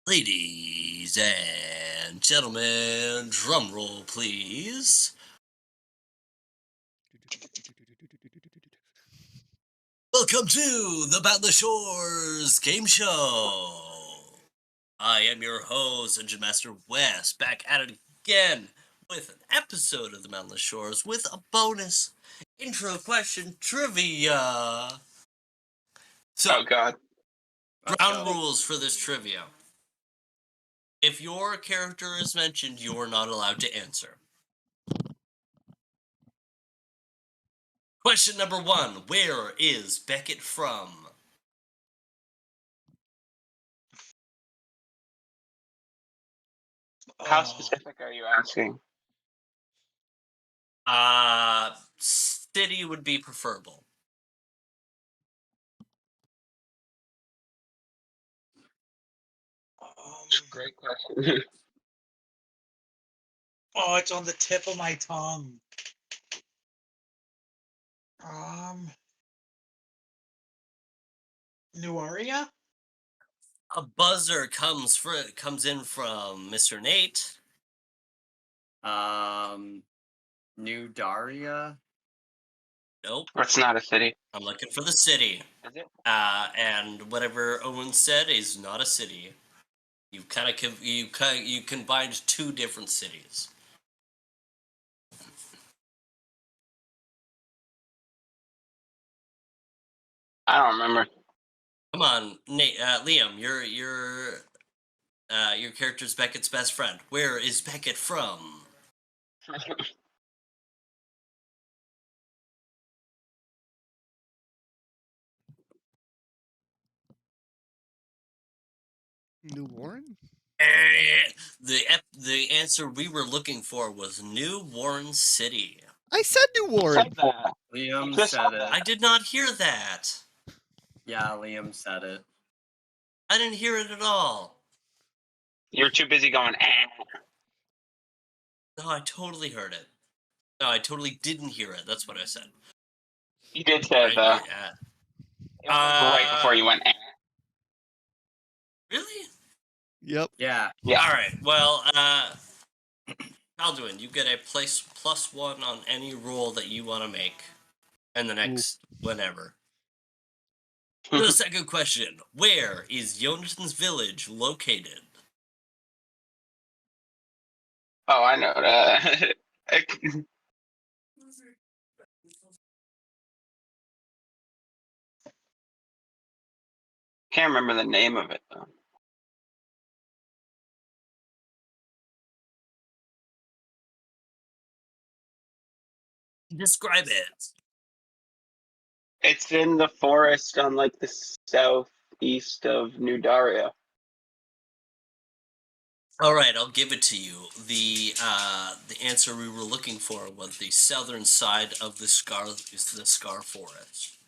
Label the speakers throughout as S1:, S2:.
S1: Ladies and gentlemen, drum roll please. Welcome to the Boundless Shores Game Show. I am your host, Engine Master West, back at it again with an episode of the Boundless Shores with a bonus intro question trivia. So,
S2: Oh God.
S1: ground rules for this trivia. If your character is mentioned, you are not allowed to answer. Question number 1. Where is Beckett from?
S2: How specific are you asking?
S1: City would be preferable.
S2: Great question.
S3: Oh, it's on the tip of my tongue. Nuaria?
S1: A buzzer comes in from Mr. Nate.
S4: New Daria?
S1: Nope.
S2: It's not a city.
S1: I'm looking for the city.
S2: Is it?
S1: And whatever Owen said is not a city. You combined two different cities.
S2: I don't remember.
S1: Come on, Nate, Liam, your character's Beckett's best friend. Where is Beckett from?
S5: New Warren?
S1: The answer we were looking for was New Warren City.
S5: I said New Warren.
S2: Said that.
S4: Liam
S2: Just
S4: said
S2: said
S4: it.
S2: that.
S1: I did not hear that.
S4: Yeah, Liam said it.
S1: I didn't hear it at all.
S2: You're too busy going.
S1: No, I totally heard it. No, I totally didn't hear it. That's what I said.
S2: You did say it though. It was right before you went.
S1: Really?
S5: Yep.
S4: Yeah.
S2: Yeah.
S1: All right. Well, Alduin, you get a +1 on any roll that you want to make in the next whenever. The second question: where is Jonathan's village located?
S2: Oh, I know that. Can't remember the name of it though.
S1: Describe it.
S2: It's in the forest on like the southeast of New Daria.
S1: All right, I'll give it to you. The answer we were looking for was the southern side of the Scar Forest.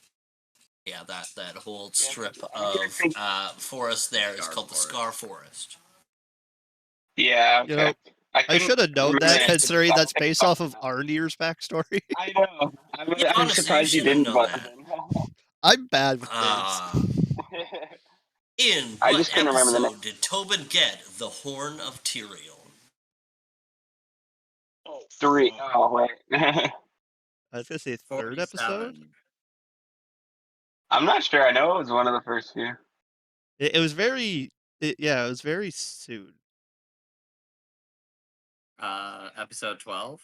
S1: Yeah, that whole strip of forest there is called the Scar Forest.
S2: Yeah. Okay.
S5: You know, I should have known that, considering that's based off of Arnir's backstory.
S2: I know. I'm
S1: Honestly,
S2: surprised you
S1: should have
S2: didn't.
S1: known
S2: But
S1: that.
S5: I'm bad with names.
S1: In
S2: I
S1: what
S2: just couldn't remember the name.
S1: episode did Tobin get the Horn of Tyrael?
S3: Oh,
S2: 3.
S3: fuck.
S2: Oh wait.
S5: I was gonna say third
S4: 47.
S5: episode.
S2: I'm not sure. I know it was one of the first few.
S5: It was very. It was very soon.
S4: Episode 12.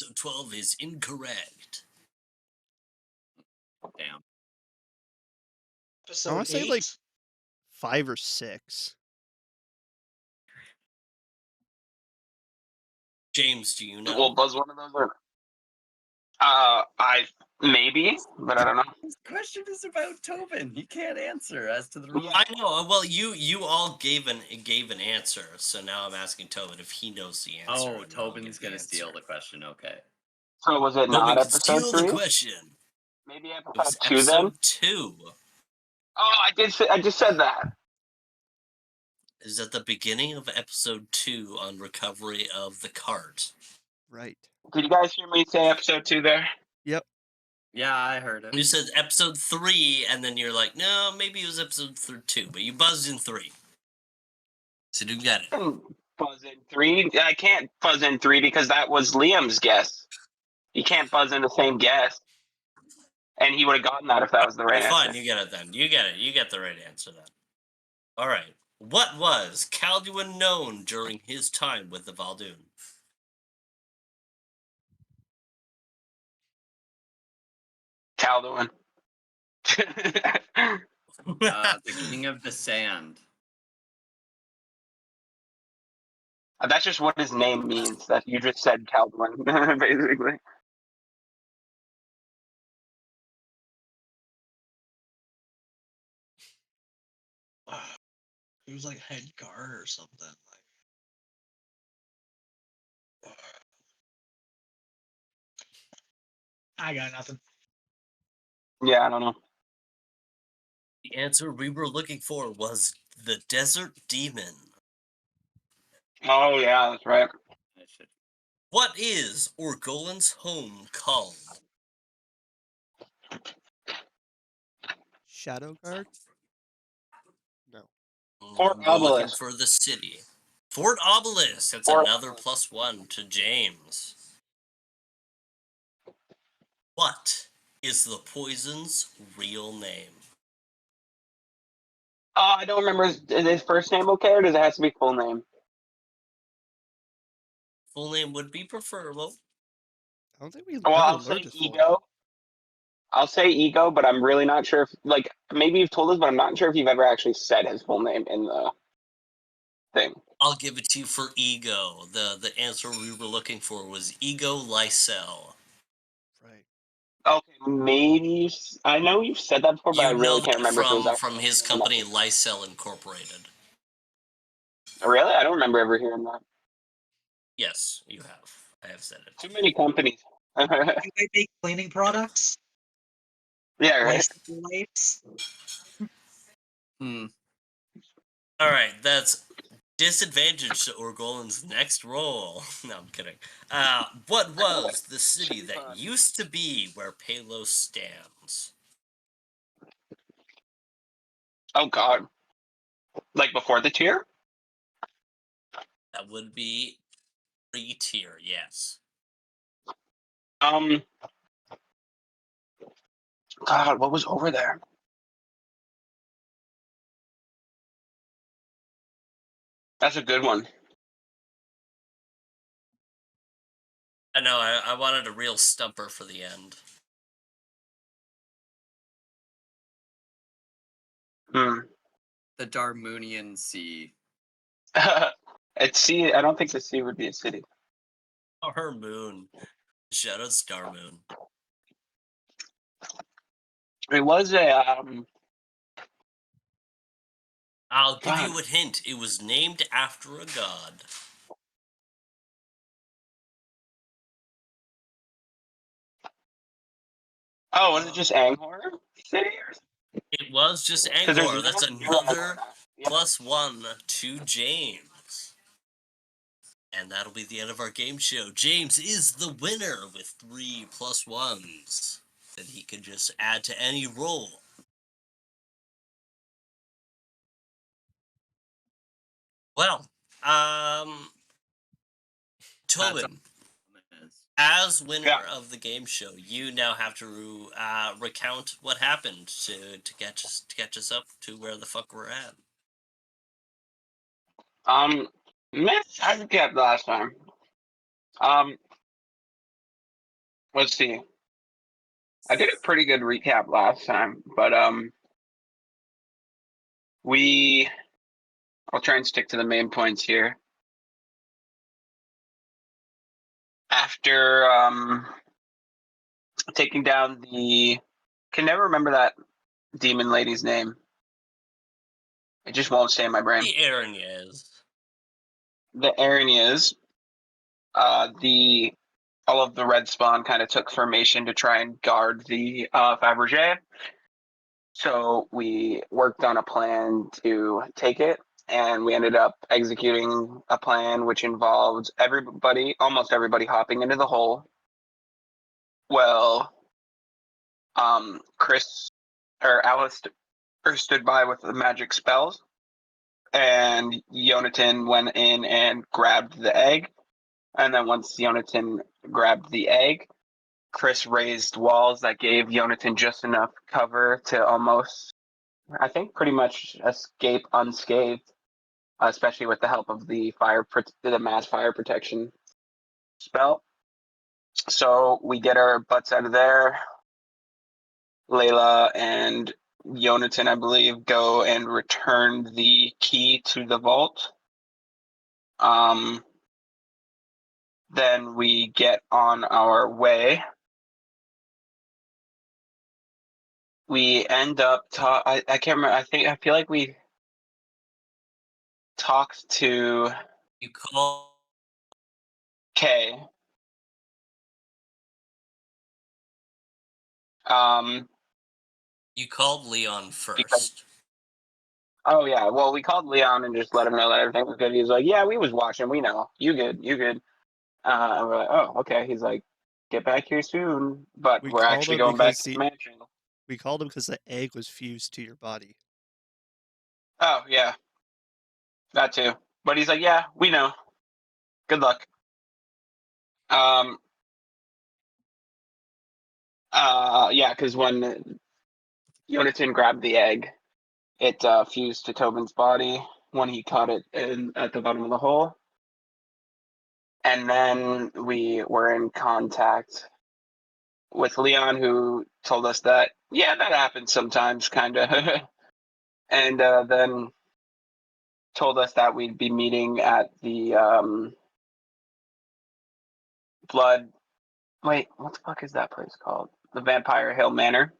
S1: So 12 is incorrect.
S4: Damn.
S3: Episode
S5: I want to say
S3: 8?
S5: like 5 or 6.
S1: James, do you know?
S2: Will Buzz one of those? Or... I maybe, but I don't know.
S4: This question is about Tobin. He can't answer as to the rule.
S1: I know. Well, you all gave an answer, so now I'm asking Tobin if he knows the answer.
S4: Oh, Tobin's gonna steal the question. Okay.
S2: So was it
S1: Tobin
S2: not
S1: can
S2: episode
S1: steal
S2: 3?
S1: the question.
S2: Maybe
S1: It was
S2: episode 2 then.
S1: episode 2.
S2: Oh, I just said that.
S1: Is at the beginning of episode 2 on recovery of the cart.
S5: Right.
S2: Did you guys hear me say episode 2 there?
S5: Yep.
S4: Yeah, I heard
S1: You
S4: it.
S1: said episode 3, and then you're like, no, maybe it was episode 2, but you buzzed in 3. So you got it.
S2: Buzz in 3. I can't buzz in 3 because that was Liam's guess. You can't buzz in the same guess. And he would have gotten that if that was the right
S1: Fine,
S2: answer.
S1: you get it then. You get it. You get the right answer then. All right. What was Calduin known during his time with the Valdoon?
S2: Calduin.
S4: The King of the Sand.
S2: That's just what his name means. That you just said Calduin, basically.
S3: He was like head guard or something. I got nothing.
S2: Yeah, I don't know.
S1: The answer we were looking for was the Desert Demon.
S2: Oh yeah, that's right.
S4: I should.
S1: What is Orgolan's home called?
S5: Shadow Guard? No.
S2: Fort
S1: We're looking
S2: Obelisk.
S1: for the city. Fort Obelisk. That's
S2: Fort
S1: another
S2: Obelisk.
S1: +1 to James. What is the poison's real name?
S2: Oh, I don't remember. Is his first name okay, or does it have to be full name?
S1: Full name would be preferable.
S5: I don't think we
S2: Well,
S5: ever
S2: I'll
S5: learned
S2: say
S5: his full name.
S2: Ego. I'll say Ego, but I'm really not sure if, like, maybe you've told us, but I'm not sure if you've ever actually said his full name in the thing.
S1: I'll give it to you for Ego. The answer we were looking for was Ego Lysel.
S5: Right.
S2: Okay, maybe I know you've said that before, but I
S1: You know
S2: really can't
S1: that
S2: remember if it was
S1: from
S2: actually
S1: his
S2: in that
S1: company
S2: thing.
S1: Lysel Incorporated.
S2: Really, I don't remember ever hearing that.
S1: Yes, you have. I have said
S2: Too
S1: it.
S2: many companies.
S3: Do they make cleaning products?
S2: Yeah, right.
S3: Bicycle lights?
S4: Hmm.
S1: All right, that's disadvantage to Orgolan's next roll. No, I'm kidding. What was the city that used to be where Palos stands?
S2: Oh God, like before the tier.
S1: That would be 3-tier, yes.
S2: God, what was over there? That's a good one.
S1: I know, I wanted a real stumper for the end.
S2: Hmm.
S4: The Darmunian Sea.
S2: It's sea. I don't think the sea would be a city.
S1: Star Moon. Shout out Star Moon.
S2: It was a
S1: I'll give
S2: God.
S1: you a hint. It was named after a god.
S2: Oh, was it just Angkor City?
S1: It was just
S2: Because there's
S1: Angkor. That's
S2: zero Angkor
S1: another
S2: now. Yeah.
S1: +1 to James. And that'll be the end of our game show. James is the winner with 3 +1s that he could just add to any roll. Well, Tobin, as winner
S2: Yeah.
S1: of the game show, you now have to recount what happened to catch us up to where the fuck we're at.
S2: Missed I recap last time. Um, let's see. I did a pretty good recap last time, but we. I'll try and stick to the main points here. After taking down the, can never remember that demon lady's name. It just won't stay in my brain.
S1: The Aranyas.
S2: The Aranyas, the all of the red spawn kind of took formation to try and guard the Fabergé. So we worked on a plan to take it, and we ended up executing a plan which involved everybody, almost everybody, hopping into the hole. Well, Chris or Alice stood by with the magic spells, and Yonatan went in and grabbed the egg. And then once Yonatan grabbed the egg, Chris raised walls that gave Yonatan just enough cover to almost, I think, pretty much escape unscathed, especially with the help of the mass fire protection spell. So we get our butts out of there. Leila and Yonatan, I believe, go and return the key to the vault. Then we get on our way. We end up I can't remember. I feel like we talked to
S1: You call
S2: Kay.
S1: you called Leon
S2: Because
S1: first.
S2: oh yeah, well we called Leon and just let him know that everything was good. He was like, "Yeah, we was watching. We know. You good? You good?" And we're like, "Oh, okay." He's like, "Get back here soon." But
S5: We
S2: we're
S5: called
S2: actually
S5: him
S2: going back
S5: because
S2: to the mansion.
S5: the egg was fused to your body.
S2: Oh yeah, that too. But he's like, "Yeah, we know. Good luck." Um. Yeah, because when Yonatan grabbed the egg, it fused to Tobin's body when he caught it at the bottom of the hole. And then we were in contact with Leon, who told us that, yeah, that happens sometimes, kind of. And then told us that we'd be meeting at the Blood. Wait, what the fuck is that place called? The Vampire Hill Manor.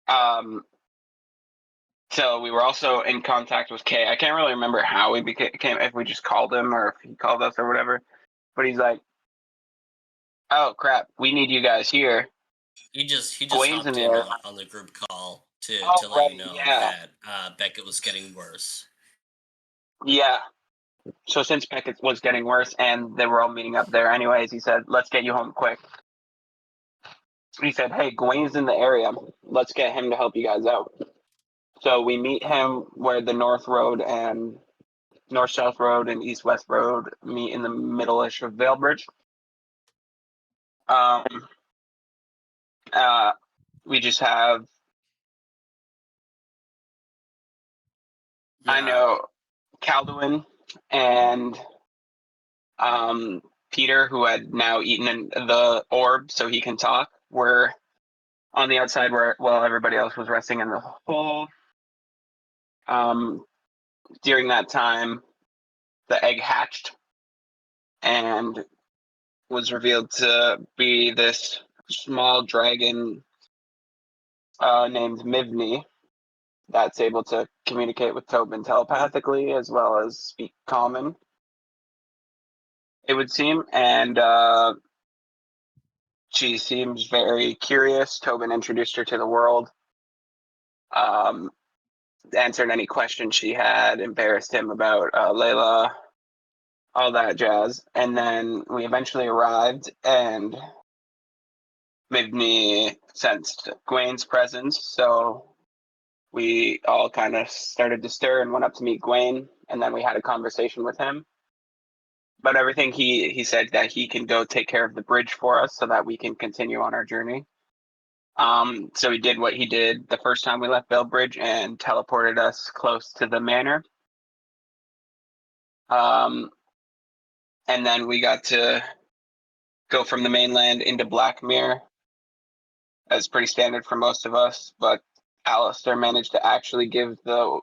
S2: Um, so we were also in contact with Kay. I can't really remember how we became, if we just called him or if he called us or whatever. But he's like, "Oh crap, we need you guys here."
S1: He just
S2: Gwen's in
S1: hopped
S2: the
S1: in
S2: area.
S1: on the group call to
S2: Oh
S1: let you
S2: right,
S1: know
S2: yeah,
S1: that Beckett was getting worse.
S2: yeah. So since Beckett was getting worse and they were all meeting up there anyways, he said, "Let's get you home quick." He said, "Hey, Gwen's in the area. Let's get him to help you guys out." So we meet him where the North South Road and East West Road meet in the middle-ish of Valebridge. Um, we just have, I
S1: Yeah,
S2: know, Calduin and Peter, who had now eaten the orb so he can talk, were on the outside while everybody else was resting in the hole. During that time, the egg hatched and was revealed to be this small dragon named Mivni that's able to communicate with Tobin telepathically as well as speak common, it would seem. And she seems very curious. Tobin introduced her to the world, um, answered any questions she had, embarrassed him about Leila, all that jazz. And then we eventually arrived, and Mivni sensed Gwen's presence, so we all kind of started to stir and went up to meet Gwen, and then we had a conversation with him. But everything he said that he can go take care of the bridge for us so that we can continue on our journey. So he did what he did the first time we left Bellbridge and teleported us close to the manor. And then we got to go from the mainland into Blackmere. That's pretty standard for most of us, but Alistair managed to actually give the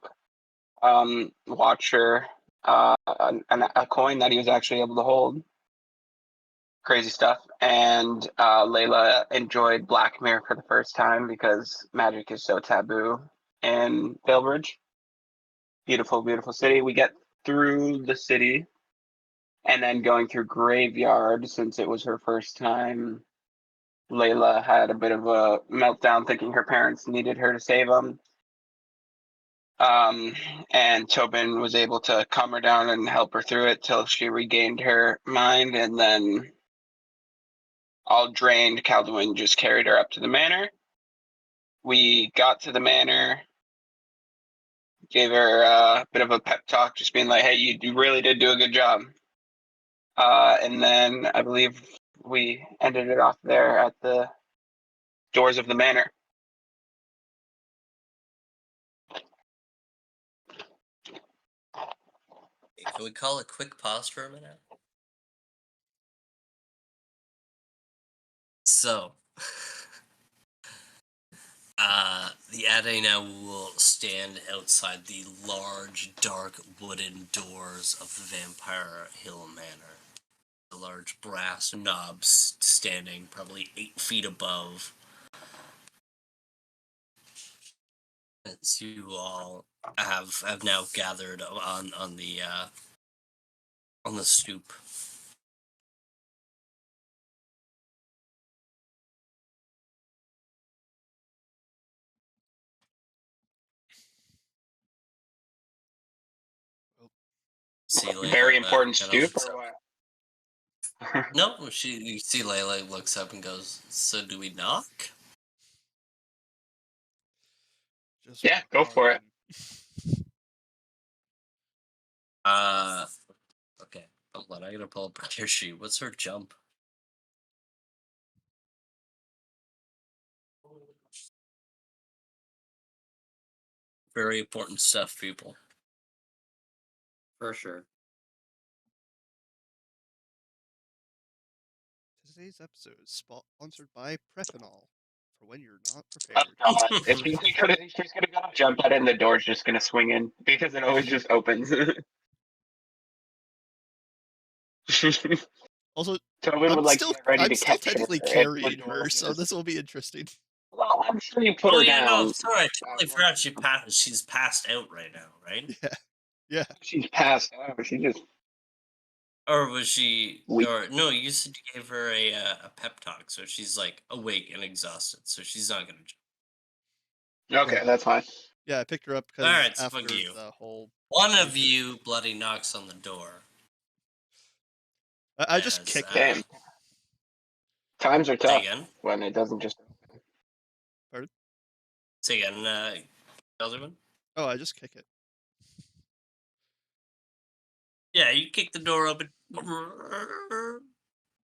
S2: Watcher a coin that he was actually able to hold. Crazy stuff. And Leila enjoyed Blackmere for the first time because magic is so taboo in Valebridge. Beautiful, beautiful city. We get through the city and then going through Graveyard, since it was her first time. Leila had a bit of a meltdown thinking her parents needed her to save them. And Tobin was able to calm her down and help her through it till she regained her mind, and then all drained, Calduin just carried her up to the manor. we got to the manor, gave her a bit of a pep talk, just being like, "Hey, you really did do a good job." And then I believe we ended it off there at the doors of the manor.
S1: Can we call a quick pause for a minute? So, the Ade now will stand outside the large, dark wooden doors of the Vampire Hill Manor. The large brass knobs standing probably 8 feet above. As you all have now gathered on the stoop. See Leila,
S2: Very important
S1: kinda
S2: stoop,
S1: looks
S2: or
S1: up.
S2: what?
S1: No, you see Leila looks up and goes, "So do we knock?"
S5: Just
S2: Yeah, go for it.
S1: Okay. Hold on, I gotta pull up her tear sheet. What's her jump? Very important stuff, people.
S4: For sure.
S5: Today's episode is sponsored by Prepinol for when you're not
S2: Oh
S5: prepared.
S2: god, if she's gonna go jump at it and the door's just gonna swing in because it always just opens.
S5: Also,
S2: Tobin would like get ready
S5: I'm
S2: to
S5: still
S2: catch her
S5: technically
S2: if the
S5: carrying
S2: door
S5: her, so
S2: just.
S5: this will be interesting.
S2: Well, I'm sure you put
S1: Oh
S2: her
S1: yeah, no,
S2: down.
S1: sorry, I totally forgot she's passed out right now, right?
S5: Yeah, yeah.
S2: She's passed out. She just.
S1: Or was she?
S2: We.
S1: Or no, you said you gave her a pep talk, so she's like awake and exhausted, so she's not gonna jump.
S2: Okay,
S5: Yeah.
S2: that's fine.
S5: Yeah, I picked her up
S1: All
S5: because
S1: right, so fuck
S5: after
S1: you.
S5: the whole.
S1: One of
S5: situation-
S1: you bloody knocks on the door.
S5: I just
S1: As,
S5: kick it.
S2: Damn. Times are
S1: Say
S2: tough
S1: again.
S2: when it doesn't just.
S5: Pardon?
S1: Say again, Elderman.
S5: Oh, I just kick it.
S1: Yeah, you kick the door open.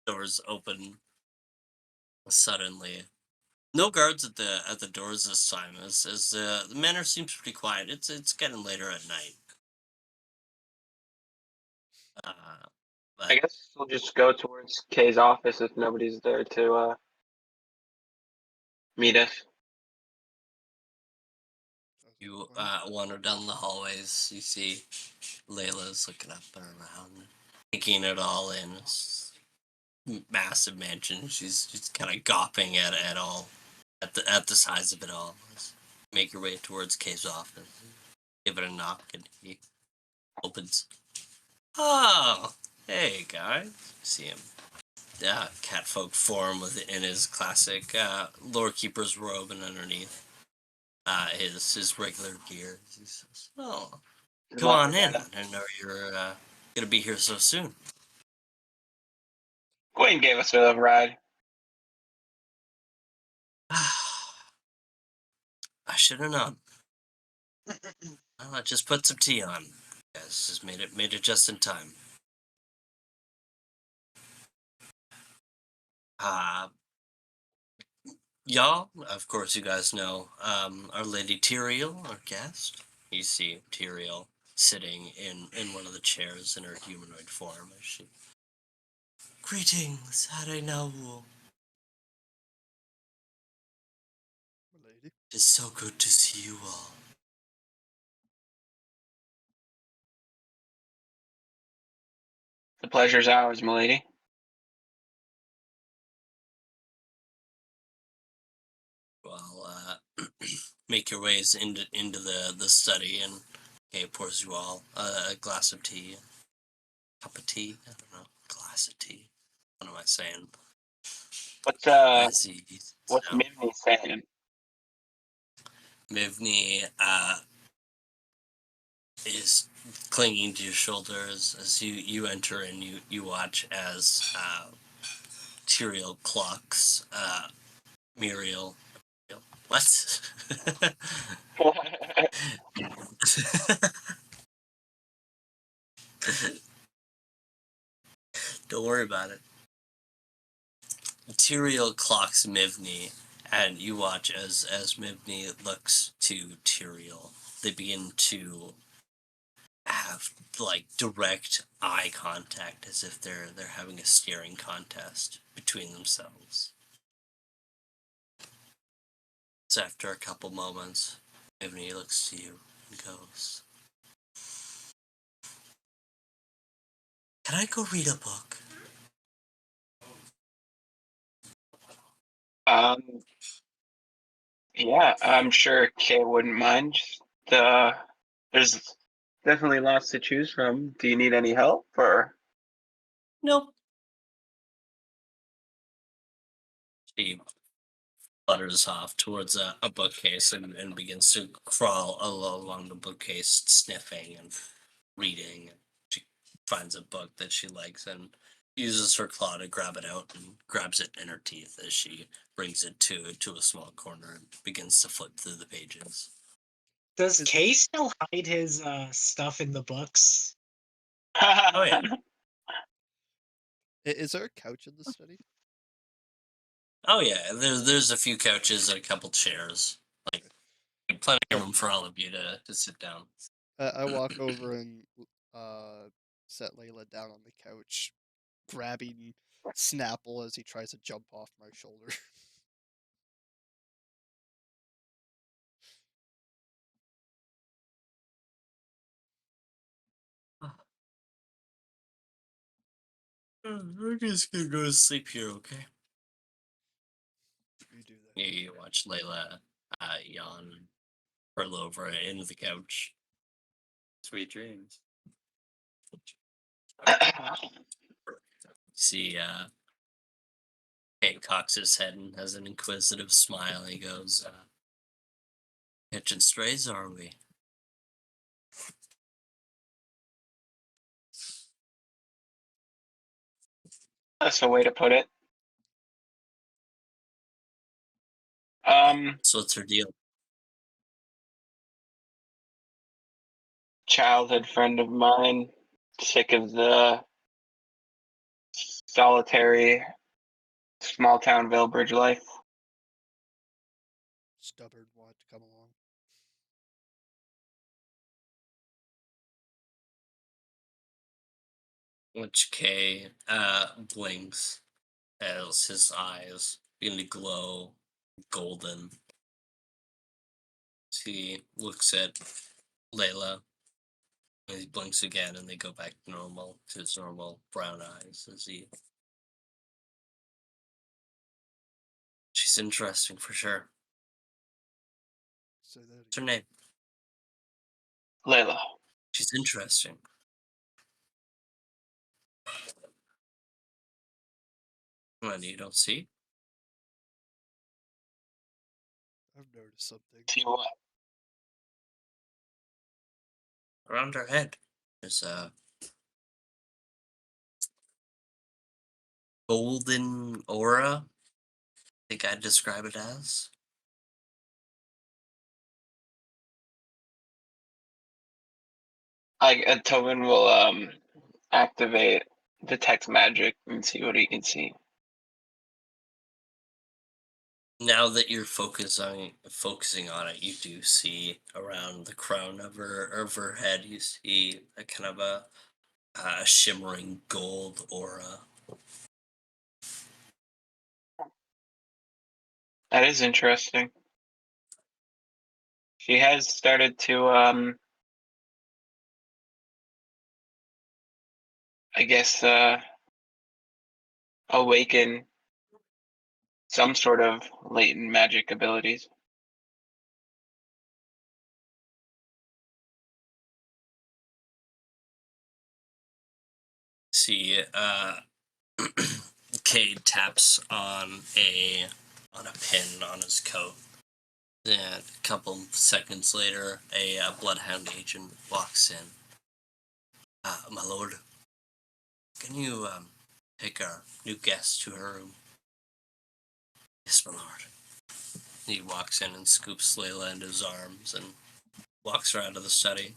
S1: Doors open suddenly. No guards at the doors this time, as the manor seems pretty quiet. It's getting later at night. Uh,
S2: I
S1: but
S2: guess we'll just go towards Kay's office if nobody's there to meet us.
S1: you wander down the hallways. You see Layla's looking up and around, taking it all in. It's massive mansion. She's kind of gawping at all, at the size of it all. Make your way towards Kay's office. Give it a knock, and he opens. Oh, hey guys. See him. Catfolk form within his classic lore keeper's robe, and underneath his regular gear. He says, "Oh, come on in. I didn't know you were gonna be here so soon."
S2: Gwen gave us a ride.
S1: I should have known. Well, I just put some tea on. Guys, just made it just in time. Uh, y'all, of course, you guys know Our Lady Tyrael, our guest. You see Tyrael sitting in one of the chairs in her humanoid form as she. Greetings, Arenaul.
S5: Lady.
S1: It is so good to see you all.
S2: The pleasure's ours, milady.
S1: Well, make your ways into the study, and Kay pours you all a glass of tea, cup of tea. I don't know, glass of tea. What am I saying?
S2: What's
S1: As he sits down.
S2: Mivney saying?
S1: Mivney is clinging to your shoulders as you enter, and you watch as Tyrael clocks Muriel What? Don't worry about it. Tyrael clocks Mivni, and you watch as Mivni looks to Tyrael. They begin to have like direct eye contact, as if they're having a staring contest between themselves. So after a couple moments, Mivni looks to you and goes, "Can I go read a book?"
S2: um, yeah, I'm sure Kay wouldn't mind. There's definitely lots to choose from. Do you need any help, or?
S1: Nope. She flutters off towards a bookcase and begins to crawl along the bookcase, sniffing and reading. She finds a book that she likes and uses her claw to grab it out and grabs it in her teeth as she brings it to a small corner and begins to flip through the pages.
S3: Does
S5: Is-
S3: Kay still hide his stuff in the books?
S1: Oh yeah.
S5: Is there a couch in the study?
S1: Oh yeah, there's a few couches and a couple chairs. Like plenty of room for all of you to sit down.
S5: I walk over and set Layla down on the couch, grabbing Snapple as he tries to jump off my shoulder.
S1: We're just gonna go to sleep here, okay?
S5: You do that.
S1: You watch Layla yawn, curl over into the couch.
S4: Sweet dreams.
S1: See, Kate cocks his head and has an inquisitive smile. He goes, "Catching strays, are we?"
S2: That's a way to put it.
S1: So what's her deal?
S2: Childhood friend of mine, sick of the solitary small town Villebridge life.
S5: Stubborn want to come along.
S1: Which Kay blinks as his eyes begin to glow golden. He looks at Layla. And he blinks again, and they go back to normal, to his normal brown eyes. As he, she's interesting for sure.
S5: Say that
S1: What's her
S5: again.
S1: name?
S2: Leila.
S1: She's interesting. What, you don't see?
S5: I've noticed something.
S2: See what?
S1: Around her head, there's a golden aura. I think I'd describe it as.
S2: Tobin will activate detect magic and see what he can see.
S1: Now that you're focusing on it, you do see around the crown of her head. You see a kind of a shimmering gold aura.
S2: That is interesting. She has started to I guess awaken some sort of latent magic abilities.
S1: See, Cade taps on a pin on his coat. And a couple seconds later, a bloodhound agent walks in. My lord, can you take our new guest to her room? Yes, my lord. He walks in and scoops Leila into his arms and walks her out of the study.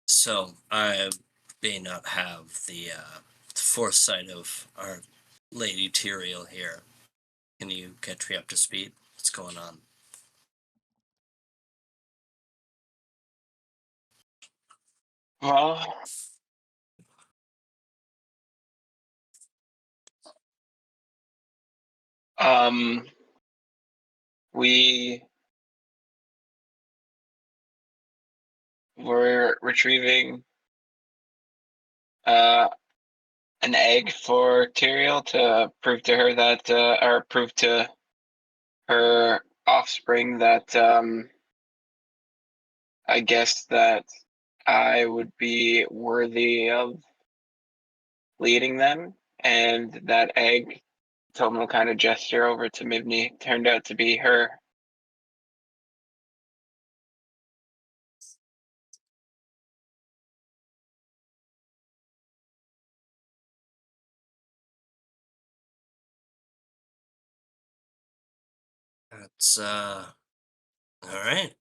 S1: So, I may not have the foresight of our Lady Tyrael here. Can you catch me up to speed? What's going on?
S2: Well, um, we were retrieving uh, an egg for Tyrael to prove to her that, or prove to her offspring that, I guess that I would be worthy of leading them. And that egg, Tobin will kind of gesture over to Mibney, turned out to be her.
S1: That's, alright.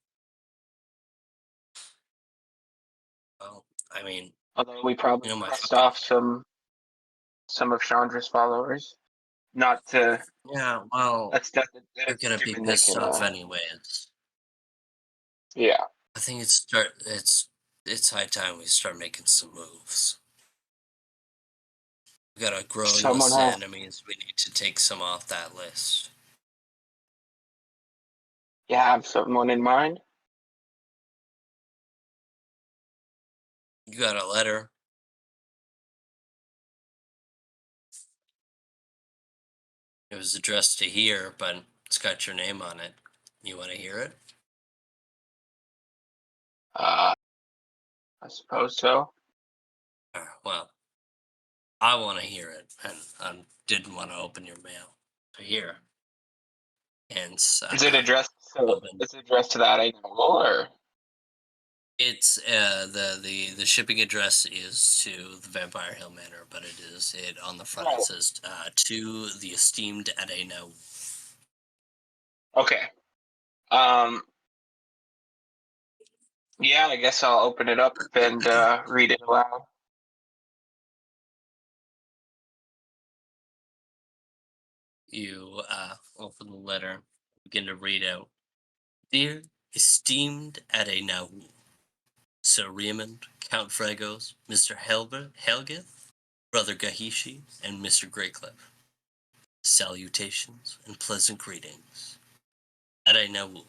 S1: Well, I mean,
S2: Although we probably
S1: my
S2: pissed
S1: fucking...
S2: off some of Chandra's followers. Not to
S1: Yeah, well,
S2: that's that
S1: they're
S2: it's
S1: gonna be
S2: stupid. They
S1: pissed
S2: can,
S1: off anyways.
S2: yeah.
S1: I think it's high time we start making some moves. We got a growing
S2: Someone
S1: list of
S2: has
S1: enemies. We need to take some off that list.
S2: you have someone in mind.
S1: You got a letter. It was addressed to here, but it's got your name on it. You want to hear it?
S2: I suppose so.
S1: Well, I want to hear it, and I didn't want to open your mail. So here, hence,
S2: Is it addressed to
S1: open.
S2: that animal or?
S1: It's the shipping address is to the Vampire Hill Manor, but it on the front. It
S2: Right.
S1: says to the esteemed Adena.
S2: Okay. Yeah, I guess I'll open it up and read it aloud.
S1: You open the letter, begin to read out. Dear esteemed Adenahu, Sir Raymond, Count Fragos, Mr. Helgith, Brother Gahishi, and Mr. Greycliff. Salutations and pleasant greetings. Adenahu,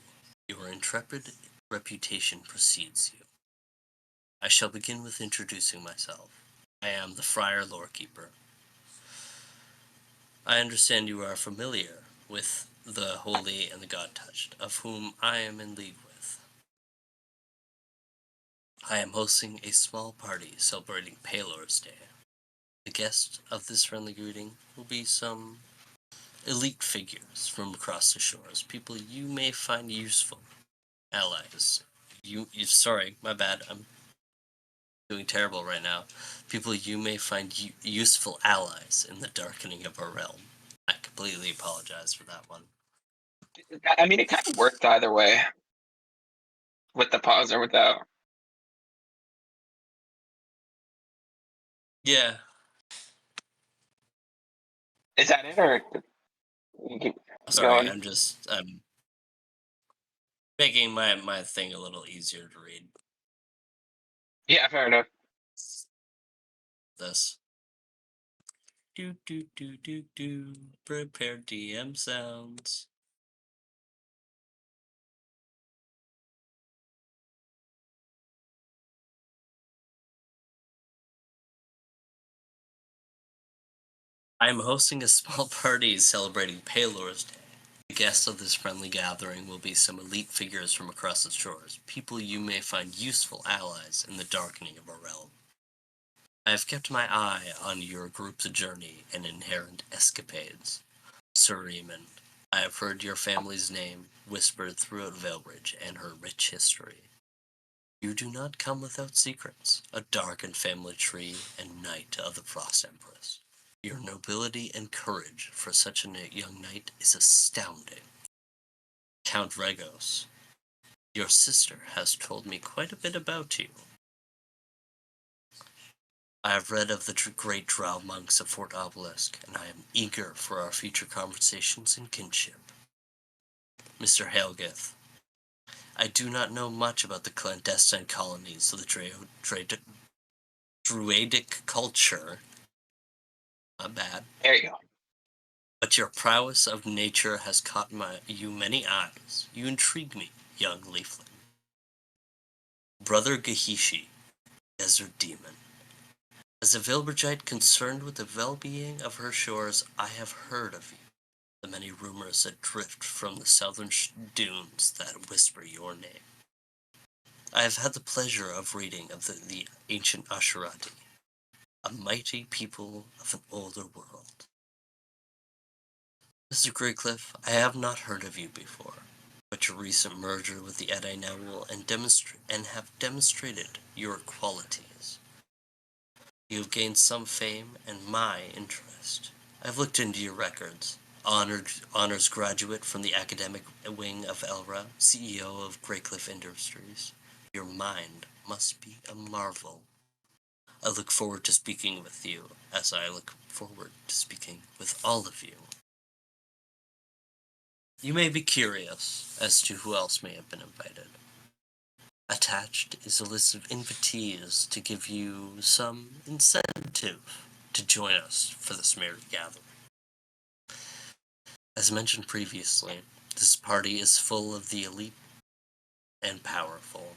S1: your intrepid reputation precedes you. I shall begin with introducing myself. I am the Friar Lorekeeper. I understand you are familiar with the Holy and the God-Touched, of whom I am in league with. I am hosting a small party celebrating Paylor's Day. The guest of this friendly greeting will be some elite figures from across the shores, people you may find useful, allies. Sorry, my bad. I'm doing terrible right now. People you may find useful allies in the darkening of our realm. I completely apologize for that one.
S2: I mean, it kind of worked either way, with the pause or without.
S1: Yeah,
S2: Is that it, or you keep
S1: sorry.
S2: going?
S1: I'm making my thing a little easier to read.
S2: Yeah, fair enough.
S1: This. Do do do do do. Prepare DM sounds. I am hosting a small party celebrating Paylor's Day. The guests of this friendly gathering will be some elite figures from across the shores, people you may find useful allies in the darkening of our realm. I have kept my eye on your group's journey and inherent escapades. Sir Raymond, I have heard your family's name whispered throughout Veilbridge and her rich history. You do not come without secrets, a darkened family tree and knight of the Frost Empress. Your nobility and courage for such a young knight is astounding. Count Regos, your sister has told me quite a bit about you. I have read of the great drow monks of Fort Obelisk, and I am eager for our future conversations in kinship. Mr. Helgith, I do not know much about the clandestine colonies of the Druidic culture. Not bad.
S2: There you go.
S1: But your prowess of nature has caught you many eyes. You intrigue me, young leafling. Brother Gahishi, desert demon. As a Vilbergite concerned with the well-being of her shores, I have heard of you. The many rumors that drift from the southern dunes that whisper your name. I have had the pleasure of reading of the ancient Asherati, a mighty people of an older world. Mr. Greycliff, I have not heard of you before, but your recent merger with the Edai Nowl and have demonstrated your qualities. You have gained some fame and my interest. I've looked into your records. Honors graduate from the academic wing of Elra, CEO of Greycliff Industries. Your mind must be a marvel. I look forward to speaking with you, as I look forward to speaking with all of you. You may be curious as to who else may have been invited. Attached is a list of invitees to give you some incentive to join us for this merry gathering. As mentioned previously, this party is full of the elite and powerful.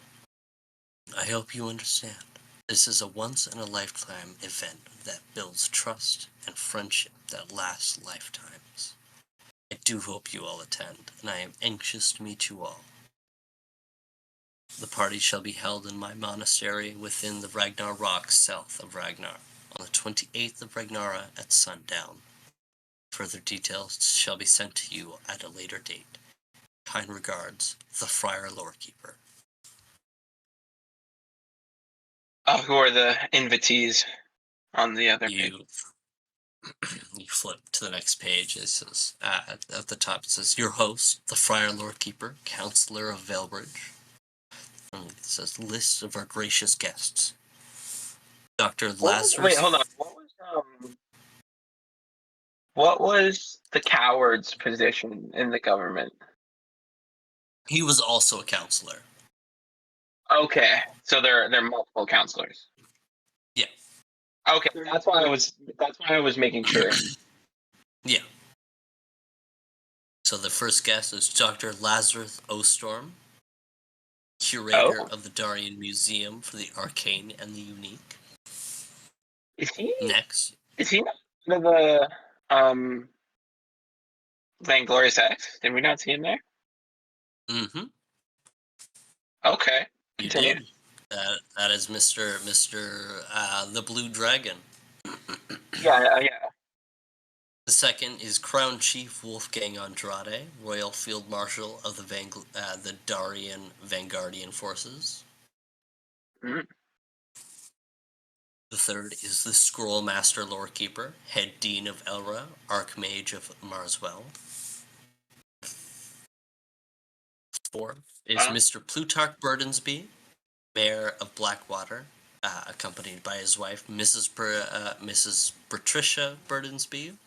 S1: I hope you understand. This is a once-in-a-lifetime event that builds trust and friendship that lasts lifetimes. I do hope you all attend, and I am anxious to meet you all. The party shall be held in my monastery within the Ragnar Rocks south of Ragnar, on the 28th of Ragnara at sundown. Further details shall be sent to you at a later date. Kind regards, the Friar Lorekeeper.
S2: Who are the invitees on the other page?
S1: You flip to the next page. It says, at the top, it says, your host, the Friar Lorekeeper, Counselor of Velbridge. And it says, list of our gracious guests. Dr. Lazarus.
S2: Wait, hold on. What was the coward's position in the government?
S1: He was also a counselor.
S2: Okay, so there are multiple counselors.
S1: Yeah.
S2: Okay, that's why I was making sure.
S1: Yeah. So the first guest is Dr. Lazarus Ostorm, curator of the Darien Museum for the Arcane and the Unique. Next.
S2: Is he not one of the Vainglorious X? Did we not see him there?
S1: Mm-hmm.
S2: Okay.
S1: You
S2: Continue.
S1: did. That is Mr. the Blue Dragon.
S2: Yeah.
S1: The second is Crown Chief Wolfgang Andrade, Royal Field Marshal of the Darien Vanguardian Forces.
S2: Mhm.
S1: The third is the Scroll Master Lorekeeper, Head Dean of Elra, Archmage of Marswell. Fourth is Mr. Plutarch Burdensby, Mayor of Blackwater, accompanied by his wife, Mrs. Patricia Burdensby.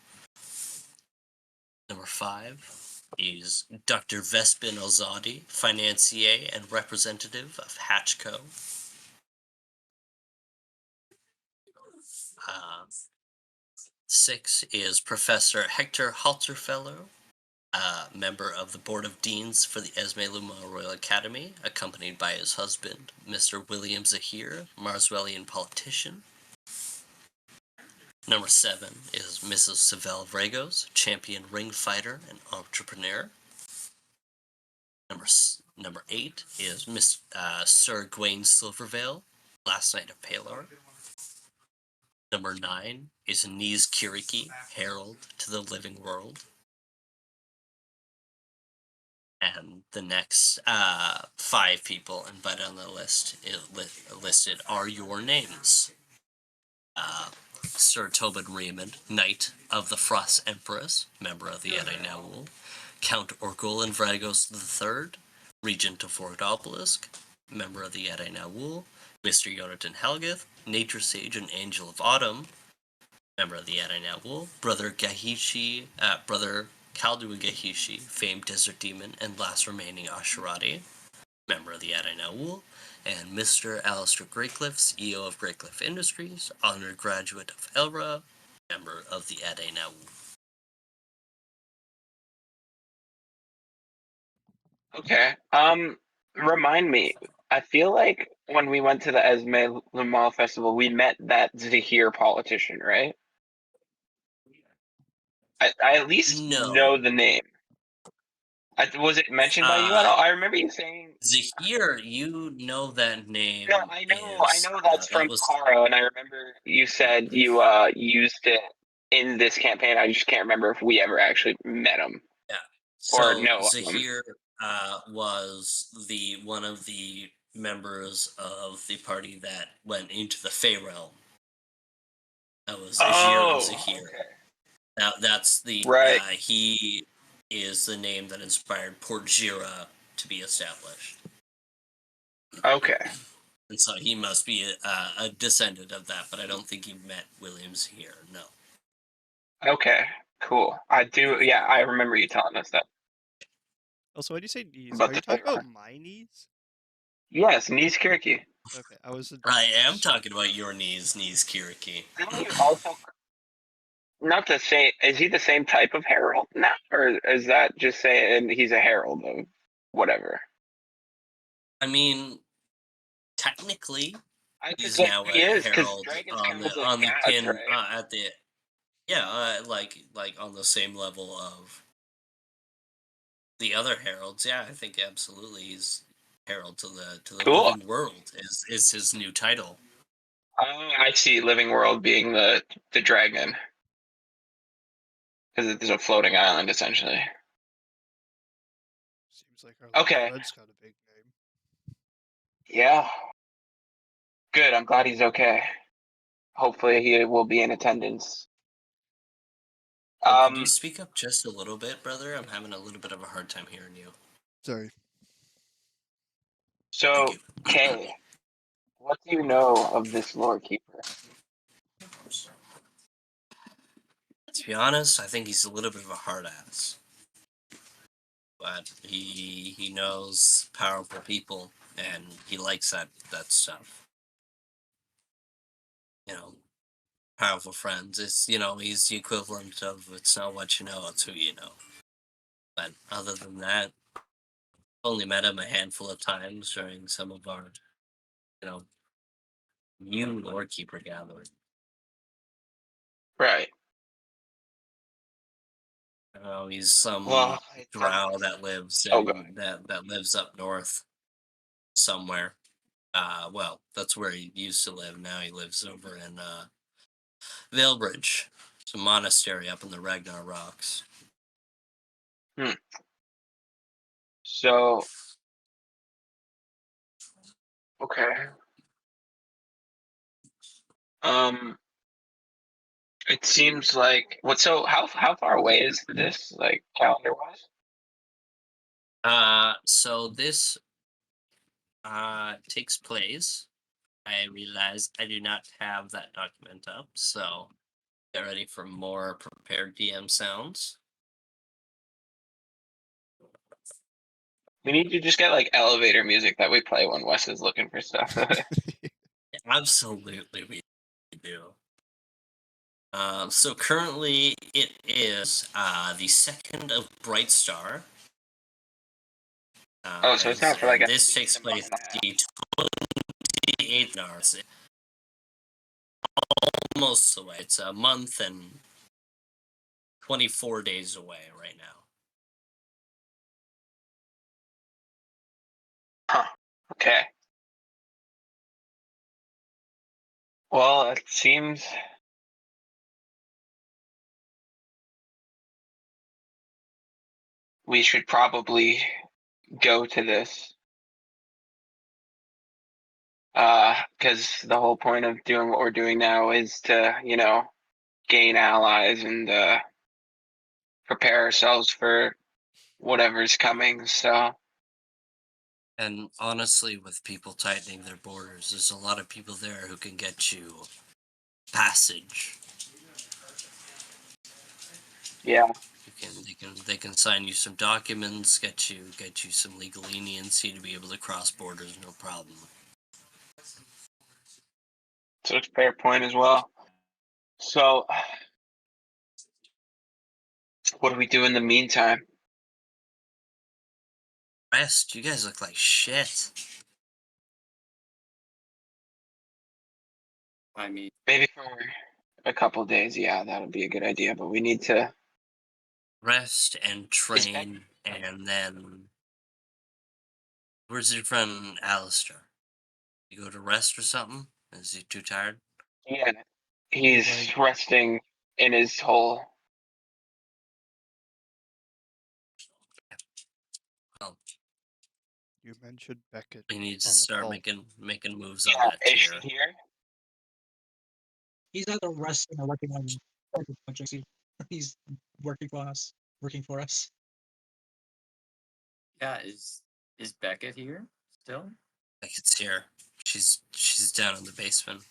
S1: Number 5 is Dr. Vespin Ozadi, financier and representative of Hatchco. 6 is Professor Hector Halterfellow, member of the Board of Deans for the Esme Luma Royal Academy, accompanied by his husband, Mr. William Zahir, Marswellian politician. Number 7 is Mrs. Savelle Vragos, champion ring fighter and entrepreneur. Number 8 is Sir Gawain Silvervale, Last Knight of Pelor. Number 9 is Niz Kiriki, Herald to the Living World. And the next 5 people invited on the list listed are your names. Sir Tobin Raymond, Knight of the Frost Empress, member of the Ede Naul, Count Orkul and Vragos III, Regent of Fort Obelisk, member of the Ede Naul, Mr. Jonathan Helgeth, Nature Sage and Angel of Autumn, member of the Ede Naul, Brother Brother Kaldu Gahishi, famed desert demon and last remaining Asherati, member of the Ede Naul, and Mr. Alistair Greycliffe, CEO of Greycliffe Industries, honored graduate of Elra, member of the Ede Naul.
S2: Okay. Remind me. I feel like when we went to the Esme Lamal Festival, we met that Zahir politician, right? I at least
S1: No.
S2: know the name. Was it mentioned by you at
S1: Uh,
S2: all? I remember you saying.
S1: Zahir, you know that name
S2: No, I
S1: is,
S2: know that's
S1: that
S2: from
S1: was,
S2: Caro, and I remember you said you used it in this campaign. I just can't remember if we ever actually met him
S1: yeah.
S2: or
S1: So
S2: know of him.
S1: Zahir was one of the members of the party that went into the Fey realm. That was Jira
S2: Oh,
S1: Zahir.
S2: okay.
S1: Now that's the
S2: Right.
S1: he is the name that inspired Port Jira to be established,
S2: Okay.
S1: and so he must be a descendant of that. But I don't think he met Williams here. No.
S2: Okay. Cool. I do. Yeah, I remember you telling us that
S5: Also, why do you say knees?
S2: about
S5: Are
S2: the
S5: you talking
S2: Feyre.
S5: about my knees?
S2: Yes, Nice Kirky.
S5: Okay, I was.
S1: I am talking about your knees, Kiriki.
S2: Didn't you also not the same? Is he the same type of herald now, or is that just saying he's a herald of whatever?
S1: I mean, technically,
S2: Because
S1: he's now
S2: he
S1: a
S2: is, because
S1: herald
S2: dragons
S1: on
S2: count as like
S1: the
S2: cats,
S1: pin
S2: right?
S1: at the like on the same level of the other heralds. Yeah, I think absolutely he's herald to the
S2: Cool.
S1: living world is his new title.
S2: Oh, I see. Living world being the dragon, because it's a floating island essentially.
S5: Seems like our little
S2: Okay.
S5: friend's got a big name.
S2: Yeah. Good. I'm glad he's okay. Hopefully he will be in attendance.
S1: Oh, could you
S2: Um.
S1: speak up just a little bit, brother? I'm having a little bit of a hard time hearing you.
S5: Sorry.
S1: Thank
S2: So,
S1: you.
S2: Kay, what do you know of this lore keeper?
S1: To be honest, I think he's a little bit of a hard ass, but he knows powerful people and he likes that stuff. You know, powerful friends. It's he's the equivalent of it's not what you know, it's who you know. But other than that, only met him a handful of times during some of our you know new lore keeper gathering.
S2: Right.
S1: He's some
S2: Well,
S1: drow that lives
S2: oh, go
S1: that lives up north somewhere. Well, that's where he used to live. Now he lives over in Veilbridge. It's a monastery up in the Ragnar Rocks.
S2: Hmm. So, okay. Um, it seems like what? So, how far away is this, like calendar wise?
S1: So this takes place. I realize I do not have that document up, so get ready for more prepared DM sounds.
S2: We need to just get like elevator music that we play when Wes is looking for stuff.
S1: Absolutely, we do. So currently it is the 2nd of Bright Star.
S2: Oh, so it's not for like
S1: And
S2: at
S1: this takes
S2: least a month
S1: place
S2: and a half.
S1: the 28th hours. Almost away. It's a month and 24 days away right now.
S2: Huh. Okay. Well, it seems we should probably go to this. Because the whole point of doing what we're doing now is to, gain allies and prepare ourselves for whatever's coming. So,
S1: And honestly, with people tightening their borders, there's a lot of people there who can get you passage.
S2: yeah.
S1: They can sign you some documents, get you some legal leniency to be able to cross borders, no problem.
S2: So it's a fair point as well. So, what do we do in the meantime?
S1: Rest, you guys look like shit.
S4: I mean,
S2: Maybe for a couple of days, yeah, that would be a good idea. But we need to.
S1: Rest and train, and then where's your friend Alistair? You go to rest or something? Is he too tired?
S2: Yeah, he's
S5: Like-
S2: resting in his hole.
S1: Well,
S5: You mentioned Beckett
S1: he needs to
S5: on the
S1: start
S5: call.
S1: making moves on
S2: Yeah,
S1: that
S2: is
S1: tier.
S2: she here?
S3: He's either resting or working on projects. He's working for us. Working for us.
S4: yeah, is Beckett here still?
S1: Like it's here. She's down in the basement.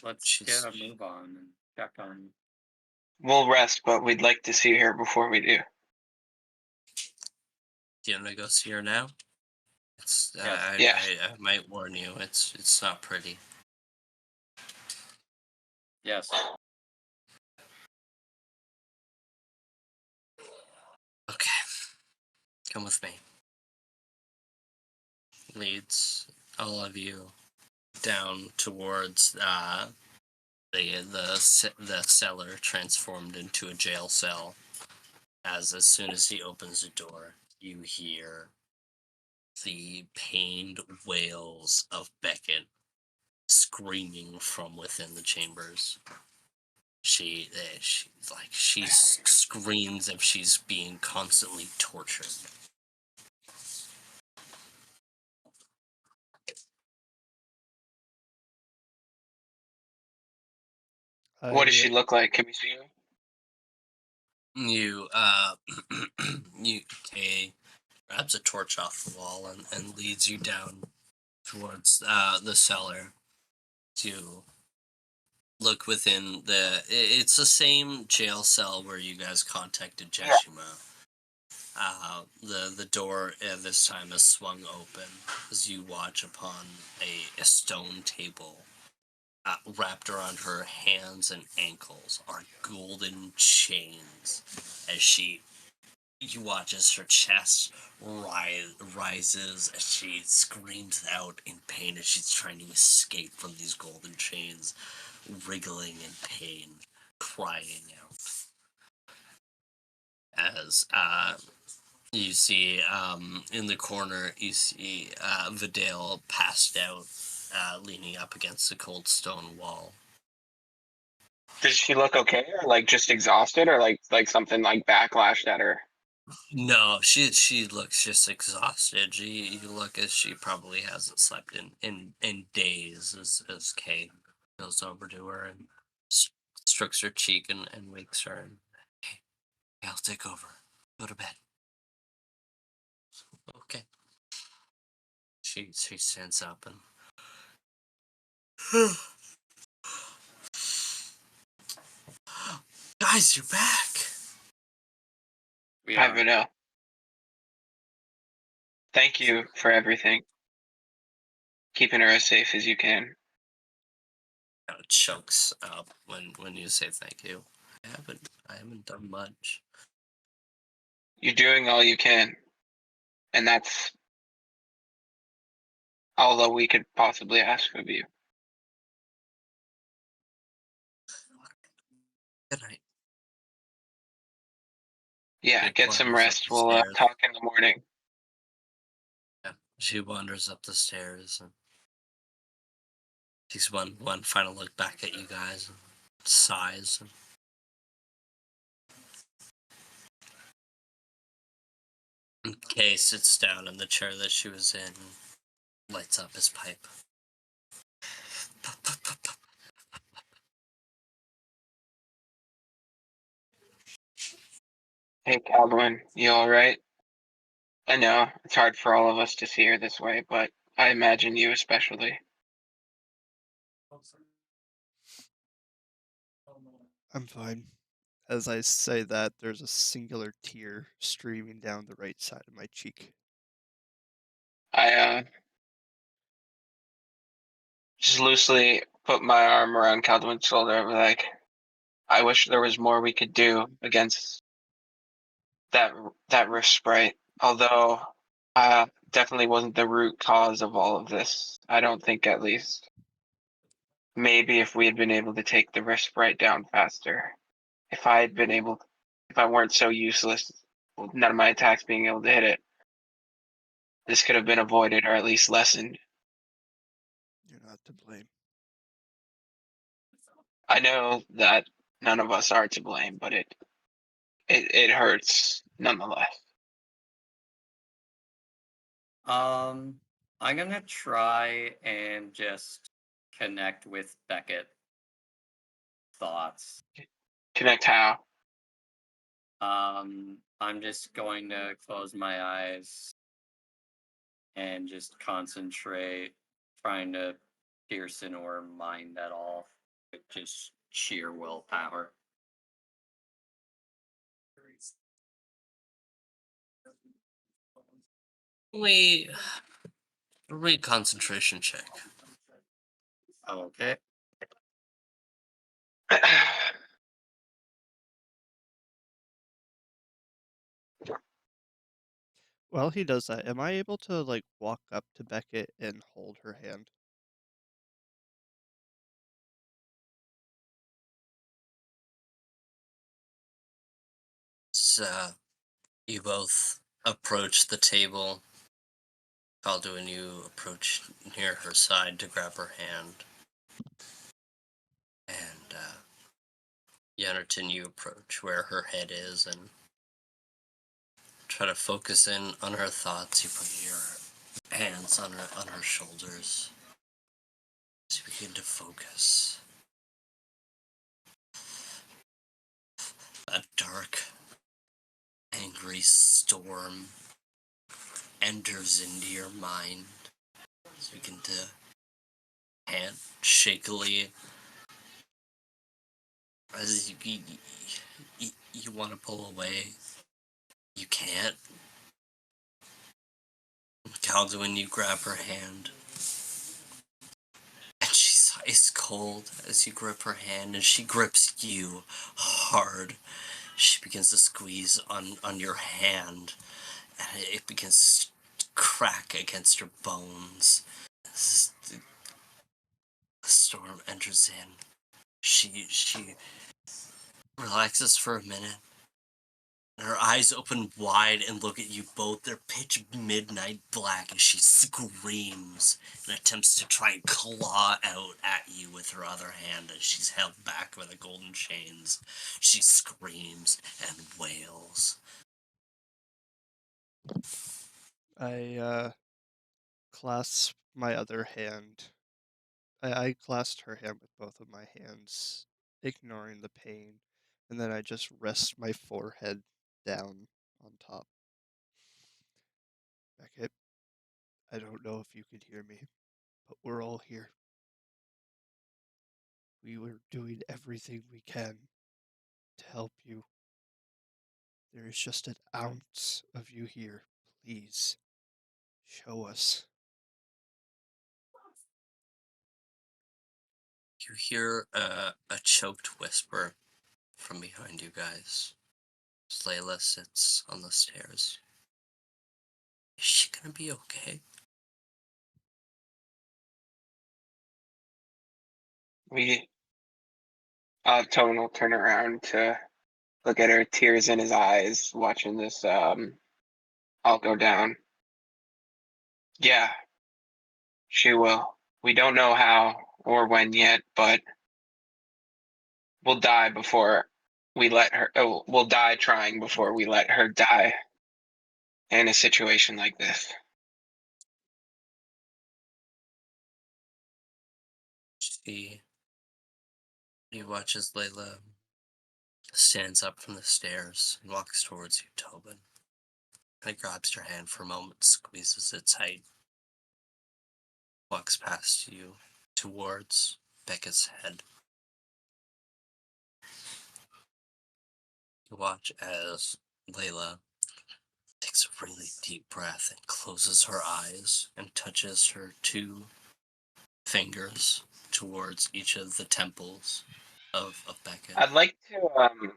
S4: Let's
S1: She's-
S4: get a move on and check on.
S2: We'll rest, but we'd like to see her before we do.
S1: Do you want to go see her now? It's
S4: Yes.
S2: Yeah.
S1: I might warn you. It's not pretty.
S4: Yes.
S1: Okay, come with me. Leads all of you down towards the cellar transformed into a jail cell. As soon as he opens the door, you hear the pained wails of Beckett screaming from within the chambers. She screams if she's being constantly tortured.
S2: What does
S5: I
S2: she look like? Can we see her?
S1: You Kay grabs a torch off the wall and leads you down towards the cellar to look within it's the same jail cell where you guys contacted Jeshima. The door this time is swung open as you watch upon a stone table. Wrapped around her hands and ankles are golden chains as you watch as her chest rises as she screams out in pain as she's trying to escape from these golden chains, wriggling in pain, crying out. As you see in the corner, you see Vidal passed out, leaning up against the cold stone wall.
S2: Does she look okay, or like just exhausted, or like something like backlashed at her?
S1: No, she looks just exhausted. You look as she probably hasn't slept in days. As Kate goes over to her and strokes her cheek and wakes her. And, hey, I'll take over. Go to bed. Okay. She stands up and. Guys, you're back.
S4: We
S2: I
S4: are.
S2: don't know. Thank you for everything. Keeping her as safe as you can.
S1: Kind of chokes up when you say thank you. I haven't done much.
S2: You're doing all you can, and that's all that we could possibly ask of you.
S1: Good night.
S2: Yeah,
S1: She
S2: get some
S1: wanders up
S2: rest.
S1: the
S2: We'll
S1: stairs.
S2: talk in the morning.
S1: Yeah, she wanders up the stairs and takes one final look back at you guys and sighs. And Kay sits down in the chair that she was in, lights up his pipe.
S2: Hey, Calvin, you all right? I know it's hard for all of us to see her this way, but I imagine you especially.
S5: I'm fine. As I say that, there's a singular tear streaming down the right side of my cheek.
S2: I just loosely put my arm around Calvin's shoulder. I'm like, I wish there was more we could do against that wrist sprite. Although, definitely wasn't the root cause of all of this. I don't think, at least. Maybe if we had been able to take the wrist sprite down faster, if I had been able, if I weren't so useless, with none of my attacks being able to hit it, this could have been avoided or at least lessened.
S5: You're not to blame.
S2: I know that none of us are to blame, but it hurts nonetheless.
S4: I'm gonna try and just connect with Beckett's thoughts.
S2: Connect how?
S4: I'm just going to close my eyes and just concentrate, trying to pierce into her mind at all with just sheer willpower.
S1: We concentration check.
S4: Okay.
S5: While he does that, am I able to, like, walk up to Beckett and hold her hand?
S1: So, you both approach the table. Calduin, you approach near her side to grab her hand. And, Yennerton, you approach where her head is and try to focus in on her thoughts. You put your hands on her shoulders as you begin to focus. A dark, angry storm enters into your mind as you begin to pant shakily as you want to pull away. You can't. Calduin, you grab her hand, and she's ice cold as you grip her hand, and she grips you hard. She begins to squeeze on your hand, and it begins to crack against your bones. The storm enters in. She relaxes for a minute, and her eyes open wide and look at you both. They're pitch midnight black as she screams and attempts to try and claw out at you with her other hand as she's held back by the golden chains. She screams and wails.
S5: I clasp my other hand. I clasped her hand with both of my hands, ignoring the pain, and then I just rest my forehead down on top. Beckett, I don't know if you could hear me, but we're all here. We were doing everything we can to help you. There is just an ounce of you here. Please, show us.
S1: You hear a choked whisper from behind you guys. As Leila sits on the stairs. Is she gonna be okay?
S2: We Tone will turn around to look at her, tears in his eyes, watching this all go down. Yeah, she will. We don't know how or when yet, but we'll die before we let her. Oh, we'll die trying before we let her die. in a situation like this.
S1: He watches Leila stands up from the stairs and walks towards you, Tobin. And grabs your hand for a moment, squeezes it tight, walks past you towards Becca's head. You watch as Leila takes a really deep breath and closes her eyes and touches her two fingers towards each of the temples of Becca.
S2: I'd like to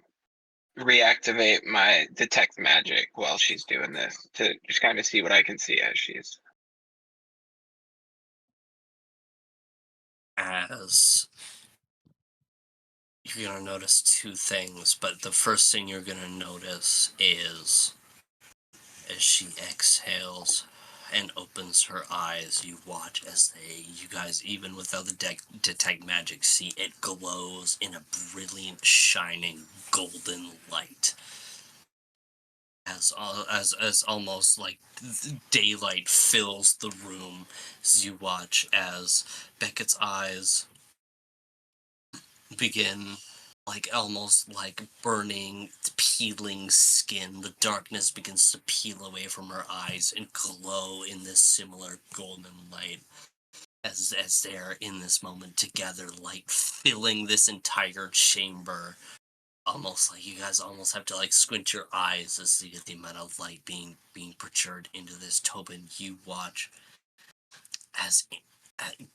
S2: reactivate my detect magic while she's doing this to just kind of see what I can see as she's.
S1: As you're gonna notice two things, but the first thing you're gonna notice is as she exhales and opens her eyes, you watch as you guys, even without the detect magic, see it glows in a brilliant, shining, golden light. As almost like daylight fills the room as you watch as Beckett's eyes begin like almost like burning, peeling skin. The darkness begins to peel away from her eyes and glow in this similar golden light as they're in this moment together, light filling this entire chamber. Almost like you guys almost have to like squint your eyes to see the amount of light being procured into this. Tobin, you watch as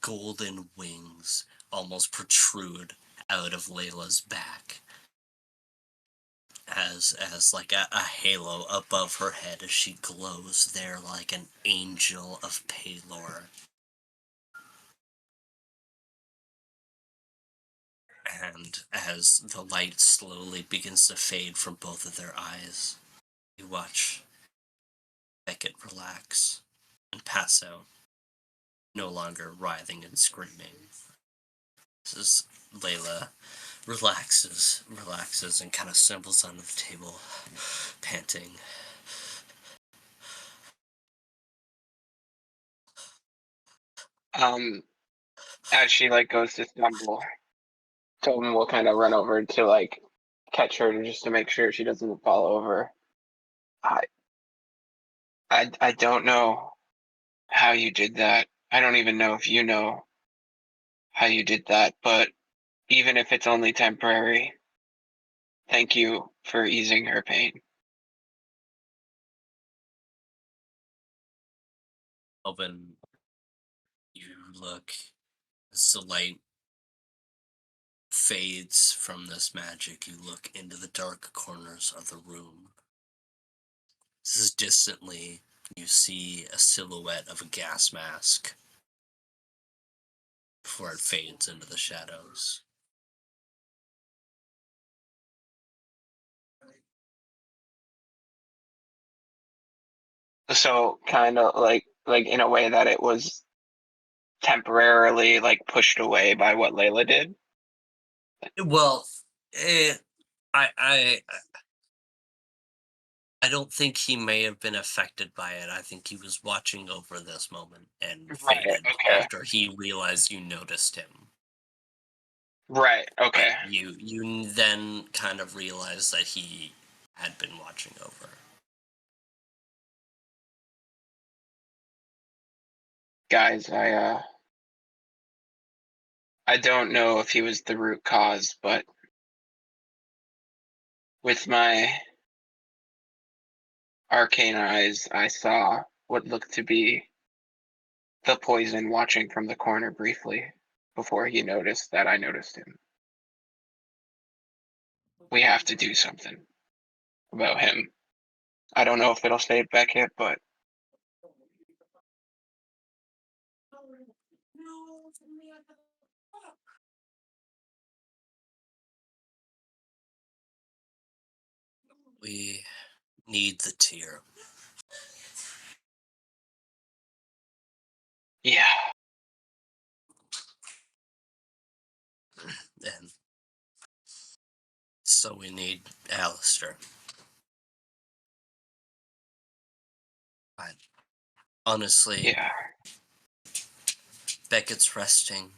S1: golden wings almost protrude out of Layla's back as like a halo above her head as she glows there like an angel of Palor. And as the light slowly begins to fade from both of their eyes, you watch Beckett relax and pass out, no longer writhing and screaming. This is Layla relaxes and kind of stumbles onto the table, panting.
S2: As she like goes to stumble, Tobin will kind of run over to like catch her just to make sure she doesn't fall over. I I don't know how you did that. I don't even know if you know how you did that, but even if it's only temporary, thank you for easing her pain.
S1: Open, you look as the light fades from this magic. You look into the dark corners of the room. This is distantly, you see a silhouette of a gas mask before it fades into the shadows.
S2: So kind of like in a way that it was temporarily like pushed away by what Layla did.
S1: Well, I, I, I don't think he may have been affected by it. I think he was watching over this moment and
S2: Right.
S1: faded
S2: Okay.
S1: after he realized you noticed him.
S2: Right.
S1: But
S2: Okay.
S1: you then kind of realized that he had been watching over.
S2: Guys, I don't know if he was the root cause, but with my arcane eyes, I saw what looked to be the poison watching from the corner briefly before he noticed that I noticed him. We have to do something about him. I don't know if it'll save Beckett, but
S1: We need the tear.
S2: yeah.
S1: And so we need Alistair. Honestly,
S2: Yeah.
S1: Beckett's resting.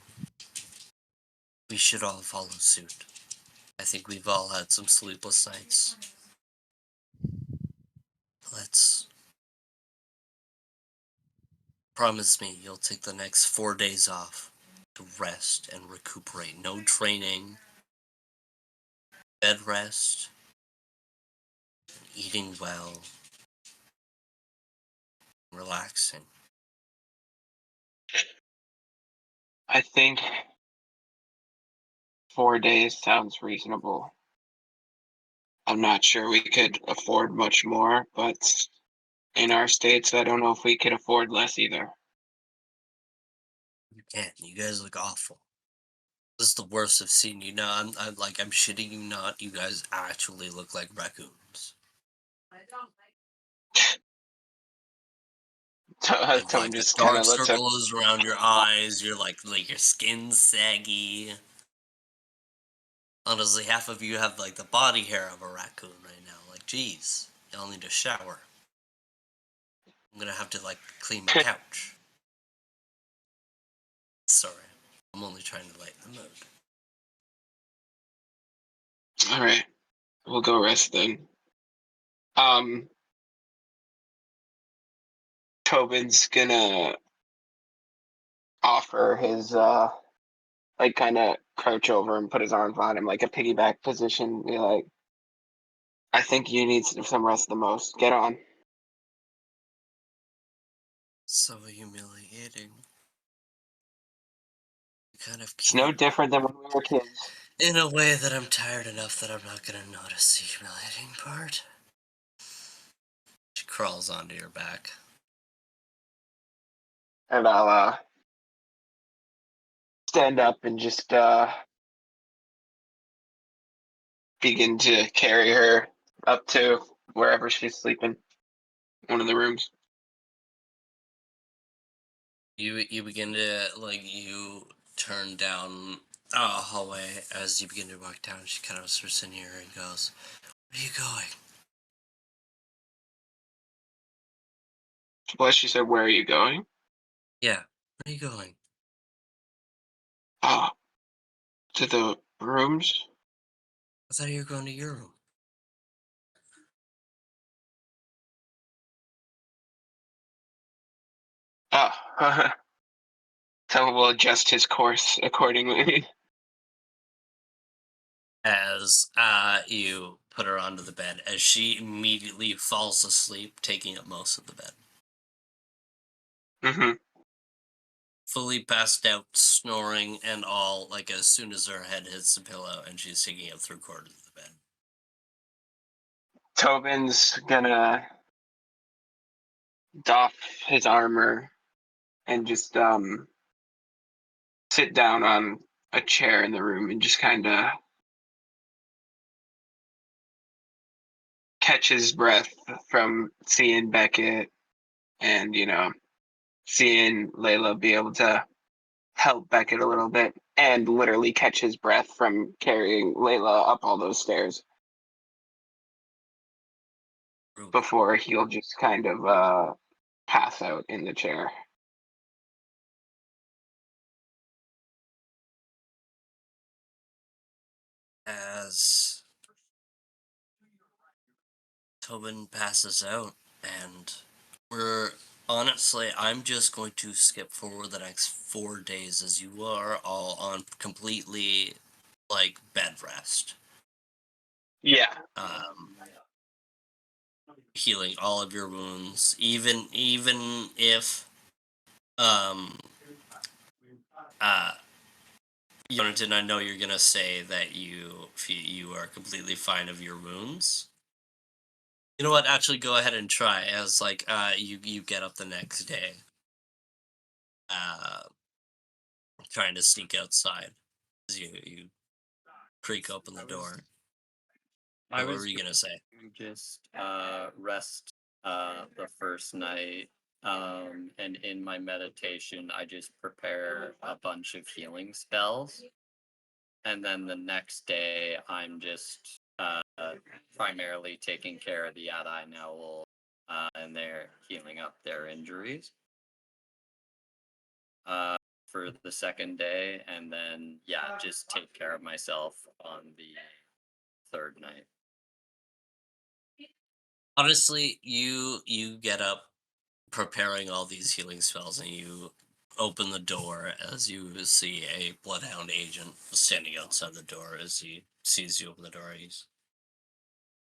S1: We should all follow suit. I think we've all had some sleepless nights. Let's promise me you'll take the next 4 days off to rest and recuperate. No training, bed rest, eating well, relaxing.
S2: I think 4 days sounds reasonable. I'm not sure we could afford much more, but in our states, I don't know if we could afford less either.
S1: You can't. You guys look awful. This is the worst I've seen you. Now I'm shitting you not. You guys actually look like raccoons. And
S2: Tone
S1: like the
S2: just kind
S1: dark
S2: of looks at.
S1: circles around your eyes. You're like your skin's saggy. Honestly, half of you have like the body hair of a raccoon right now. Like, geez, y'all need a shower. I'm gonna have to like clean my couch. Sorry, I'm only trying to lighten the mood.
S2: All right, we'll go rest then. Um, Tobin's gonna offer his like kind of crouch over and put his arms on him like a piggyback position. Be like, I think you need some rest the most. Get on.
S1: So humiliating. Kind of
S2: It's no
S1: cute.
S2: different than when we were kids.
S1: In a way that I'm tired enough that I'm not gonna notice the humiliating part. She crawls onto your back.
S2: And I'll stand up and just begin to carry her up to wherever she's sleeping, one of the rooms.
S1: You begin to you turn down a hallway as you begin to walk down. She kind of sits in here and goes, "Where are you going?"
S2: Plus, she said, "Where are you going?"
S1: Yeah, where are you going?
S2: Ah, to the rooms.
S1: I thought you were going to your room.
S2: Ah, so we'll adjust his course accordingly.
S1: As you put her onto the bed, as she immediately falls asleep, taking up most of the bed.
S2: hmm
S1: Fully passed out, snoring and all, like as soon as her head hits the pillow and she's taking up 3/4 of the bed.
S2: Tobin's gonna doff his armor and just sit down on a chair in the room and just kind of catch his breath from seeing Beckett and seeing Layla be able to help Beckett a little bit and literally catch his breath from carrying Layla up all those stairs before he'll just kind of pass out in the chair.
S1: As Tobin passes out, and I'm just going to skip forward the next 4 days as you are all on completely like bed rest.
S2: Yeah.
S1: Um, Healing all of your wounds, even if um Jonathan, I know you're gonna say that you are completely fine of your wounds. You know what? Actually, go ahead and try. As like you get up the next day, uh, trying to sneak outside as you creak open the door.
S4: I
S1: What
S4: was
S1: were you
S4: going
S1: gonna say?
S4: to just rest the first night. And in my meditation, I just prepare a bunch of healing spells. And then the next day, I'm just primarily taking care of the Yadai Owl and they're healing up their injuries for the second day, and then just take care of myself on the third night.
S1: Honestly, you get up preparing all these healing spells, and you open the door as you see a bloodhound agent standing outside the door. As he sees you open the door, he's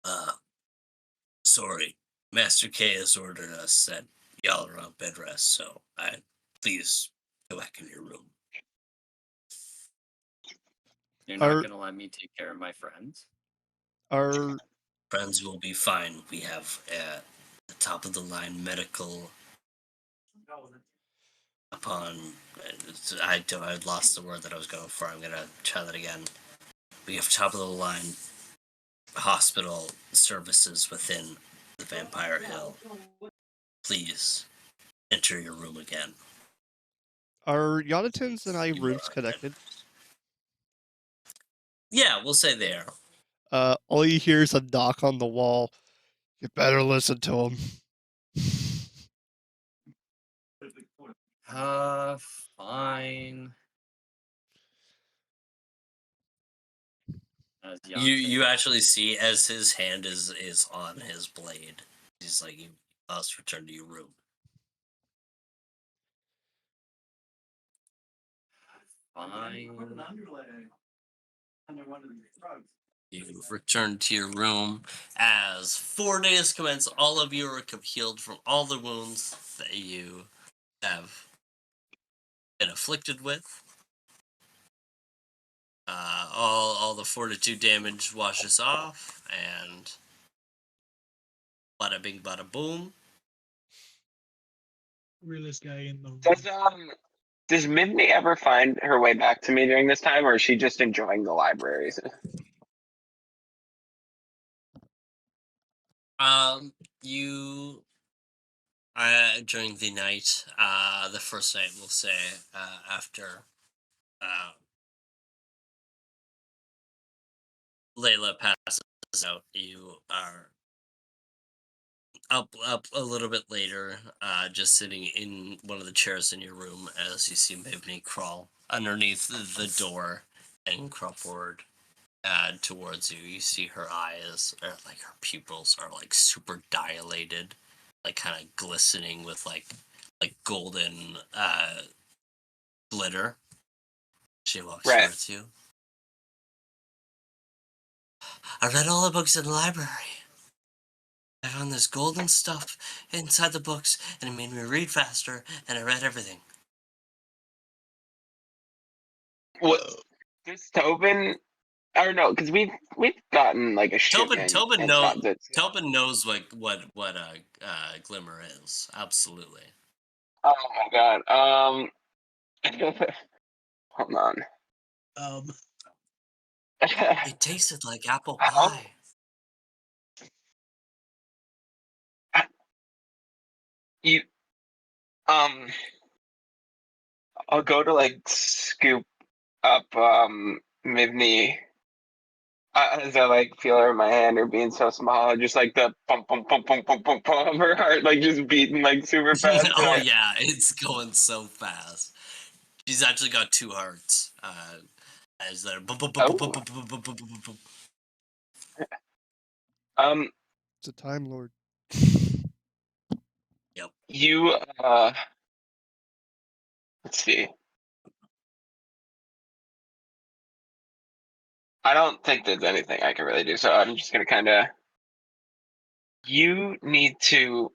S1: uh sorry, Master K has ordered us that y'all are on bed rest, so please go back in your room.
S4: You're not
S5: Are
S4: gonna let me take care of my friends?
S5: are
S1: Friends will be fine. We have the top of the line medical upon I lost the word that I was going for. I'm gonna try that again. We have top of the line hospital services within the Vampire Hill. Please enter your room again.
S5: are Yonatan's and I
S1: You
S5: rooms
S1: are on bed.
S5: connected?
S1: Yeah, we'll say they are.
S5: All you hear is a knock on the wall. You better listen to him.
S4: Fine. As
S1: You actually see as his hand is on his blade. He's like, you must return to your room.
S4: Fine.
S1: You return to your room as 4 days commence. All of you are healed from all the wounds that you have been afflicted with. All the fortitude damage washes off, and bada bing, bada boom.
S3: Realest guy in the room.
S2: Does Mivney ever find her way back to me during this time, or is she just enjoying the libraries?
S1: You during the night, the first night, we'll say, after Leila passes out, you are up a little bit later, just sitting in one of the chairs in your room as you see Mivney crawl underneath the door and crawl forward towards you. You see her eyes, or like her pupils, are like super dilated, like kind of glistening with like golden glitter. She walks
S2: Right.
S1: towards you. I read all the books in the library. I found this golden stuff inside the books, and it made me read faster, and I read everything.
S2: What? Does Tobin? Or no, because we've gotten like a shipment in transit.
S1: Tobin knows what glimmer is. Absolutely.
S2: Oh my god. Hold on.
S3: Um,
S1: It tasted like apple
S2: How?
S1: pie.
S2: You I'll go to like scoop up Mivney as I like feel her in my hand, her being so small, just like the pump pump pump pump pump pump pump of her heart like just beating like super fast.
S1: Oh yeah, it's going so fast. She's actually got two hearts. As they're
S2: Oh. Um
S5: It's a Time Lord.
S1: Yep.
S2: you let's see. I don't think there's anything I can really do, so I'm just gonna kinda you need to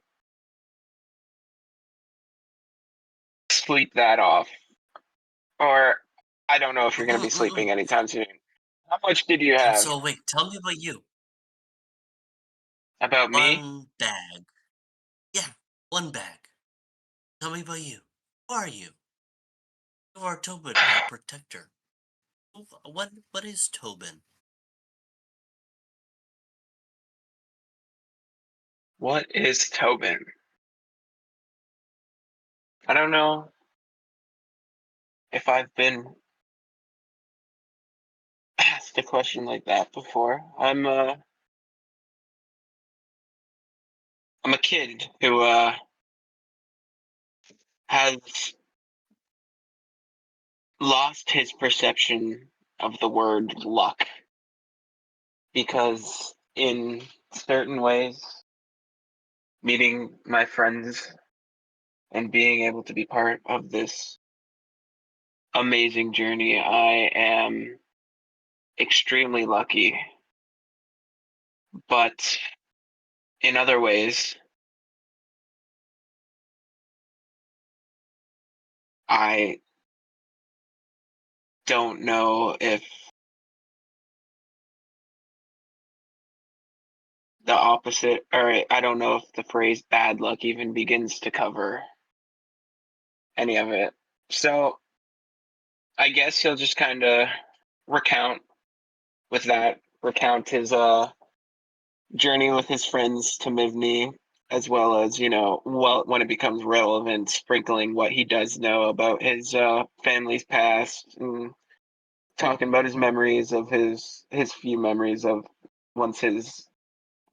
S2: sleep that off. Or I don't know if you're gonna be sleeping anytime soon. How much did you have?
S1: So wait, tell me about you.
S2: About me?
S1: One bag. Yeah, one bag. Tell me about you. Who are you? You are Tobin, my protector. What is Tobin?
S2: What is Tobin? I don't know if I've been asked a question like that before. I'm a kid who has lost his perception of the word luck because in certain ways, meeting my friends and being able to be part of this amazing journey, I am extremely lucky. But in other ways, I don't know if the opposite, or I don't know if the phrase bad luck even begins to cover any of it. So I guess he'll just kind of recount recount his journey with his friends to Mivni, as well as, well, when it becomes relevant, sprinkling what he does know about his family's past and talking about his memories of his few memories of once his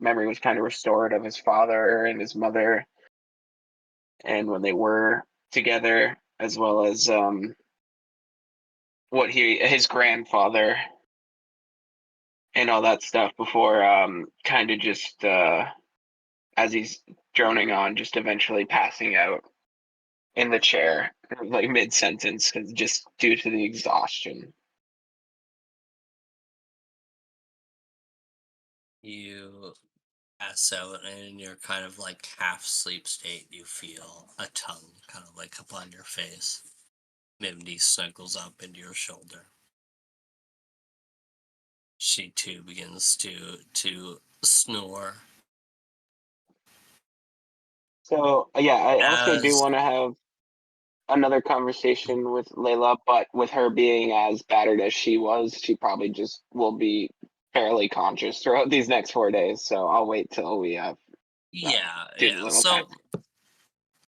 S2: memory was kind of restored of his father and his mother and when they were together, as well as what his grandfather and all that stuff before kind of just as he's droning on, just eventually passing out in the chair, like mid sentence, just due to the exhaustion.
S1: You pass out, and in your kind of like half sleep state, you feel a tongue kind of like up on your face. Mimney snuggles up into your shoulder. She too begins to snore.
S2: So yeah, I also do
S1: As
S2: want to have another conversation with Leila, but with her being as battered as she was, she probably just will be fairly conscious throughout these next 4 days. So I'll wait till we do the
S1: yeah.
S2: little
S1: So
S2: time.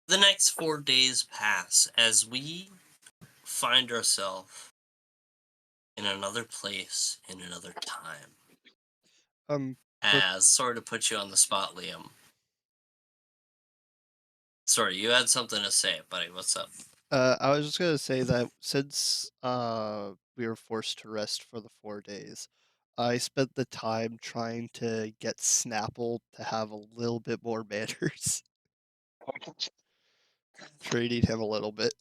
S1: the next 4 days pass as we find ourselves in another place in another time.
S5: Um,
S1: As sorry to put you on the spot, Liam. Sorry, you had something to say, buddy. What's up?
S5: I was just gonna say that since we were forced to rest for the 4 days, I spent the time trying to get Snapple to have a little bit more manners, training him a little bit.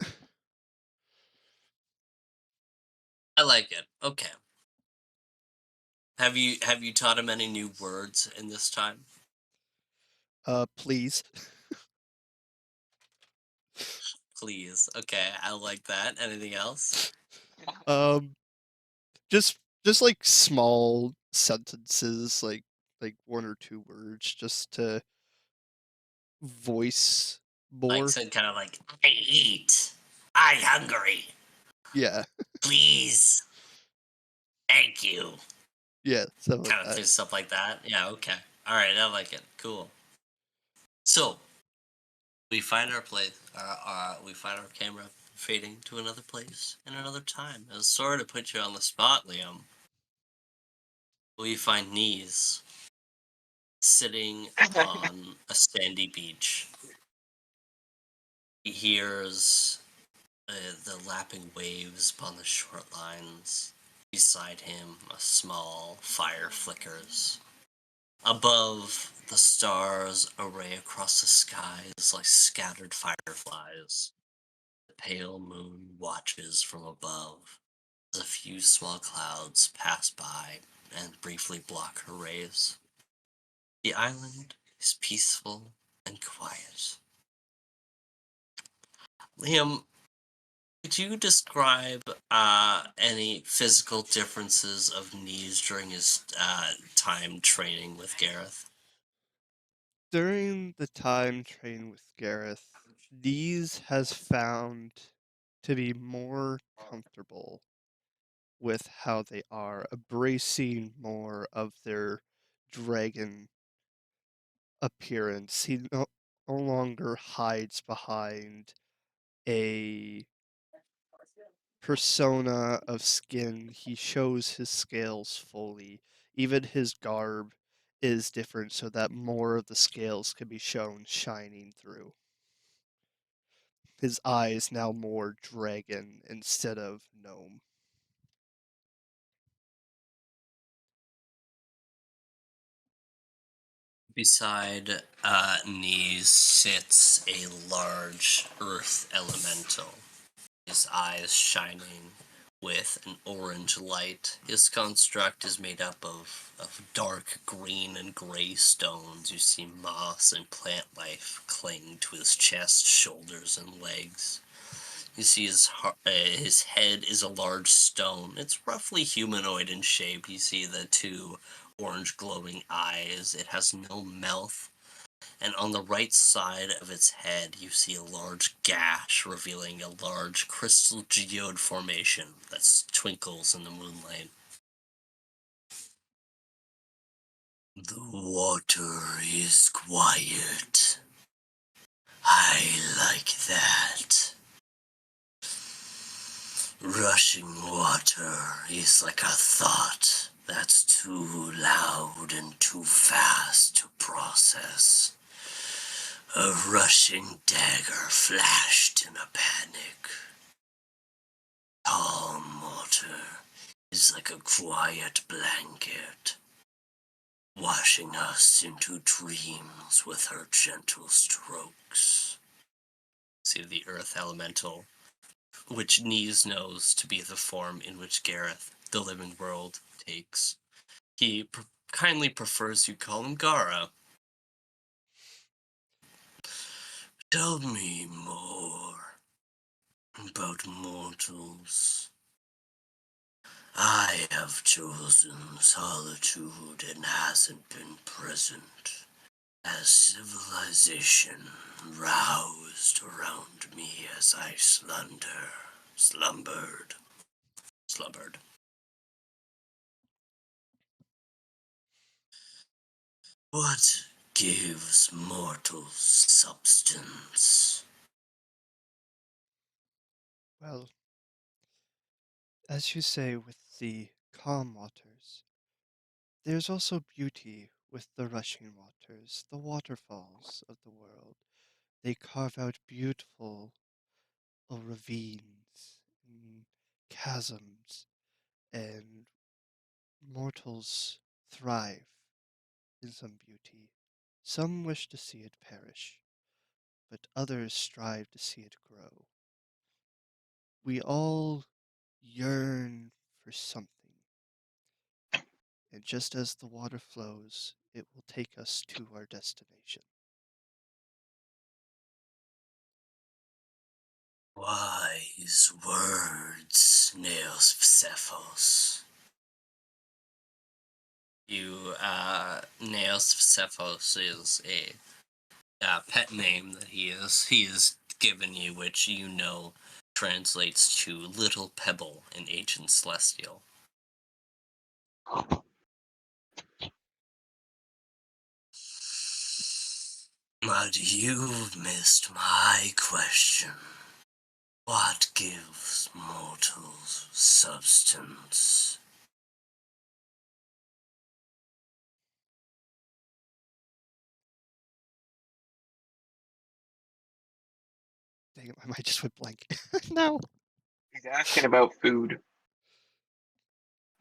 S1: I like it. Okay. Have you taught him any new words in this time?
S5: Please.
S1: Please. Okay, I like that. Anything else?
S5: Um, just like small sentences, like one or two words, just to voice
S1: Like
S5: more.
S1: said kind of like I eat. I hungry.
S5: Yeah,
S1: Please. Thank you.
S5: yeah, something like
S1: Kind of
S5: that.
S1: stuff like that. Yeah, okay. All right, I like it. Cool. So, we find our place we find our camera fading to another place in another time. And sorry to put you on the spot, Liam. We find Knees sitting on a sandy beach. He hears the lapping waves upon the short lines. Beside him, a small fire flickers. Above, the stars array across the skies like scattered fireflies. The pale moon watches from above as a few small clouds pass by and briefly block her rays. The island is peaceful and quiet. Liam, could you describe any physical differences of Nees during his time training with Gareth?
S5: During the time training with Gareth, Dees has found to be more comfortable with how they are, embracing more of their dragon appearance. He no longer hides behind a persona of skin. He shows his scales fully. Even his garb is different so that more of the scales can be shown shining through. His eyes now more dragon instead of gnome.
S1: Beside Knees sits a large earth elemental, his eyes shining with an orange light. His construct is made up of dark green and gray stones. You see moss and plant life cling to his chest, shoulders, and legs. You see his head is a large stone. It's roughly humanoid in shape. You see the two orange glowing eyes. It has no mouth. And on the right side of its head, you see a large gash revealing a large crystal geode formation that twinkles in the moonlight. The water is quiet. I like that. Rushing water is like a thought that's too loud and too fast to process. A rushing dagger flashed in a panic. Calm water is like a quiet blanket, washing us into dreams with her gentle strokes. See the earth elemental, which Knees knows to be the form in which Gareth, the living world, takes. He kindly prefers you call him Gara. Tell me more about mortals. I have chosen solitude and hasn't been present, as civilization roused around me as I slumbered. What gives mortals substance?
S5: Well, as you say with the calm waters, there's also beauty with the rushing waters, the waterfalls of the world. They carve out beautiful ravines and chasms, and mortals thrive in some beauty. Some wish to see it perish, but others strive to see it grow. We all yearn for something, and just as the water flows, it will take us to our destination.
S1: Wise words, Nails Psephos. Nails Psephos is a pet name that he has given you, which you know translates to Little Pebble in Ancient Celestial. But you've missed my question. What gives mortals substance?
S5: Dang it, my mind just went blank. No.
S2: He's asking about food,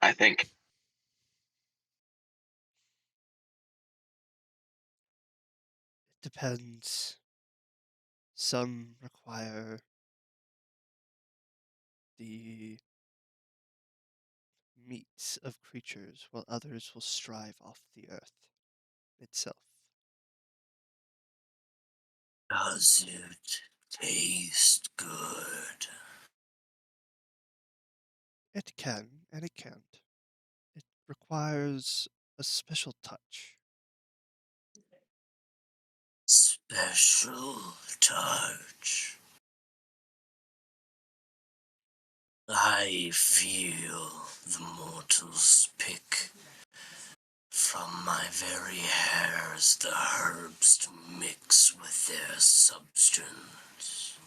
S2: I think.
S5: It depends. Some require the meats of creatures, while others will strive off the earth itself.
S1: Does it taste good?
S5: It can, and it can't. It requires a special touch.
S1: Special touch. I feel the mortals pick from my very hairs the herbs to mix with their substance.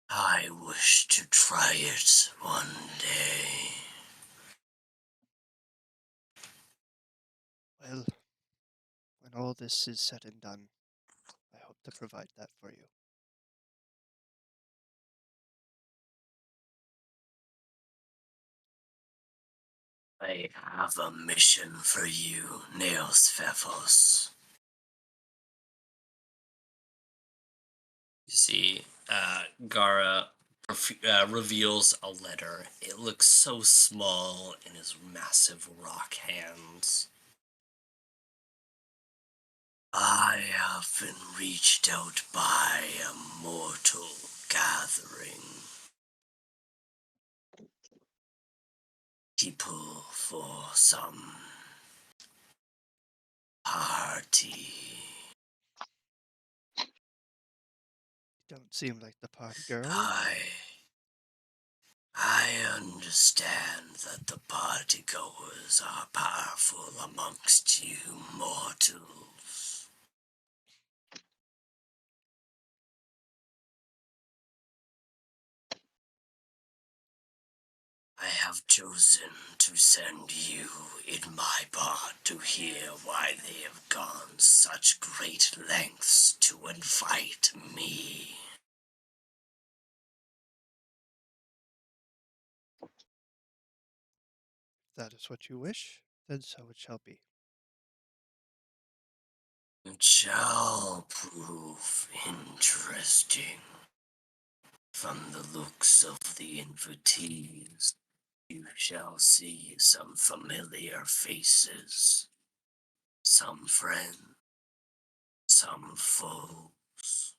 S1: I wish to try it one day.
S5: all this is said and done, I hope to provide that for you.
S1: I have a mission for you, Neos Pfeffos. You see, Gara reveals a letter. It looks so small in his massive rock hands. I have been reached out by a mortal gathering. People for some party.
S5: You don't seem like the party girl.
S1: I understand that the partygoers are powerful amongst you mortals. I have chosen to send you in my part to hear why they have gone such great lengths to invite me.
S5: If that is what you wish, then so it shall be.
S1: It shall prove interesting. From the looks of the invitees, you shall see some familiar faces, some friends, some foes.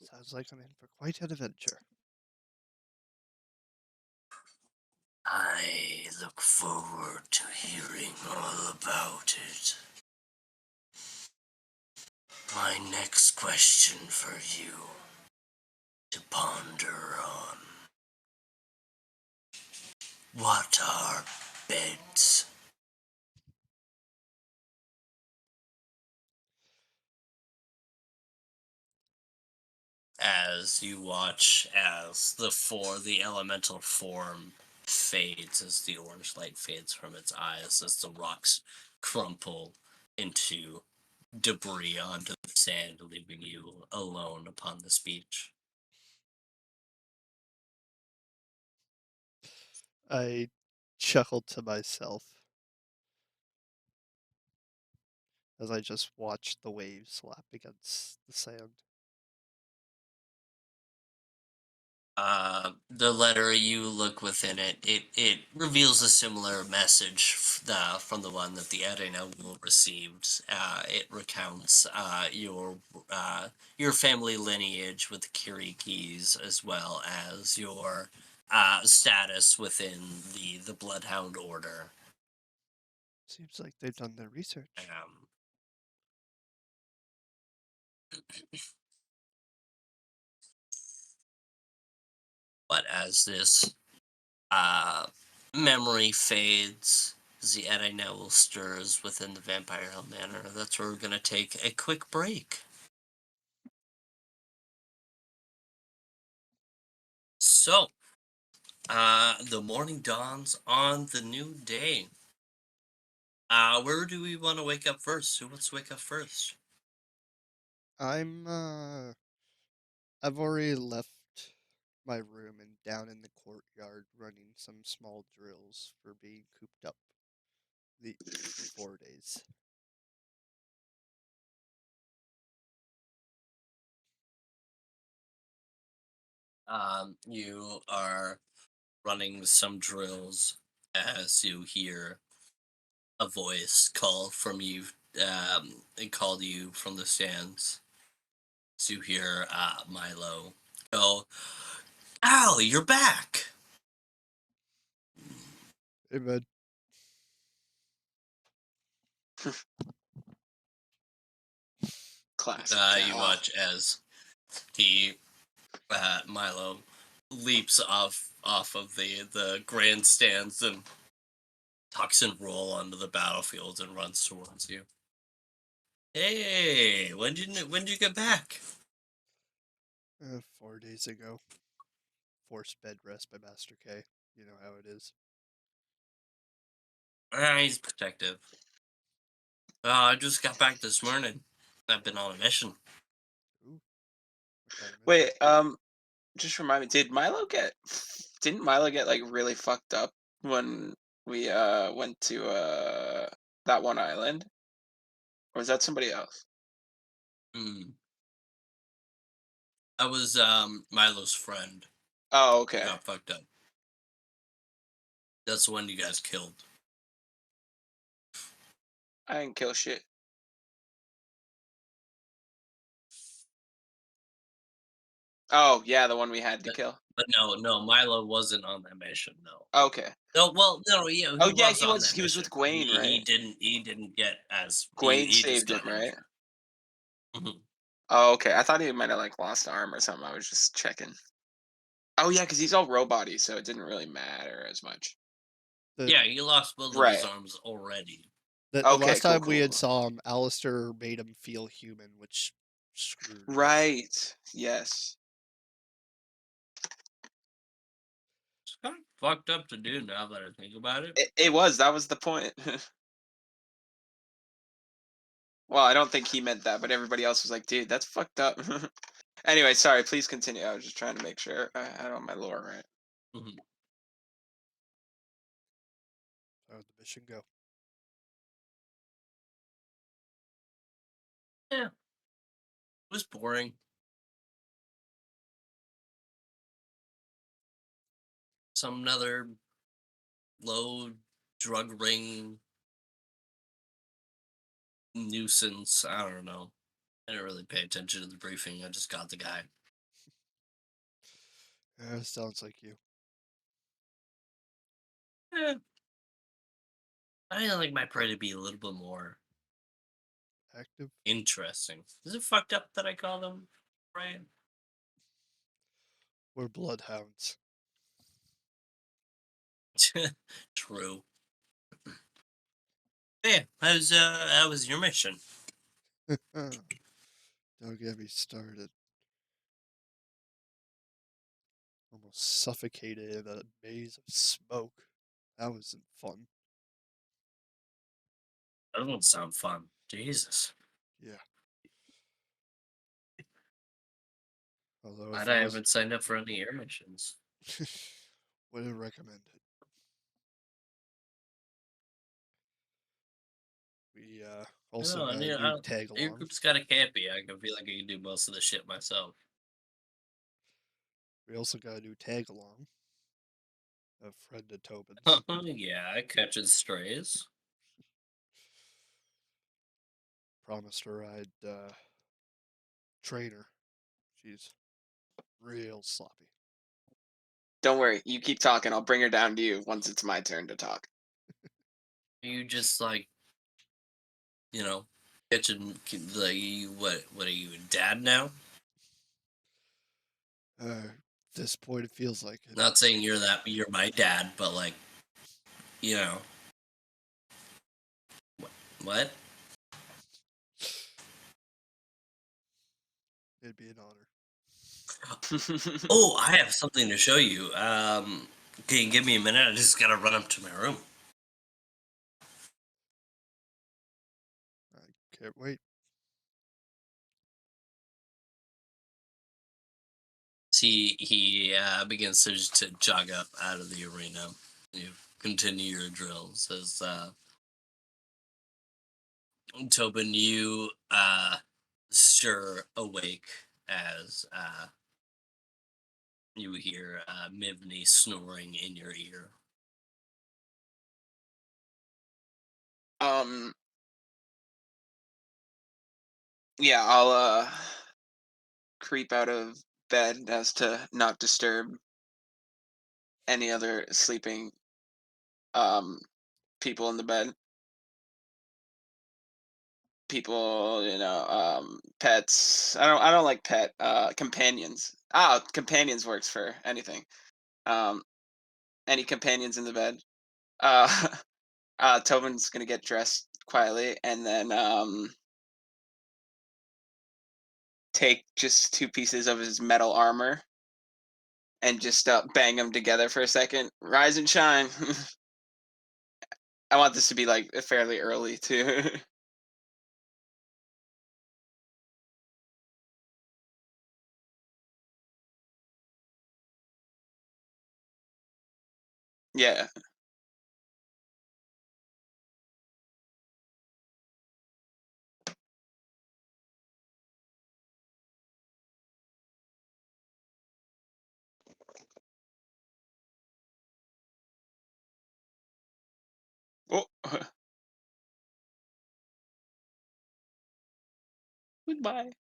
S5: Sounds like I'm in for quite an adventure.
S1: I look forward to hearing all about it. My next question for you to ponder on. What are beds? As you watch as the elemental form fades, as the orange light fades from its eyes, as the rocks crumple into debris onto the sand, leaving you alone upon this beach.
S5: I chuckled to myself as I just watched the waves lap against the sand.
S1: The letter, you look within it, it reveals a similar message from the one that the Arena will received. It recounts your family lineage with the Kirikis, as well as your status within the Bloodhound Order.
S5: Seems like they've done their research.
S1: But as this memory fades, the Arena stirs within the Vampire Hill Manor. That's where we're going to take a quick break. So, the morning dawns on the new day. Where do we want to wake up first? Who wants to wake up first?
S5: I've already left my room and down in the courtyard running some small drills for being cooped up for 4 days.
S1: You are running some drills as you hear a voice call from you, and call to you from the stands. As you hear Milo go, "Al, you're back!"
S5: Hey, man.
S2: Classic.
S1: You watch as he Milo leaps off of the grandstands and tucks and roll onto the battlefield and runs towards you. Hey, when did you get back?
S5: 4 days ago. forced bed rest by Master K. You know how it is.
S1: He's protective. I just got back this morning. I've been on a mission.
S5: Ooh. What kind of mission?
S2: Wait, just remind me, didn't Milo get like really fucked up when we went to that one island? Or was that somebody else?
S1: Hmm. I was Milo's friend
S2: Oh,
S1: who
S2: okay.
S1: got fucked up. That's the one you guys killed.
S2: I didn't kill shit. Oh, yeah, the one we had to kill.
S1: But no, Milo wasn't on that mission. No.
S2: Okay.
S1: No, well, no, yeah,
S2: Oh,
S1: he
S2: yeah,
S1: was on that
S2: he was
S1: mission.
S2: with Gwaine,
S1: He
S2: right?
S1: didn't get as
S2: Gwaine
S1: he just
S2: saved him,
S1: got
S2: right?
S1: injured. Mhm.
S2: Oh, okay. I thought he might have like lost an arm or something. I was just checking. Oh yeah, because he's all robot-y, so it didn't really matter as much.
S5: The
S1: Yeah, he lost both of his
S2: Right.
S1: arms already.
S5: the
S2: Okay,
S5: last
S2: cool,
S5: time we
S2: cool.
S5: had saw him, Alistair made him feel human, which screwed him.
S2: Right. Yes.
S1: It's kind of fucked up to do now that I think about it.
S2: It was. That was the point. Well, I don't think he meant that, but everybody else was like, dude, that's fucked up. Anyway, sorry, please continue. I was just trying to make sure I had all my lore right.
S1: Mhm.
S5: How did the mission go?
S1: Yeah, it was boring. Some another low drug ring nuisance. I don't know. I didn't really pay attention to the briefing. I just got the guy.
S5: Yeah, sounds like you.
S1: Eh, I like my prey to be a little bit more
S5: Active?
S1: interesting. Is it fucked up that I call them prey?
S5: We're bloodhounds.
S1: True. Yeah, how was your mission?
S5: Don't get me started. Almost suffocated in a maze of smoke. That wasn't fun.
S1: That doesn't sound fun. Jesus.
S5: Yeah. Although
S1: Glad
S5: if
S1: I
S5: I was
S1: haven't signed up for any air missions.
S5: wouldn't recommend it. We also
S1: No, I
S5: got
S1: mean,
S5: a new tag
S1: your
S5: along.
S1: group's kind of campy. I can feel like I can do most of the shit myself.
S5: We also got a new tag along. A friend of Tobin's.
S1: Yeah, catching strays.
S5: Promised her I'd train her. She's real sloppy.
S2: Don't worry, you keep talking. I'll bring her down to you once it's my turn to talk.
S1: You just like, you know, catching like what are you, a dad now?
S5: At this point, it feels like it.
S1: Not saying you're my dad, but like, you know, what?
S5: It'd be an honor.
S1: Oh, I have something to show you. Can you give me a minute? I just gotta run up to my room.
S5: I can't wait.
S1: See, he begins to jog up out of the arena. You continue your drill. Says, Tobin, you stir awake as you hear Mivney snoring in your ear.
S2: um. Yeah, I'll creep out of bed as to not disturb any other sleeping um people in the bed. People, pets. I don't like pet companions. Ah, companions works for anything. Um any companions in the bed. Uh Tobin's gonna get dressed quietly and then take just two pieces of his metal armor and just bang them together for a second. Rise and shine. I want this to be like fairly early too. Yeah. Oh. Goodbye.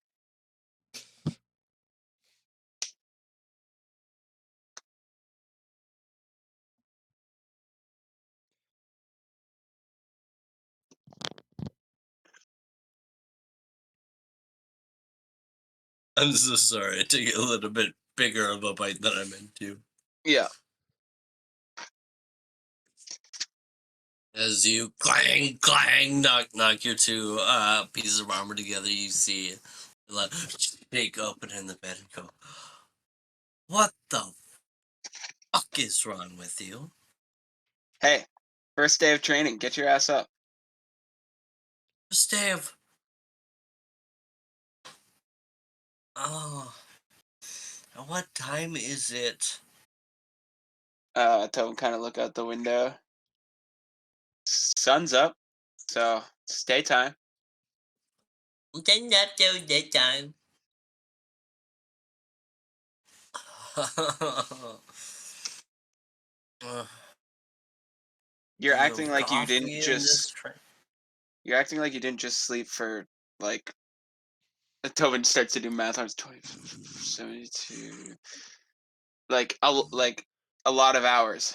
S1: I'm so sorry. I took a little bit bigger of a bite than I meant to.
S2: Yeah.
S1: As you clang, clang, knock your two pieces of armor together, you see Leila shake open in the bed and go, "What the fuck is wrong with you?"
S2: Hey, first day of training. Get your ass up.
S1: Just Dave. Oh, what time is it?
S2: Tobin kind of look out the window. Sun's up, so it's daytime.
S1: Then not till that time.
S2: You're
S1: Do you
S2: acting
S1: have
S2: like you didn't
S1: coffee in this
S2: just.
S1: train?
S2: You're acting like you didn't just sleep for like. Tobin starts to do math. I was 20, 72. Like a lot of hours.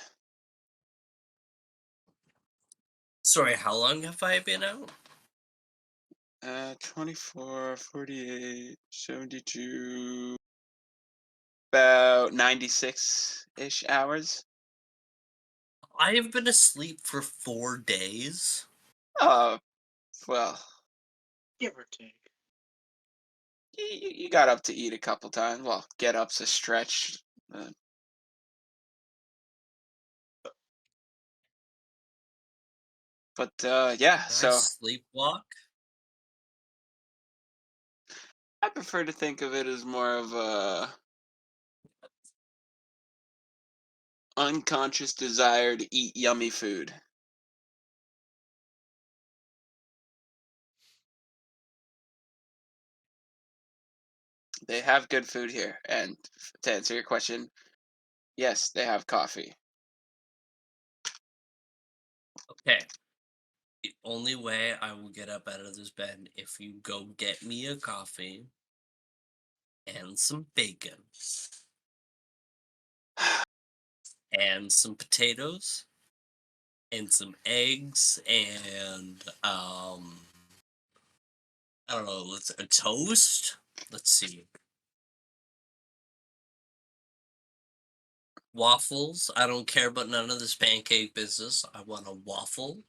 S1: Sorry, how long have I been out?
S2: 24, 48, 72, about 96-ish hours.
S1: I have been asleep for 4 days.
S2: Well,
S3: Give or take.
S2: you got up to eat a couple times. Well, get up's a stretch. But yeah,
S1: Can I
S2: so
S1: sleepwalk?
S2: I prefer to think of it as more of a unconscious desire to eat yummy food. They have good food here, and to answer your question, yes, they have coffee.
S1: Okay. The only way I will get up out of this bed if you go get me a coffee and some bacon and some potatoes and some eggs and I don't know, let's a toast. Let's see. Waffles. I don't care about none of this pancake business. I want a waffle.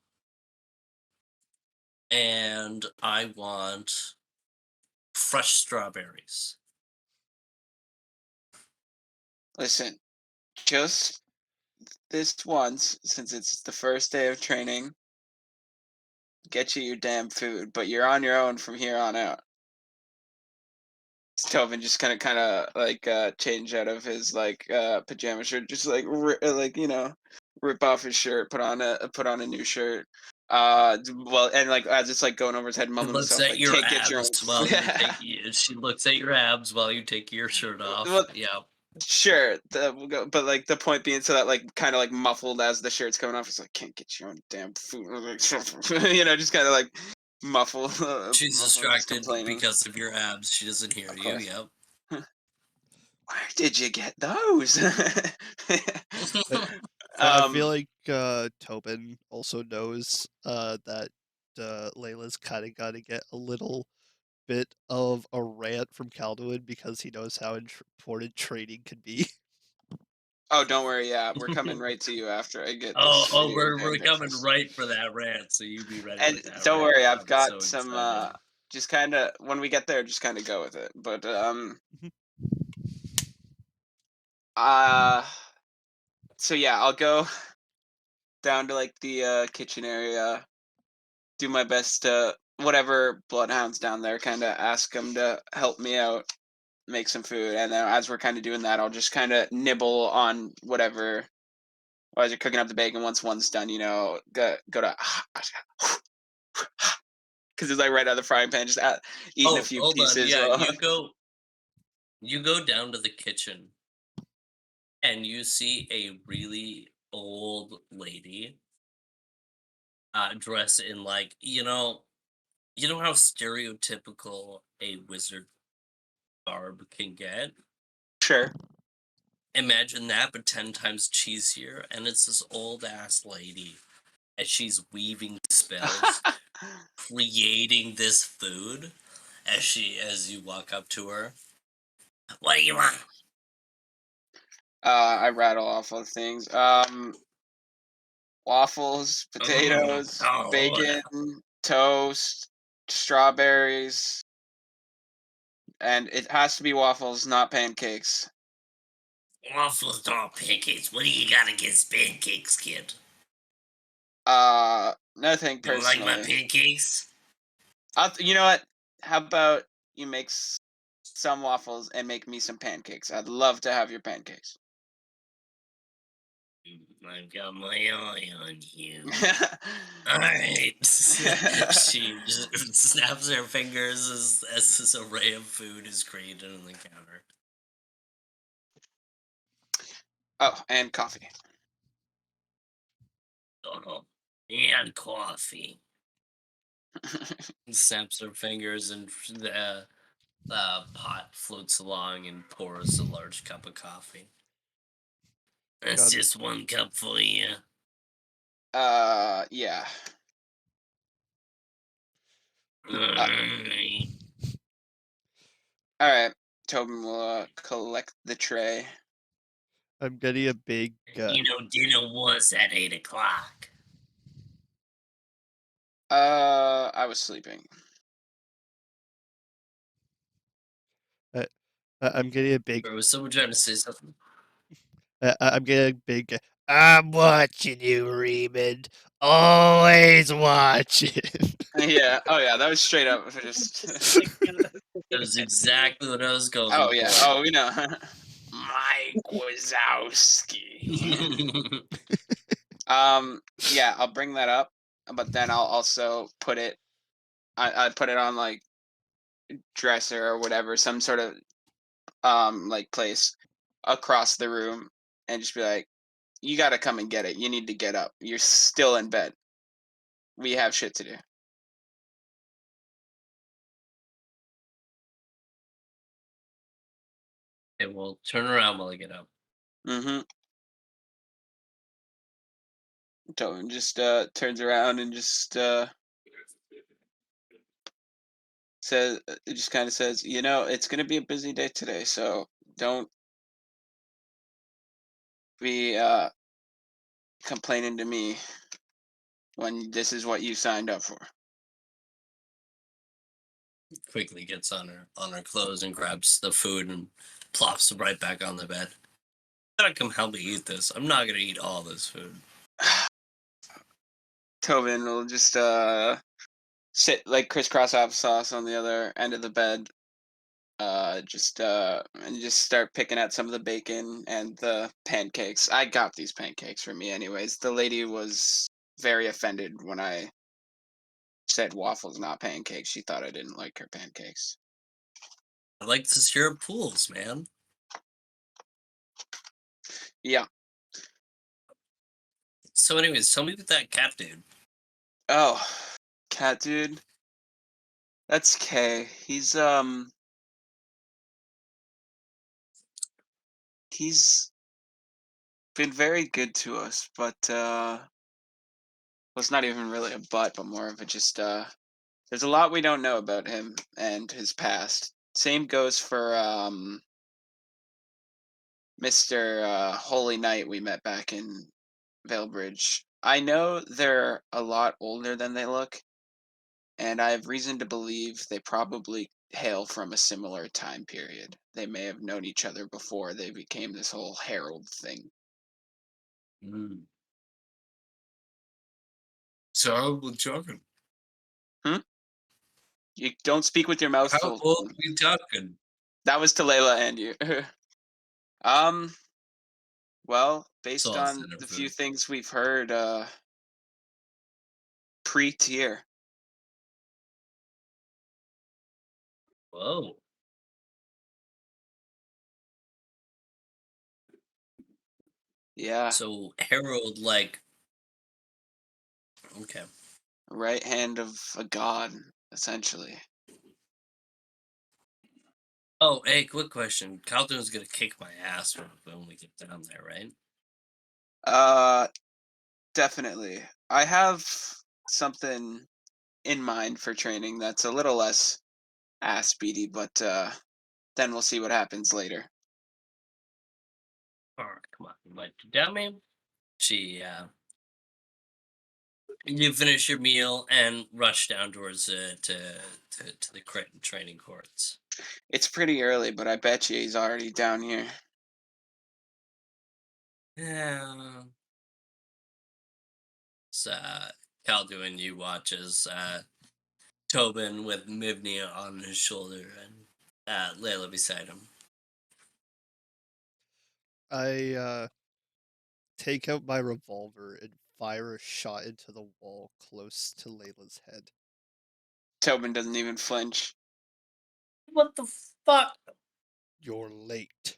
S1: And I want fresh strawberries.
S2: Listen, just this once, since it's the first day of training, get you your damn food, but you're on your own from here on out. Tobin just kind of like change out of his like pajama shirt, just like like rip off his shirt, put on a new shirt. Well, and like as it's like going over his head,
S1: She
S2: mumbling to
S1: looks
S2: himself
S1: at
S2: like,
S1: your
S2: "Can't get your own."
S1: abs while you take. She looks at your abs while you take your shirt off.
S2: Well,
S1: Yeah.
S2: sure, we'll go, but like the point being, so that like kind of like muffled as the shirt's coming off, it's like, "Can't get your own damn food," just kind of like muffled,
S1: She's
S2: just
S1: distracted
S2: complaining.
S1: because of your abs. She doesn't hear
S2: Of
S1: you.
S2: course.
S1: Yep.
S2: Where did you get those?
S5: I feel
S2: um,
S5: like Tobin also knows that Layla's kind of got to get a little bit of a rant from Calduin because he knows how important training can be.
S2: oh, don't worry. Yeah, we're coming right to you after I get this
S1: Oh,
S2: video
S1: we're
S2: game
S1: coming
S2: fixed.
S1: right for that rant, so you be ready
S2: And
S1: with that
S2: don't
S1: rant.
S2: worry, I've
S1: I'm so
S2: got some.
S1: excited.
S2: Just kind of when we get there, just kind of go with it. But So yeah, I'll go down to like the kitchen area, do my best to whatever bloodhounds down there, kind of ask them to help me out, make some food, and then as we're kind of doing that, I'll just kind of nibble on whatever. While you're cooking up the bacon, once one's done, go to because it's like right out of the frying pan, just eating a
S1: Oh,
S2: few
S1: hold on.
S2: pieces.
S1: Yeah,
S2: While
S1: you go down to the kitchen and you see a really old lady dressed in like, you know how stereotypical a wizard garb can get?
S2: sure.
S1: Imagine that, but 10 times cheesier. And it's this old ass lady as she's weaving spells, creating this food as you walk up to her. What do you want?
S2: I rattle off all the things. Waffles, potatoes,
S1: Oh,
S2: bacon, toast, strawberries, and it has to be waffles, not pancakes.
S1: waffles, not pancakes. What do you got against pancakes, kid?
S2: Nothing
S1: You don't like my
S2: personally.
S1: pancakes?
S2: You know what? How about you make some waffles and make me some pancakes? I'd love to have your pancakes.
S1: I've got my eye on you. Alright. She just snaps her fingers as this array of food is created on the counter.
S2: Oh, and coffee.
S1: Oh, and coffee. Snaps her fingers and the pot floats along and pours a large cup of coffee. That's
S5: God.
S1: just one cup for you.
S2: Yeah.
S1: Alright.
S2: All right. Tobin will collect the tray.
S5: I'm getting a big.
S1: You know, dinner was at 8 o'clock.
S2: I was sleeping.
S5: I'm getting a big.
S1: Or was someone trying to say something?
S5: I'm getting a big. I'm watching you, Raymond. Always watching.
S2: Yeah. Oh yeah. That was straight up. Just.
S1: That was exactly what I was going
S2: Oh yeah.
S1: for.
S2: Oh, we know. Mike Wazowski. Yeah. I'll bring that up, but then I'll also put it. I put it on like dresser or whatever, some sort of like place across the room, and just be like, "You got to come and get it. You need to get up. You're still in bed. We have shit to do."
S1: Okay, well, turn around while I get up.
S2: Mm-hmm. Tobin just turns around and just says, it just kind of says, it's gonna be a busy day today, so don't be complaining to me when this is what you signed up for.
S1: Quickly gets on her clothes and grabs the food and plops it right back on the bed. You gotta come help me eat this. I'm not gonna eat all this food.
S2: Tobin will just sit like crisscross applesauce on the other end of the bed, and just start picking at some of the bacon and the pancakes. I got these pancakes for me anyways. The lady was very offended when I said waffles, not pancakes. She thought I didn't like her pancakes.
S1: I like to hear pools, man.
S2: Yeah.
S1: So, anyways, tell me about that cat dude.
S2: Oh, cat dude. That's Kay. He's been very good to us, but well, it's not even really a but more of a just there's a lot we don't know about him and his past. Same goes for Mr. Holy Knight we met back in Valebridge. I know they're a lot older than they look, and I have reason to believe they probably hail from a similar time period. They may have known each other before they became this whole herald thing.
S1: Mm. So how old was Jordan?
S2: You don't speak with your mouth
S1: How
S2: full.
S1: old are we talking?
S2: That was to Leila and you. um. Well,
S1: It's
S2: based
S1: all
S2: on
S1: center
S2: the few
S1: food.
S2: things we've heard, pre-tier.
S1: Whoa.
S2: Yeah.
S1: So Harold, like, okay.
S2: Right hand of a god, essentially.
S1: Oh, hey, quick question. Calton's gonna kick my ass when we get down there, right?
S2: Definitely. I have something in mind for training that's a little less ass beady, but then we'll see what happens later.
S1: All right, come on. You might do that, man. She, you finish your meal and rush down towards to the training courts.
S2: It's pretty early, but I bet you he's already down here.
S1: Yeah. So, Caldo and you watch as Tobin with Mivnia on his shoulder and Leila beside him.
S5: I take out my revolver and fire a shot into the wall close to Layla's head.
S2: Tobin doesn't even flinch.
S1: What the fuck?
S5: You're late.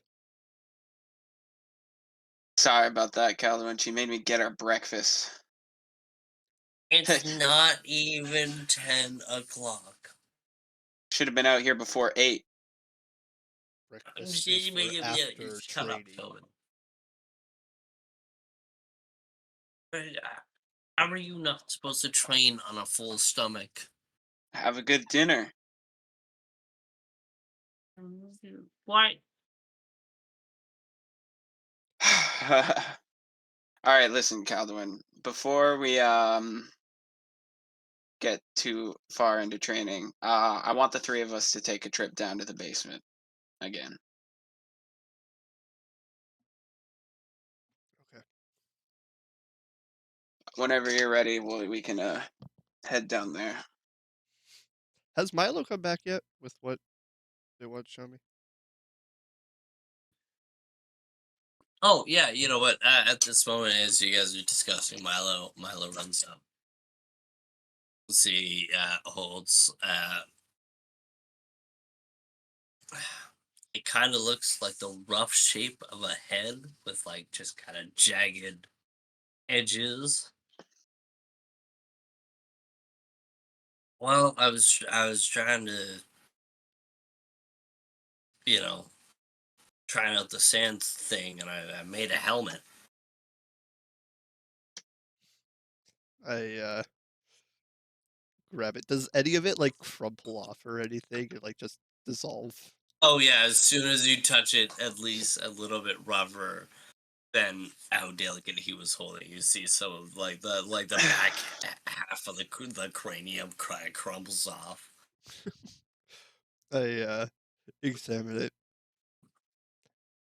S2: Sorry about that, Calvin. She made me get our breakfast.
S1: It's not even 10 o'clock.
S2: Should have been out here before 8.
S5: Breakfast is for after
S1: Shut up,
S5: training.
S1: Tobin. How are you not supposed to train on a full stomach?
S2: Have a good dinner.
S1: Why?
S2: All right, listen, Calduin. Before we get too far into training, I want the three of us to take a trip down to the basement again.
S5: Okay.
S2: Whenever you're ready, we can head down there.
S5: Has Milo come back yet with what they want to show me?
S1: Oh yeah, you know what? At this moment, as you guys are discussing, Milo runs up. See, holds. It kind of looks like the rough shape of a head with like just kind of jagged edges. Well, I was trying to, you know, trying out the sand thing, and I made a helmet.
S5: I grab it. Does any of it like crumple off or anything, or like just dissolve?
S1: Oh yeah, as soon as you touch it, at least a little bit rougher than how delicate he was holding. You see some of the back half of the cranium crumbles off.
S5: I examine it.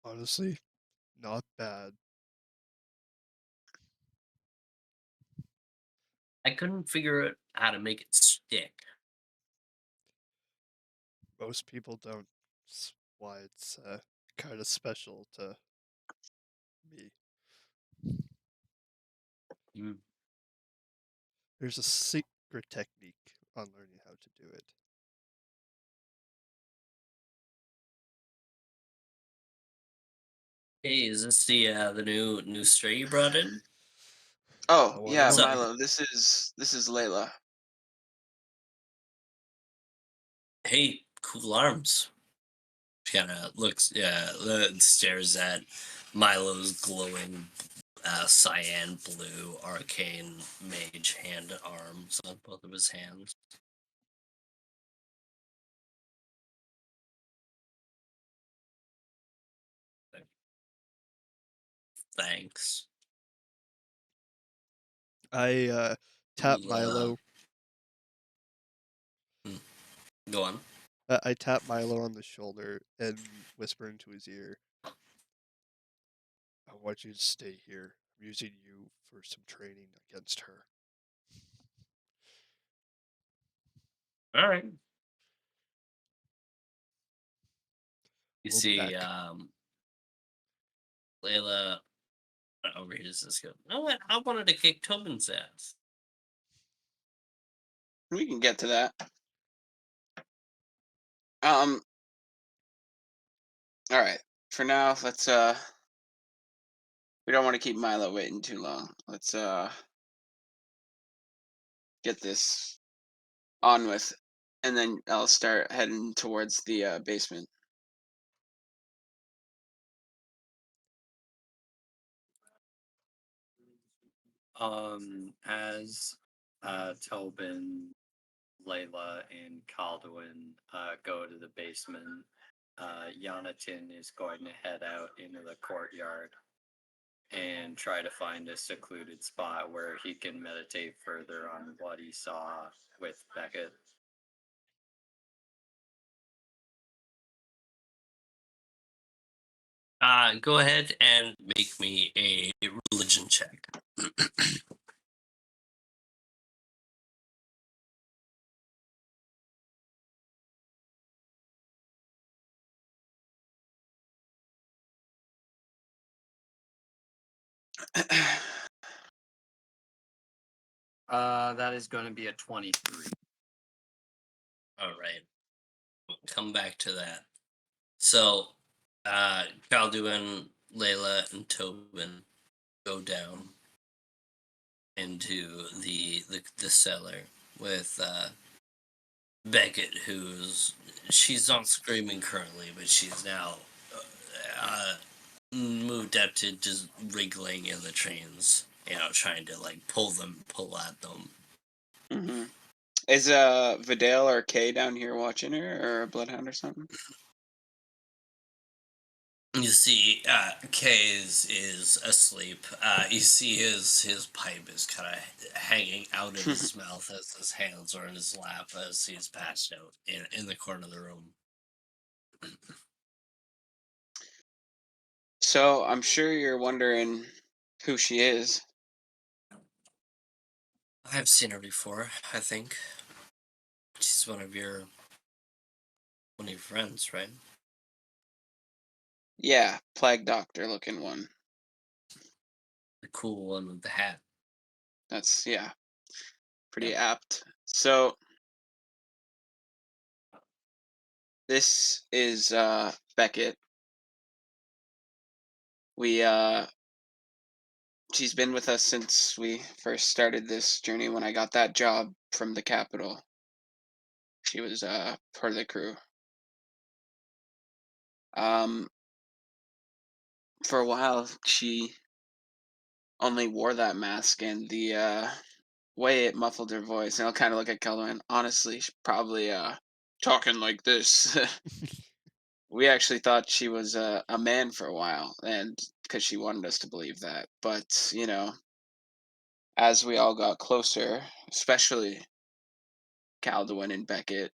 S5: Honestly, not bad.
S1: I couldn't figure out how to make it stick.
S5: Most people don't. That's why it's kind of special to me.
S1: Mm.
S5: There's a secret technique on learning how to do it.
S1: Hey, is this the new stray you brought in?
S2: Oh
S5: I
S2: yeah,
S5: know.
S1: So,
S2: Milo. This is Layla.
S1: hey, cool arms. She kind of looks, stares at Milo's glowing cyan blue arcane mage hand arms on both of his hands. Thanks.
S5: I tap
S1: Cool,
S5: Milo.
S1: go on.
S5: I tap Milo on the shoulder and whisper into his ear, I want you to stay here. I'm using you for some training against her.
S1: All right. You
S5: We'll
S1: see,
S5: back.
S1: Layla overhears this. Go, you know what? I wanted to kick Tobin's ass.
S2: We can get to that. All right. For now, let's we don't want to keep Milo waiting too long. Let's get this on with, and then I'll start heading towards the basement.
S4: As Tobin, Leila, and Calduin go to the basement, Yonatan is going to head out into the courtyard and try to find a secluded spot where he can meditate further on what he saw with Beckett.
S1: Go ahead and make me a religion check.
S4: That is going to be a 23.
S1: All right. We'll come back to that. So, Calduin, Layla, and Tobin go down into the cellar with Beckett, she's not screaming currently, but she's now uh, moved up to just wriggling in the trains, trying to like pull at them.
S2: Mm-hmm. Is Vidal or Kay down here watching her, or a Bloodhound or something?
S1: You see, Kay is asleep. You see his pipe is kind of hanging out of his mouth as his hands are in his lap as he's passed out in the corner of the room.
S2: So I'm sure you're wondering who she is.
S1: I've seen her before. I think she's one of your friends, right?
S2: Yeah, Plague Doctor looking one.
S1: The cool one with the hat.
S2: That's pretty
S1: Yep.
S2: apt. So this is Beckett. We she's been with us since we first started this journey when I got that job from the capital. She was part of the crew. Um for a while she only wore that mask, and the way it muffled her voice, and I'll kind of look at Kelvin. Honestly, she probably talking like this. We actually thought she was a man for a while, and because she wanted us to believe that. But as we all got closer, especially Calduin and Beckett,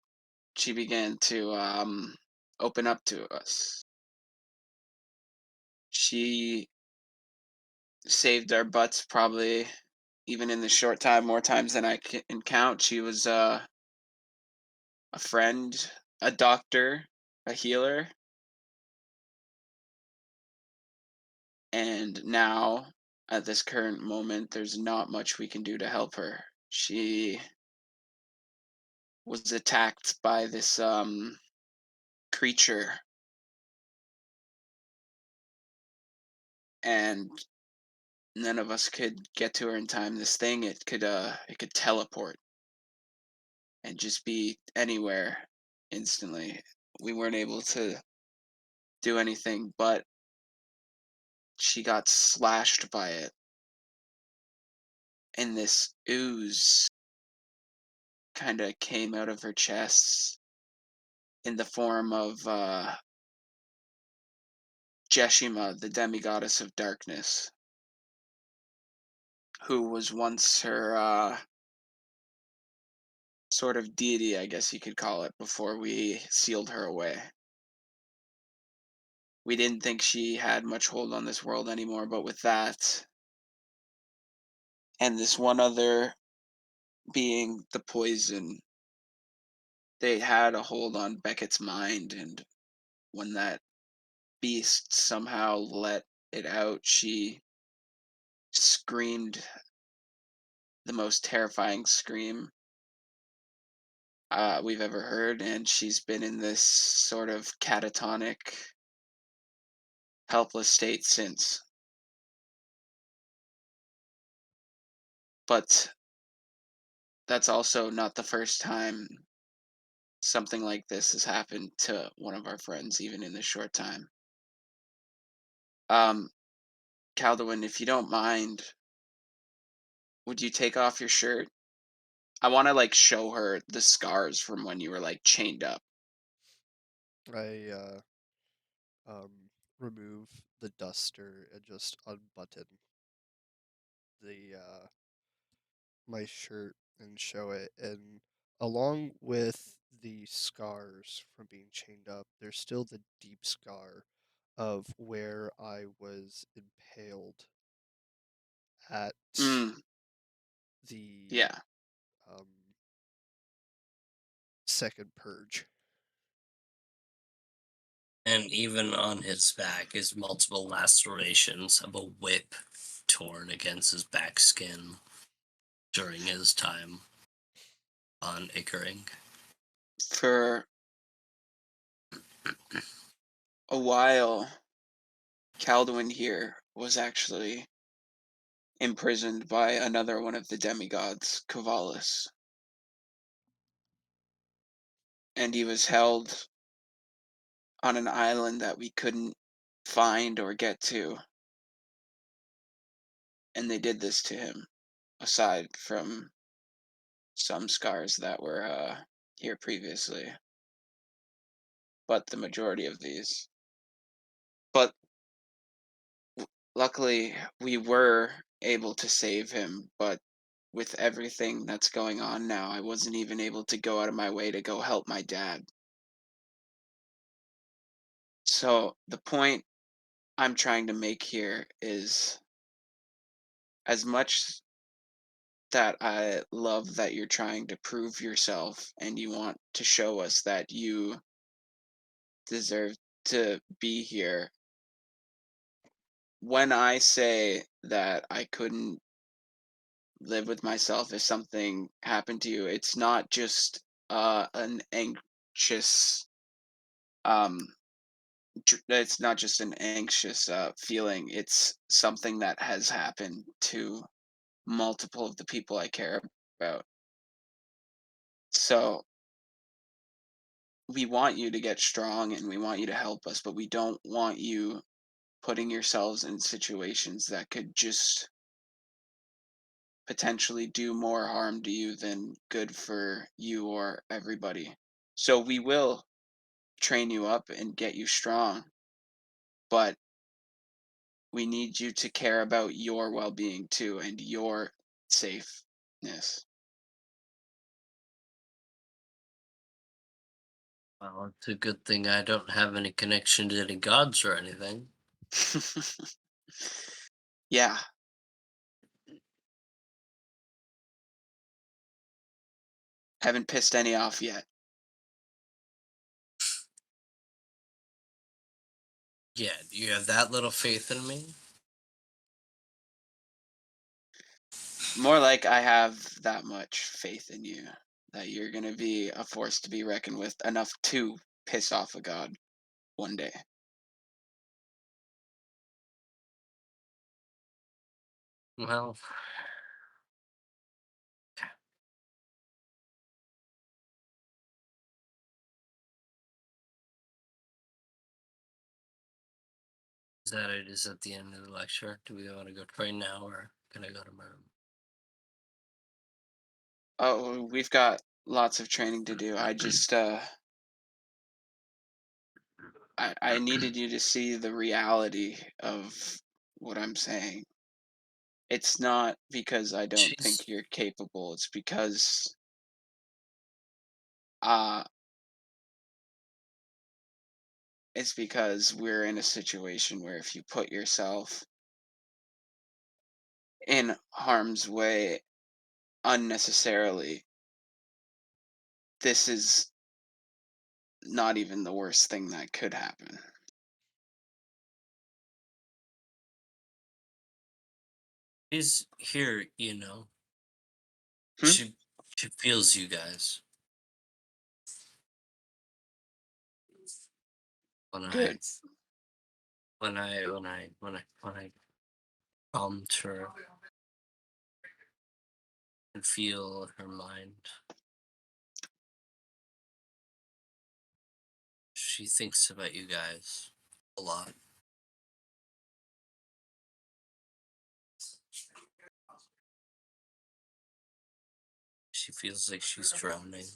S2: she began to open up to us. She saved our butts probably even in the short time, more times than I can count. She was a friend, a doctor, a healer, and now at this current moment, there's not much we can do to help her. She was attacked by this creature, and none of us could get to her in time. This thing, it could teleport and just be anywhere instantly. We weren't able to do anything, but she got slashed by it, and this ooze kind of came out of her chest in the form of Jeshima, the demigoddess of darkness, who was once her sort of deity, I guess you could call it, before we sealed her away. We didn't think she had much hold on this world anymore, but with that and this one other being the poison, they had a hold on Beckett's mind, and when that beast somehow let it out, she screamed the most terrifying scream we've ever heard, and she's been in this sort of catatonic, helpless state since. But that's also not the first time something like this has happened to one of our friends, even in this short time. Um, Calduin, if you don't mind, would you take off your shirt? I want to like show her the scars from when you were like chained up.
S5: I remove the duster and just unbutton the my shirt and show it, and along with the scars from being chained up, there's still the deep scar of where I was impaled at
S2: Mm,
S5: the
S2: yeah.
S5: um, second purge.
S1: And even on his back is multiple lacerations of a whip torn against his back skin during his time on Ickering.
S2: For a while, Calduin here was actually imprisoned by another one of the demigods, Kavalis. And he was held on an island that we couldn't find or get to. And they did this to him, aside from some scars that were here previously. But the majority of these. But luckily, we were able to save him, but with everything that's going on now, I wasn't even able to go out of my way to go help my dad. So the point I'm trying to make here is, as much that I love that you're trying to prove yourself and you want to show us that you deserve to be here, when I say that I couldn't live with myself if something happened to you, it's not just an anxious um it's not just an anxious feeling. It's something that has happened to multiple of the people I care about. So we want you to get strong and we want you to help us, but we don't want you putting yourselves in situations that could just potentially do more harm to you than good for you or everybody. So we will train you up and get you strong, but we need you to care about your well-being too and your safeness.
S1: Well, it's a good thing I don't have any connection to any gods or anything.
S2: Yeah, haven't pissed any off yet.
S1: Yeah, do you have that little faith in me?
S2: More like I have that much faith in you that you're going to be a force to be reckoned with, enough to piss off a god one day.
S1: Well, is that it? Is at the end of the lecture? Do we want to go train now, or can I go to my room?
S2: Oh, we've got lots of training to do. I needed you to see the reality of what I'm saying. It's not because I don't
S1: She's
S2: think you're capable. It's because
S6: Uh, it's because we're in a situation where if you put yourself in harm's way unnecessarily, this is not even the worst thing that could happen.
S1: She's here, you know.
S6: Hmm?
S1: She feels you guys. When I
S6: Good.
S1: when I calmed her and feel her mind. She thinks about you guys a lot. She feels like she's drowning.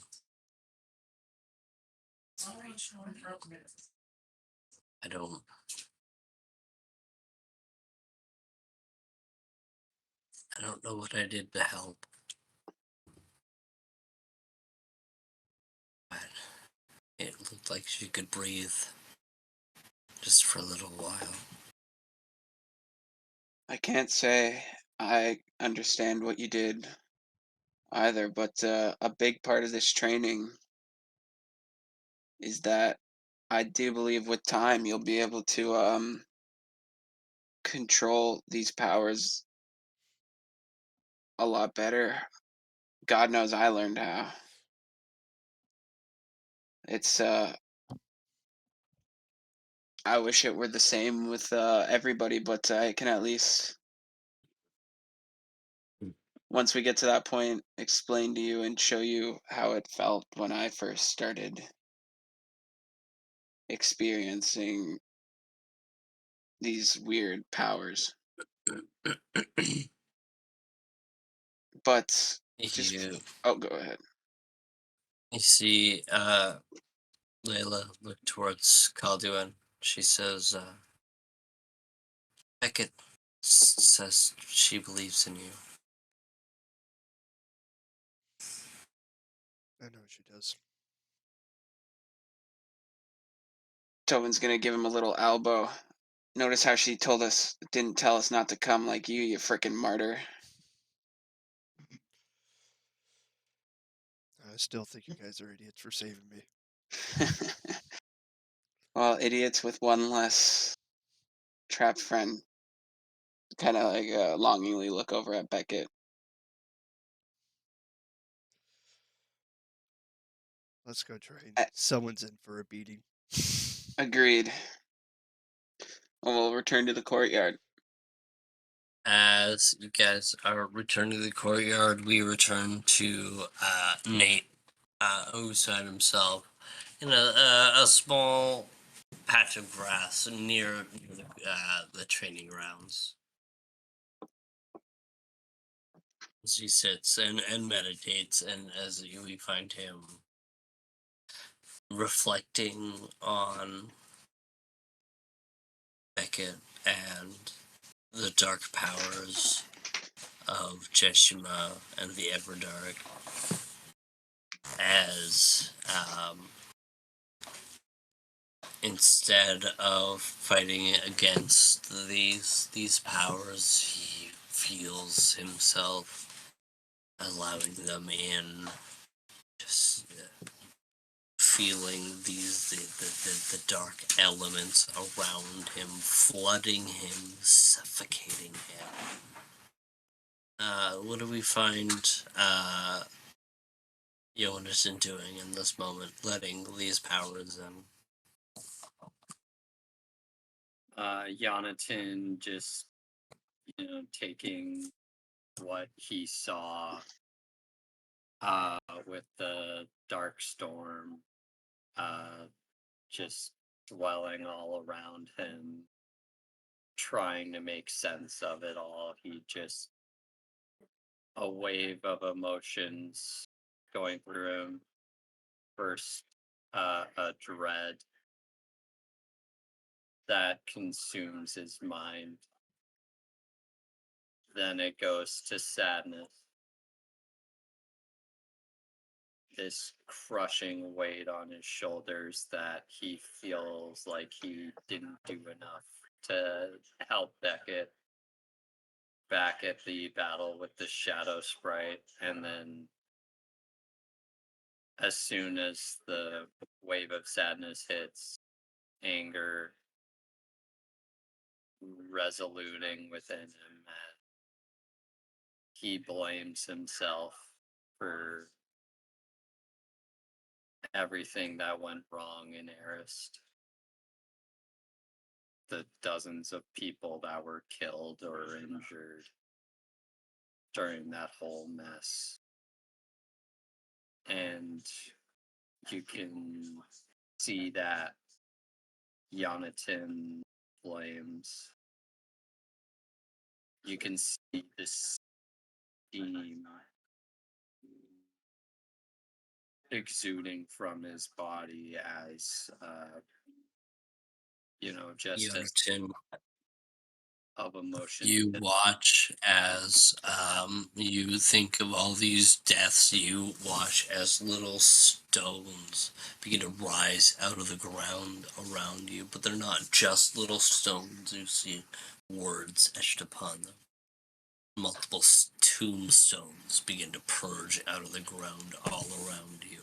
S1: I don't I don't know what I did to help, but it looked like she could breathe just for a little while.
S6: I can't say I understand what you did either, but a big part of this training is that I do believe with time you'll be able to control these powers a lot better. God knows I learned how. It's I wish it were the same with everybody, but I can at least once we get to that point explain to you and show you how it felt when I first started experiencing these weird powers. But just
S1: You
S6: oh, go ahead.
S1: you see Leila look towards Calduin. She says, Beckett says she believes in you.
S5: I know she does.
S6: Tobin's gonna give him a little elbow. Notice how she didn't tell us not to come like you frickin' martyr.
S5: I still think you guys are idiots for saving me.
S6: Well, idiots with one less trapped friend kind of like longingly look over at Beckett.
S5: Let's go train.
S6: A-
S5: Someone's in for a beating.
S6: Agreed. And we'll return to the courtyard.
S1: As you guys are returning to the courtyard, we return to Nate, who's found himself in a small patch of grass near the training grounds. As he sits and meditates, and as we find him reflecting on Beckett and the dark powers of Jeshima and the Everdark, as instead of fighting against these powers, he feels himself allowing them in, just feeling the dark elements around him, flooding him, suffocating him. What do we find Jonathan doing in this moment, letting these powers in?
S4: Jonathan just, taking what he saw with the dark storm, just dwelling all around him, trying to make sense of it all. He just, a wave of emotions going through him. First, a dread that consumes his mind. Then it goes to sadness. this crushing weight on his shoulders that he feels like he didn't do enough to help Beckett back at the battle with the Shadow Sprite. And then, as soon as the wave of sadness hits, anger resoluting within him, and he blames himself for everything that went wrong in Arist. The dozens of people that were killed or injured during that whole mess. And you can see that Yonatan flames. You can see the steam exuding from his body as just as
S1: Yonatan,
S4: of emotion.
S1: you watch as you think of all these deaths. You watch as little stones begin to rise out of the ground around you, but they're not just little stones. You see words etched upon them. Multiple tombstones begin to purge out of the ground all around you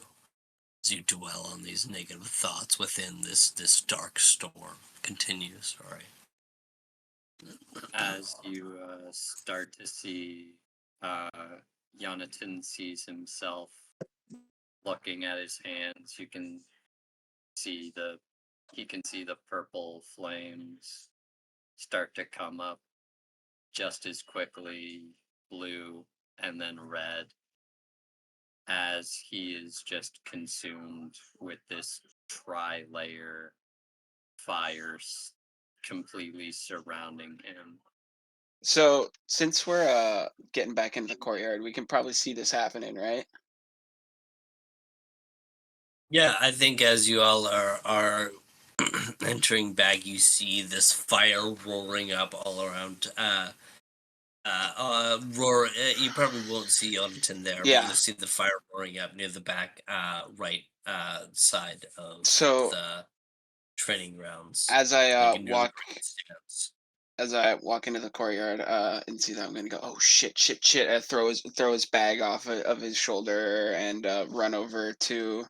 S1: as you dwell on these negative thoughts within this dark storm. Continue, sorry.
S4: As you start to see, Yonatan sees himself looking at his hands. He can see the purple flames start to come up just as quickly, blue and then red, as he is just consumed with this tri-layer fire completely surrounding him.
S6: So since we're getting back into the courtyard, we can probably see this happening, right?
S1: Yeah, I think as you all are entering back, you see this fire roaring up all around. You probably won't see Yonatan there, but
S6: Yeah.
S1: you'll see the fire roaring up near the back, right side of
S6: So
S1: the training grounds.
S6: as I
S1: like near the stands.
S6: as I walk into the courtyard and see that, I'm gonna go, oh shit, shit, shit. I throw his bag off of his shoulder and run over to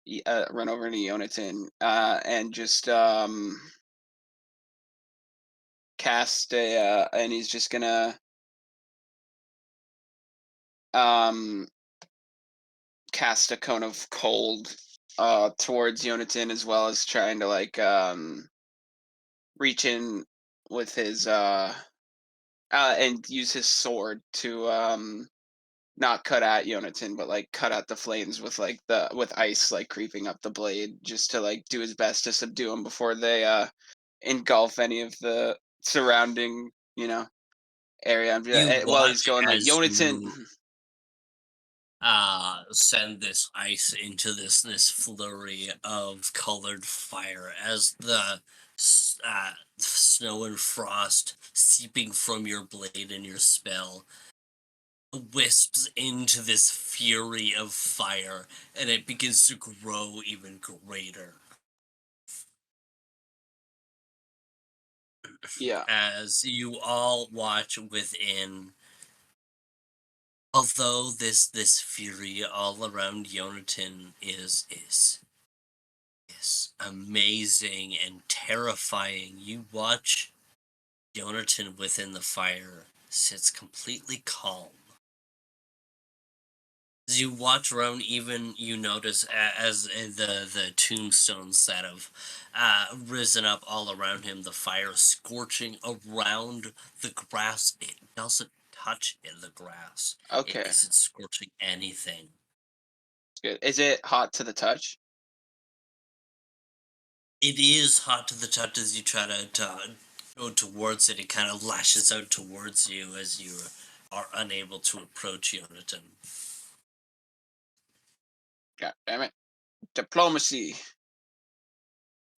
S6: Yonatan and just cast and he's just gonna cast a cone of cold towards Yonatan, as well as trying to reach in with his and use his sword to not cut at Yonatan, but cut at the flames with ice creeping up the blade, just to do his best to subdue him before they engulf any of the surrounding area.
S1: You
S6: While he's
S1: watch
S6: going
S1: as
S6: Yonatan.
S1: you send this ice into this flurry of colored fire as the snow and frost seeping from your blade and your spell wisps into this fury of fire, and it begins to grow even greater.
S6: Yeah.
S1: As you all watch within, although this fury all around Yonatan is amazing and terrifying, you watch Yonatan within the fire sits completely calm. As you watch around, even you notice as the tombstones that have risen up all around him, the fire scorching around the grass. It doesn't touch in the grass. It
S6: Okay.
S1: isn't scorching anything.
S6: Good. Is it hot to the touch?
S1: It is hot to the touch as you try to go towards it. It kind of lashes out towards you as you are unable to approach Yonatan.
S6: God damn it. Diplomacy.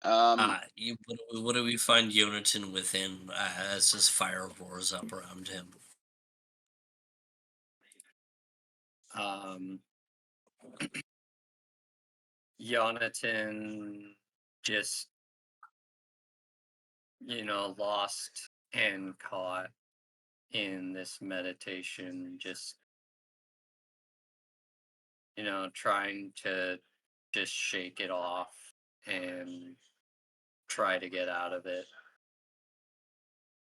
S1: What do we find Yonatan within as his fire roars up around him?
S4: Jonathan just, lost and caught in this meditation, just, trying to just shake it off and try to get out of it.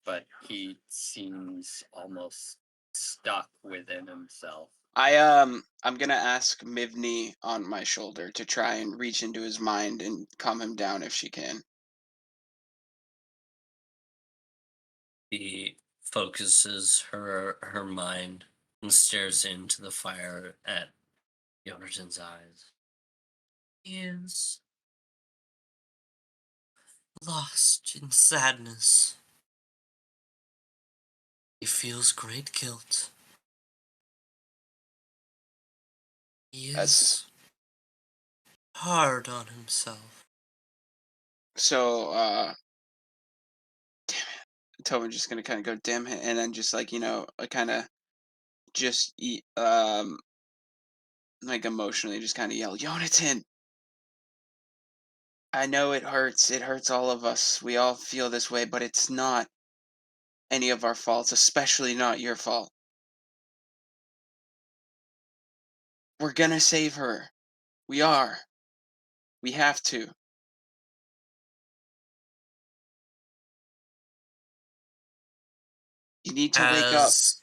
S4: But he seems almost stuck within himself.
S6: I'm gonna ask Mivni on my shoulder to try and reach into his mind and calm him down if she can.
S1: She focuses her mind and stares into the fire at Jonathan's eyes. He is lost in sadness. He feels great guilt. He
S6: That's
S1: is hard on himself.
S6: so. Damn it. Tobin's just gonna kind of go damn it, and then just like kind of just like emotionally just kind of yell, Jonathan. I know it hurts. It hurts all of us. We all feel this way, but it's not any of our faults, especially not your fault. We're gonna save her. We are. We have to. You need to wake up.
S1: As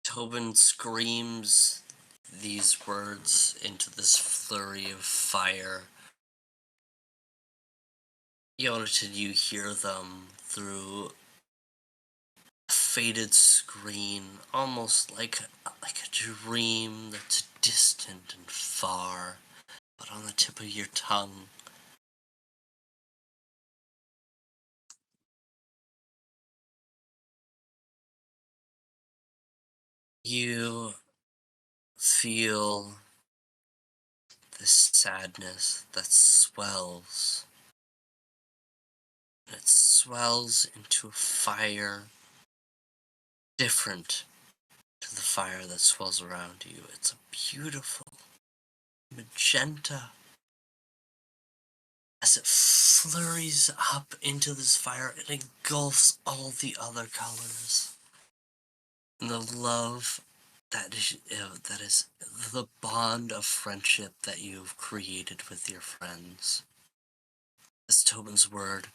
S1: Tobin screams these words into this flurry of fire, Jonathan, you hear them through a faded screen, almost like a dream that's distant and far, but on the tip of your tongue. You feel this sadness that swells. It swells into a fire different to the fire that swells around you. It's a beautiful magenta. As it flurries up into this fire, it engulfs all the other colors. And the love that is the bond of friendship that you've created with your friends. As Tobin's words,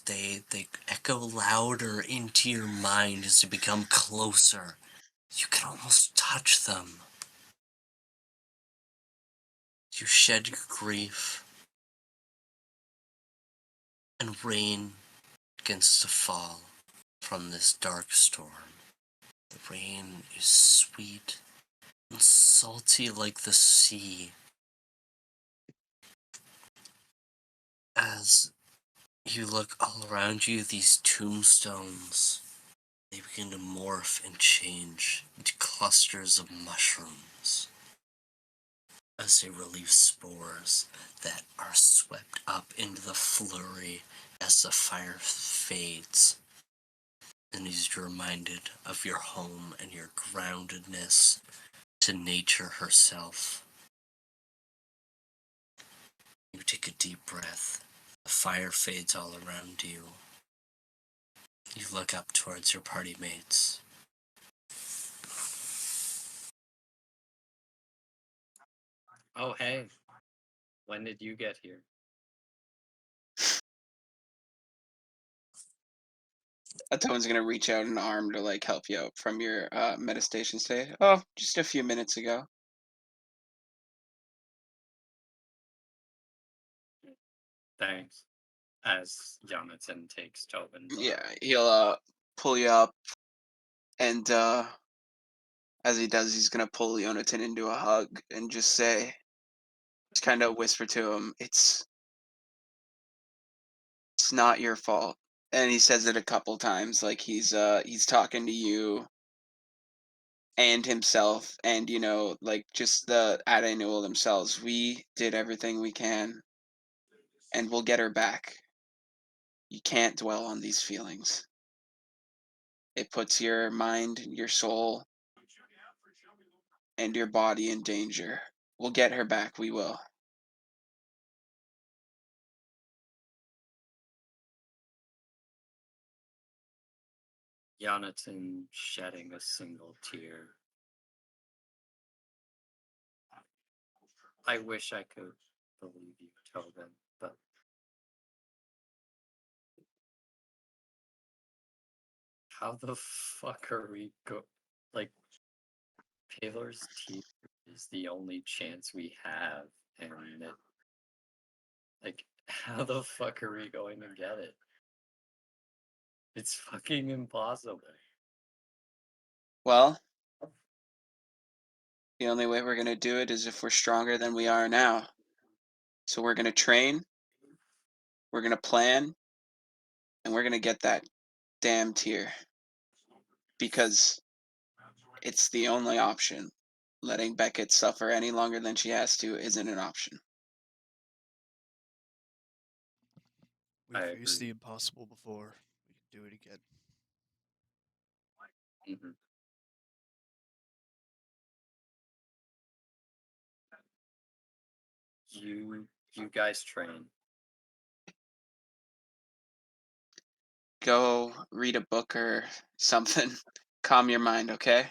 S1: they echo louder into your mind as you become closer. You can almost touch them. You shed your grief, and rain begins to fall from this dark storm. The rain is sweet and salty like the sea. As you look all around you, these tombstones, they begin to morph and change into clusters of mushrooms as they release spores that are swept up into the flurry as the fire fades. And as you're reminded of your home and your groundedness to nature herself, you take a deep breath. The fire fades all around you. You look up towards your party mates.
S4: Oh, hey. When did you get here?
S6: Tobin's gonna reach out an arm to like help you out from your meditation stay. Oh, just a few minutes ago.
S4: Thanks. As Jonathan takes Tobin's
S6: Yeah,
S4: arm.
S6: he'll pull you up, and as he does, he's gonna pull Jonathan into a hug and just kind of whisper to him, it's not your fault. And he says it a couple times, like he's talking to you and himself, and like just the Adainul themselves. We did everything we can, and we'll get her back. You can't dwell on these feelings. It puts your mind, your soul, and your body in danger. We'll get her back, we will.
S4: Jonathan shedding a single tear. I wish I could believe you, Tobin, but how the fuck are we like, Paylor's tear is the only chance we have, and like, how the fuck are we going to get it? It's fucking impossible.
S6: Well, the only way we're going to do it is if we're stronger than we are now. So we're going to train, we're going to plan, and we're going to get that damn tear. Because it's the only option. Letting Beckett suffer any longer than she has to isn't an option.
S5: We've
S4: I
S5: faced the
S4: agree.
S5: impossible before. We can do it again.
S4: Mm-hmm. You guys train.
S6: Go read a book or something. Calm your mind, okay?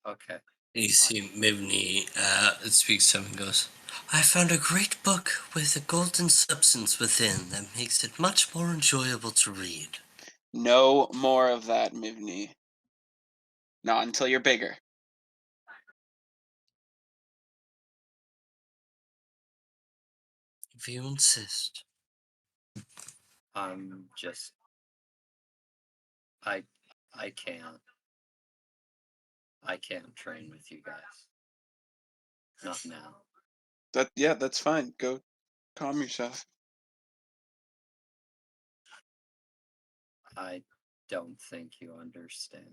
S4: Okay.
S1: You see Mivni speaks to him and goes, I found a great book with a golden substance within that makes it much more enjoyable to read.
S6: No more of that, Mivni. Not until you're bigger.
S1: If you insist.
S4: I'm just I I can't. I can't train with you guys. Not now.
S6: That's fine. Go calm yourself.
S4: I don't think you understand.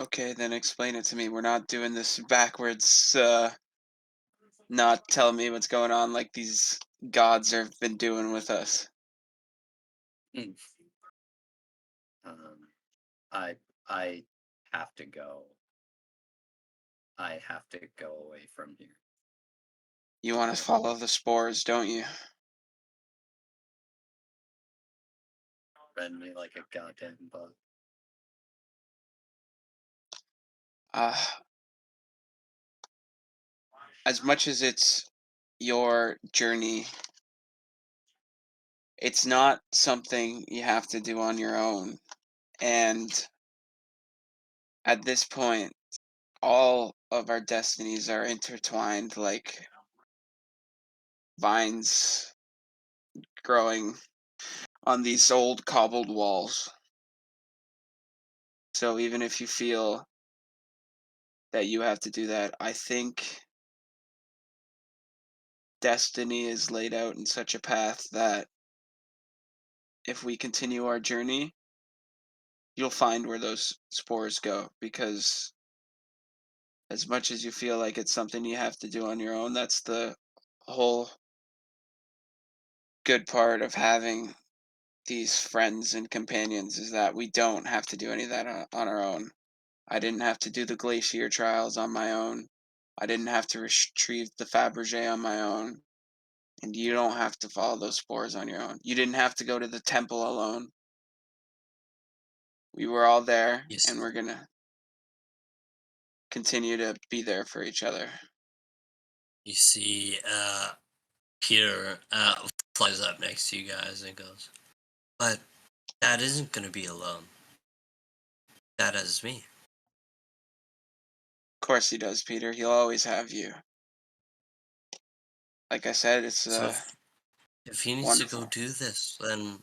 S6: Okay, then explain it to me. We're not doing this backwards, not telling me what's going on like these gods have been doing with us.
S4: Mm. Um, I have to go. I have to go away from here.
S6: You want to follow the spores, don't you?
S4: Rend me like a goddamn bug.
S6: Uh, as much as it's your journey, it's not something you have to do on your own. And at this point, all of our destinies are intertwined like vines growing on these old cobbled walls. So even if you feel that you have to do that, I think destiny is laid out in such a path that if we continue our journey, you'll find where those spores go. Because as much as you feel like it's something you have to do on your own, that's the whole good part of having these friends and companions, is that we don't have to do any of that on our own. I didn't have to do the glacier trials on my own. I didn't have to retrieve the Fabergé on my own. And you don't have to follow those spores on your own. You didn't have to go to the temple alone. We were all there,
S1: Yes.
S6: and we're gonna continue to be there for each other.
S1: You see Peter flies up next to you guys and goes, but Dad isn't going to be alone. Dad has me.
S6: Of course he does, Peter. He'll always have you. Like I said, it's
S1: So if he needs to go
S6: wonderful.
S1: do this, then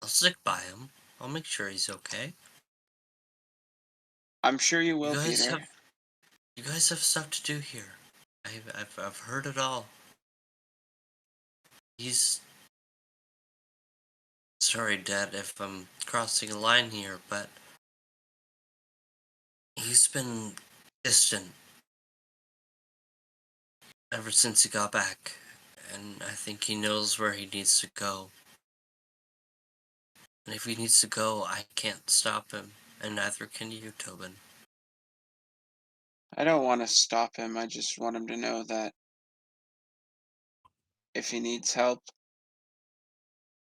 S1: I'll stick by him. I'll make sure he's okay.
S6: I'm sure you
S1: You
S6: will,
S1: guys
S6: Peter.
S1: have stuff to do here. I've heard it all. He's sorry, Dad, if I'm crossing a line here, but he's been distant ever since he got back, and I think he knows where he needs to go. And if he needs to go, I can't stop him, and neither can you, Tobin.
S6: I don't want to stop him. I just want him to know that if he needs help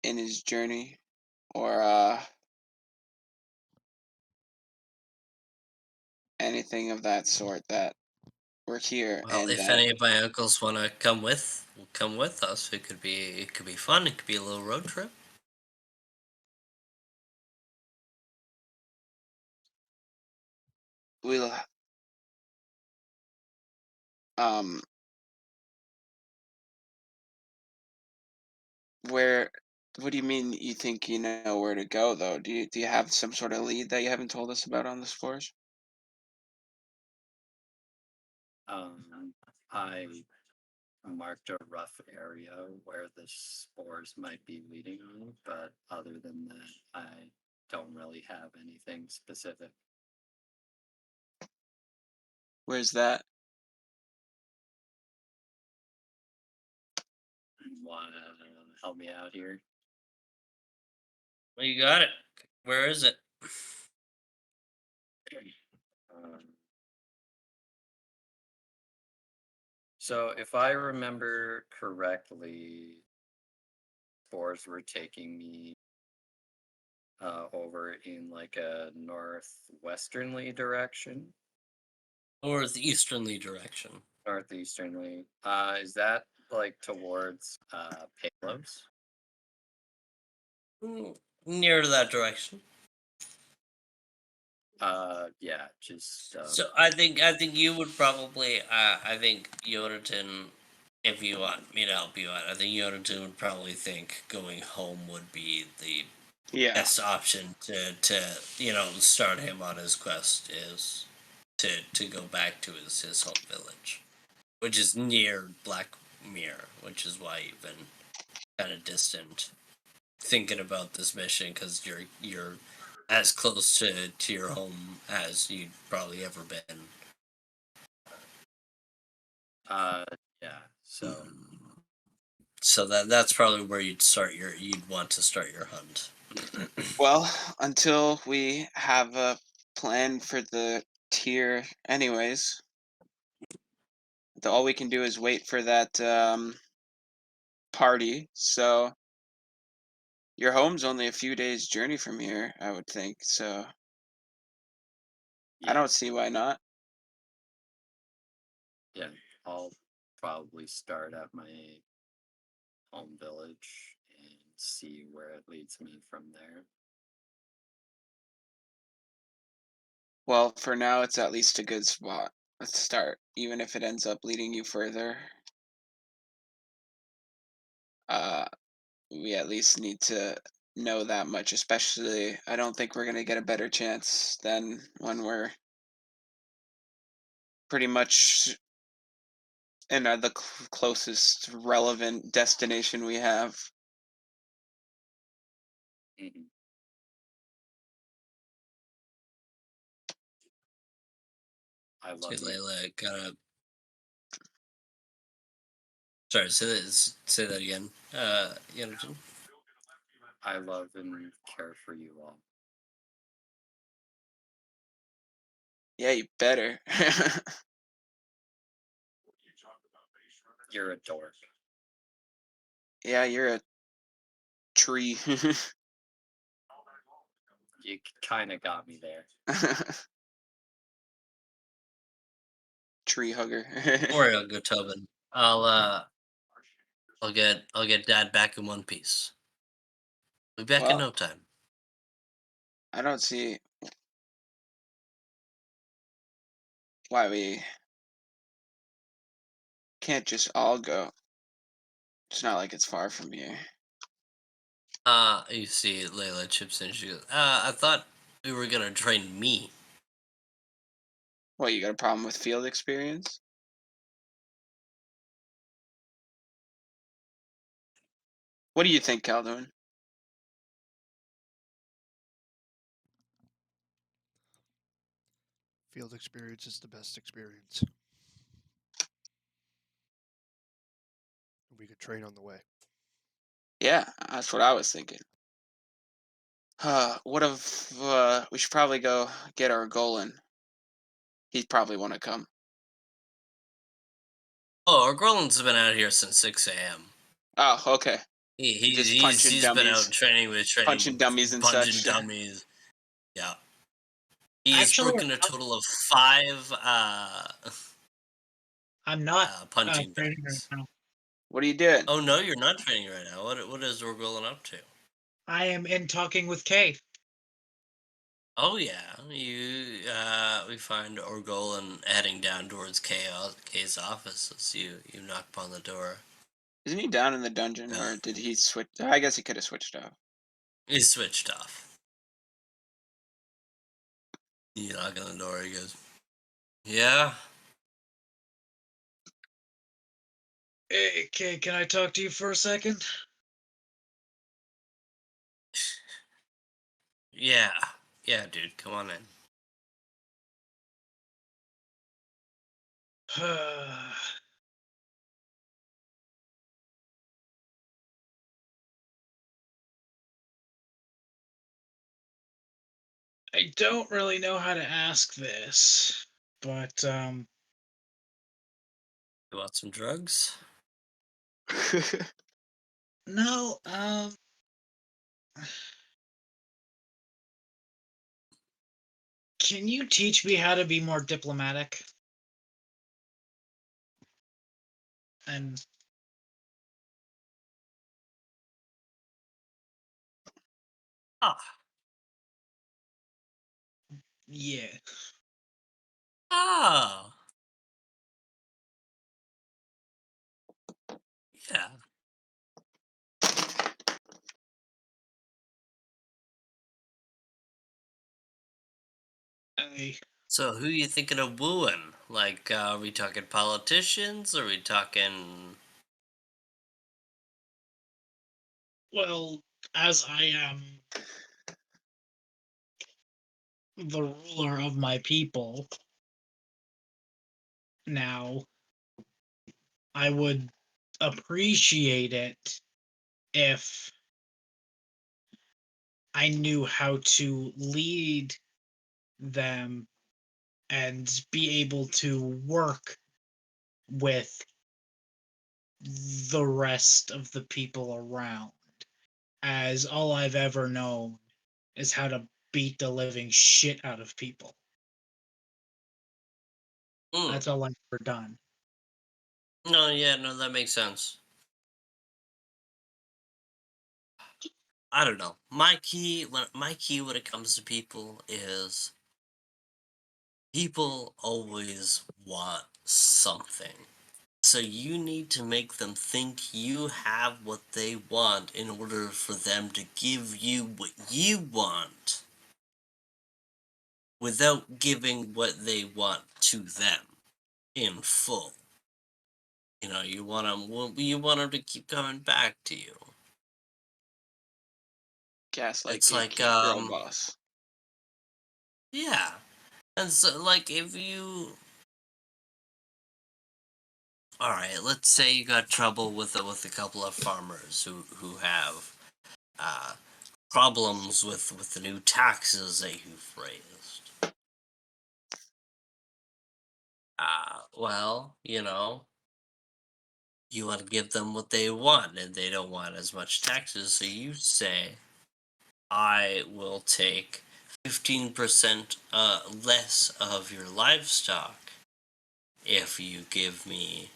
S6: in his journey or anything of that sort, that we're here
S1: Well,
S6: and
S1: if
S6: that
S1: any of my uncles want to come with us. It could be fun. It could be a little road trip.
S6: we'll um where what do you mean you think you know where to go though? Do you have some sort of lead that you haven't told us about on the scores?
S4: I marked a rough area where the spores might be leading on, but other than that, I don't really have anything specific.
S6: Where's that?
S4: Want to help me out here?
S1: Well, you got it. Where is it?
S4: Um, so, if I remember correctly, spores were taking me over in like a northwesternly direction,
S1: Northeasternly direction.
S4: northeasternly. Is that like towards Palos?
S1: Near to that direction.
S4: Yeah, just
S1: So I think you would probably I think Yonatan, if you want me to help you out, I think Yonatan would probably think going home would be the
S6: Yeah.
S1: best option to start him on his quest, is to go back to his home village, which is near Black Mirror, which is why you've been kind of distant thinking about this mission, because you're as close to your home as you'd probably ever been.
S4: uh yeah, so
S1: So that's probably where you'd want to start your hunt.
S6: Well, until we have a plan for the tier anyways, all we can do is wait for that party. So your home's only a few days journey from here, I would think. So I
S4: yeah,
S6: don't see why not.
S4: yeah, I'll probably start at my home village and see where it leads me from there.
S6: Well, for now it's at least a good spot. Let's start, even if it ends up leading you further. Uh we at least need to know that much, especially I don't think we're gonna get a better chance than when we're pretty much in the closest relevant destination we have.
S4: Mhm. I
S1: See,
S4: love you.
S1: Layla kind of. Sorry, say that again. Yonatan.
S4: I love and care for you all.
S6: Yeah, you better.
S4: You're a dork.
S6: Yeah, you're a tree.
S4: You kind of got me there.
S6: Tree hugger.
S1: Don't worry, I'll go Tobin. I'll get Dad back in one piece. We'll be back in
S6: Well,
S1: no time.
S6: I don't see why we can't just all go. It's not like it's far from here.
S1: You see, Layla chips in. She goes, I thought we were gonna train me.
S6: What, you got a problem with field experience? What do you think, Caldoin?
S5: Field experience is the best experience. we could train on the way.
S6: Yeah, that's what I was thinking. What if we should probably go get our Golan? He'd probably want to come.
S1: Oh, our Grolin's been out here since 6 a.m.
S6: Oh, okay. Just
S1: He's been out training
S6: punching dummies and
S1: punching
S6: such.
S1: dummies. Yeah. He's
S3: Actually,
S1: broken a total of 5
S3: I'm not
S1: punching
S3: training right
S1: bags.
S3: now.
S6: What are you doing?
S1: Oh no, you're not training right now. What is Orgolin up to?
S3: I am in talking with Kay.
S1: Oh yeah, we find Orgolin heading down towards Kay's office as you knock upon the door.
S6: Isn't he down in the dungeon,
S1: Yeah.
S6: or did he switch? I guess he could have switched off.
S1: He's switched off. You knock on the door, he goes, "Yeah."
S3: Hey, Kay, can I talk to you for a second?
S1: Yeah. Yeah, dude, come on in.
S3: I don't really know how to ask this, but
S1: You want some drugs?
S3: no, can you teach me how to be more diplomatic? And
S1: Ah.
S3: yeah,
S1: Ah. Yeah.
S3: I
S1: So who you thinking of wooing? Like, are we talking politicians? Are we talking?
S3: well, as I am the ruler of my people now, I would appreciate it if I knew how to lead them and be able to work with the rest of the people around, as all I've ever known is how to beat the living shit out of people.
S1: Hmm.
S3: That's all I've ever done.
S1: No, yeah, no, that makes sense. I don't know. My key when it comes to people is people always want something. So you need to make them think you have what they want in order for them to give you what you want without giving what they want to them in full. You want them to keep coming back to you.
S6: Gaslight
S1: It's like
S6: gatekeep girl boss.
S1: yeah. And so like if you all right, let's say you got trouble with a couple of farmers who have uh problems with the new taxes that you've raised. Well, you want to give them what they want, and they don't want as much taxes, so you say, I will take 15% less of your livestock if you give me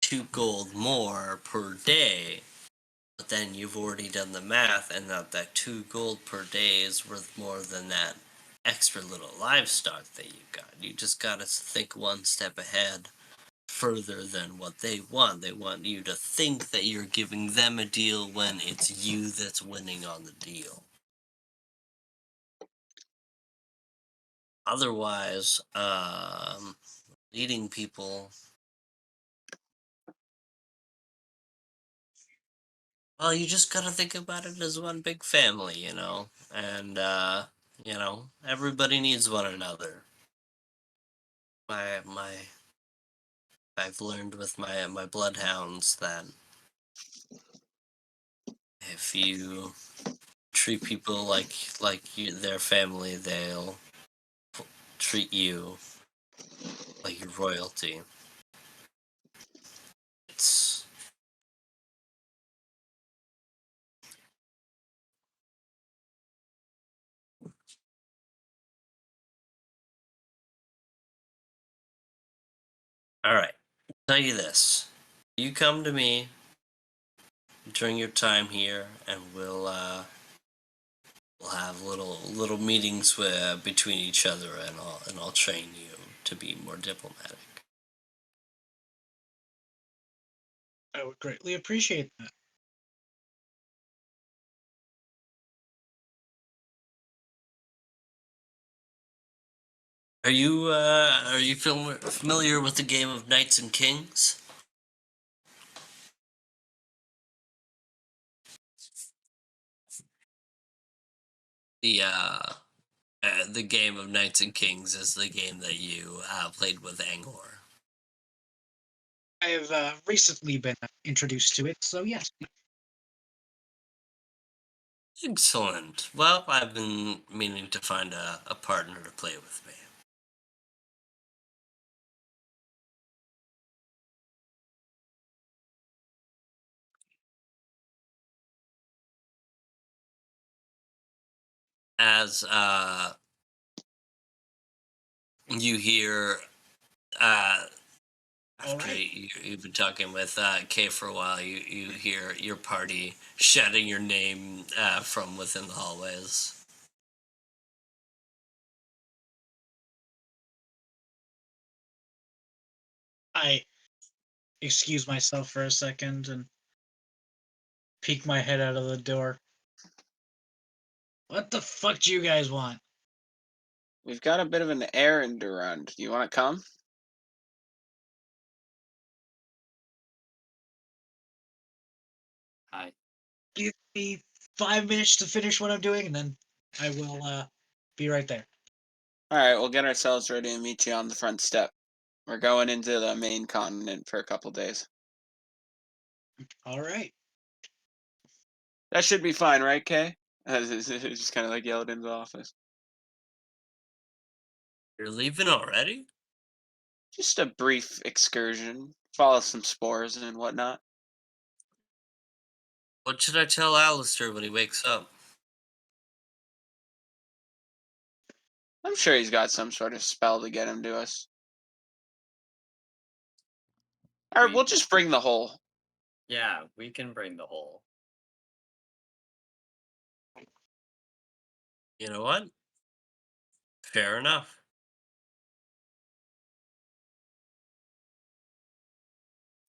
S1: 2 gold more per day. But then you've already done the math, and that 2 gold per day is worth more than that extra little livestock that you got. You just gotta think one step ahead further than what they want. They want you to think that you're giving them a deal when it's you that's winning on the deal. Otherwise, leading people, well, you just gotta think about it as one big family. And, everybody needs one another. I've learned with my bloodhounds that If you treat people their family, they'll treat you like your royalty. It's all right. Tell you this: you come to me during your time here, and we'll have little meetings between each other, and I'll train you to be more diplomatic.
S3: I would greatly appreciate that.
S1: Are you familiar with the game of Knights and Kings? The game of Knights and Kings is the game that you played with Angor.
S3: I have recently been introduced to it, so yes.
S1: Excellent. Well, I've been meaning to find a partner to play with me. As you hear,
S3: All
S1: after
S3: right.
S1: you've been talking with Kay for a while, you hear your party shouting your name from within the hallways.
S3: I excuse myself for a second and peek my head out of the door. What the fuck do you guys want?
S6: We've got a bit of an errand to run. Do you want to come?
S4: Hi.
S3: Give me 5 minutes to finish what I'm doing, and then I will be right there.
S6: All right, we'll get ourselves ready and meet you on the front step. We're going into the main continent for a couple days.
S3: All right.
S6: That should be fine, right, Kay? Just kind of like yelled into the office.
S1: You're leaving already?
S6: Just a brief excursion, follow some spores and whatnot.
S1: What should I tell Alistair when he wakes up?
S6: I'm sure he's got some sort of spell to get him to us. Or
S4: We
S6: we'll just bring the whole.
S4: Yeah, we can bring the whole.
S1: You know what? Fair enough.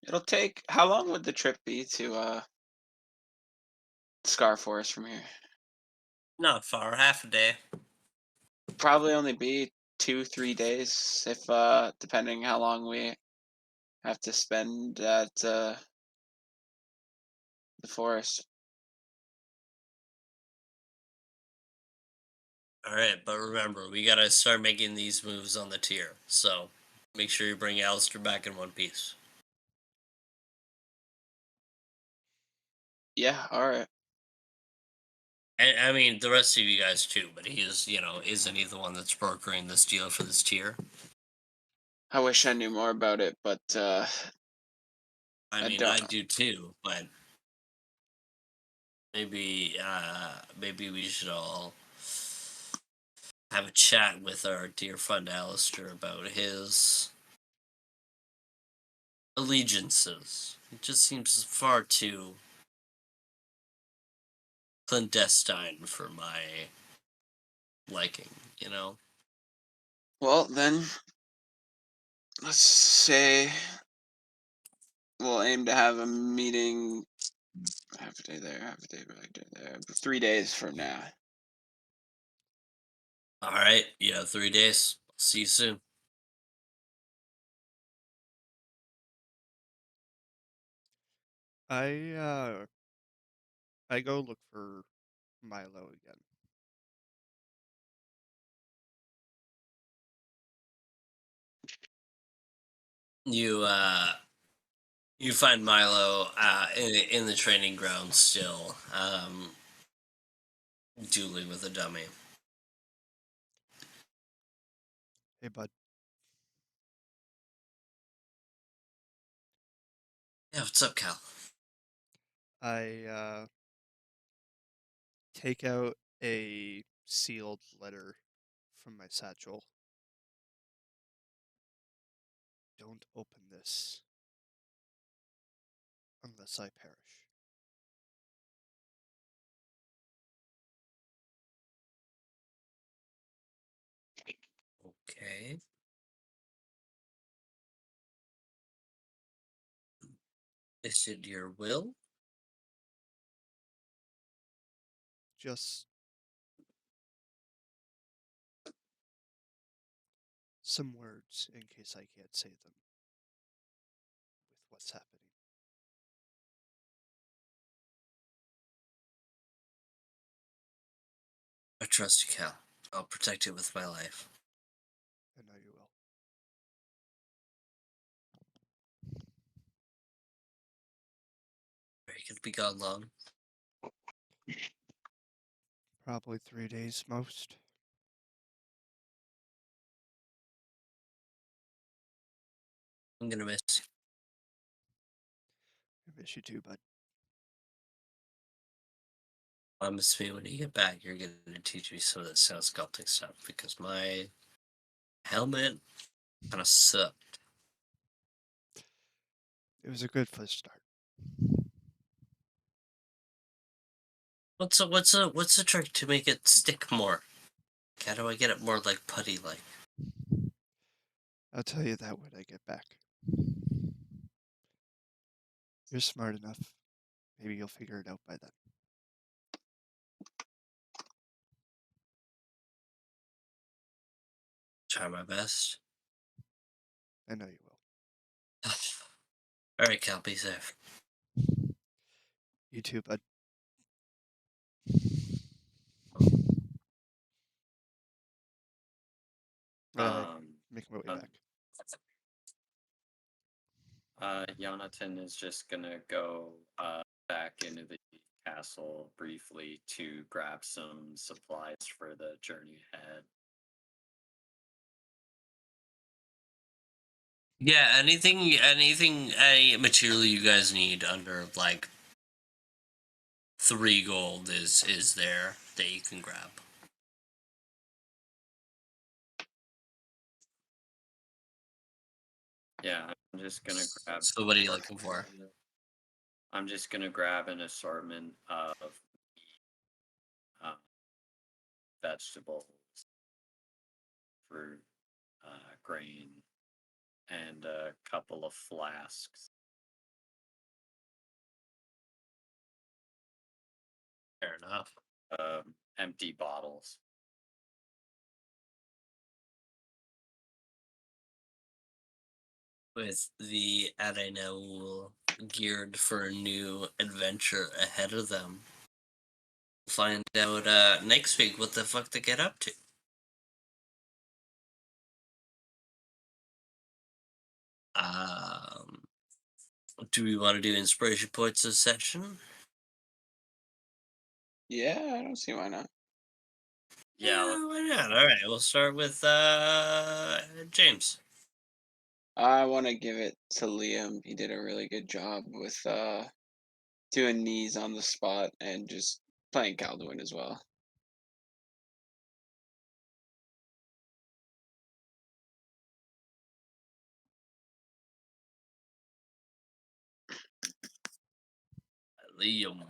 S6: It'll take. How long would the trip be to Scar Forest from here?
S1: Not far, half a day.
S6: Probably only be 2-3 days, if depending how long we have to spend at the forest.
S1: All right, but remember, we gotta start making these moves on the tier. So make sure you bring Alistair back in one piece.
S6: Yeah, all right.
S1: And I mean, the rest of you guys too, but he is, isn't he the one that's brokering this deal for this tier?
S6: I wish I knew more about it, but
S1: I
S6: I
S1: mean, I
S6: don't.
S1: do too, but maybe we should all have a chat with our dear friend Alistair about his allegiances. It just seems far too clandestine for my liking, you know?
S6: Well, then, let's say we'll aim to have a meeting half a day there, half a day back there, 3 days from now.
S1: All right, 3 days. See you soon.
S5: I go look for Milo again.
S1: You You find Milo in the training ground still, dueling with a dummy.
S5: Hey, bud.
S1: Yeah, what's up, Cal?
S5: I take out a sealed letter from my satchel. Don't open this unless I perish.
S1: Okay. Is it your will?
S5: Just some words in case I can't say them with what's happening.
S1: I trust you, Cal. I'll protect it with my life.
S5: I know you will.
S1: Are you gonna be gone long?
S5: Probably 3 days most.
S1: I'm gonna miss you.
S5: I miss you too, bud.
S1: Promise me when you get back, you're gonna teach me some of that sound sculpting stuff because my helmet kind of sucked.
S5: It was a good first start.
S1: What's a trick to make it stick more? How do I get it more like putty like?
S5: I'll tell you that when I get back. You're smart enough. Maybe you'll figure it out by then.
S1: Try my best.
S5: I know you will.
S1: All right, Cal, be safe.
S5: You too, bud. Making my way
S4: um,
S5: back.
S4: Jonathan is just gonna go back into the castle briefly to grab some supplies for the journey ahead.
S1: Yeah, any material you guys need under like 3 gold is there that you can grab.
S4: Yeah, I'm just gonna grab.
S1: So what are you looking for?
S4: I'm just gonna grab an assortment of uh, vegetables, fruit, grain, and a couple of flasks.
S1: Fair enough.
S4: Empty bottles.
S1: With the Arenaul geared for a new adventure ahead of them. We'll find out next week what the fuck to get up to. Um, do we want to do inspiration points this session?
S6: Yeah, I don't see why not.
S4: Yeah,
S1: Why not? All right, we'll start with James.
S6: I want to give it to Liam. He did a really good job with doing knees on the spot and just playing Calduin as well.
S1: Liam.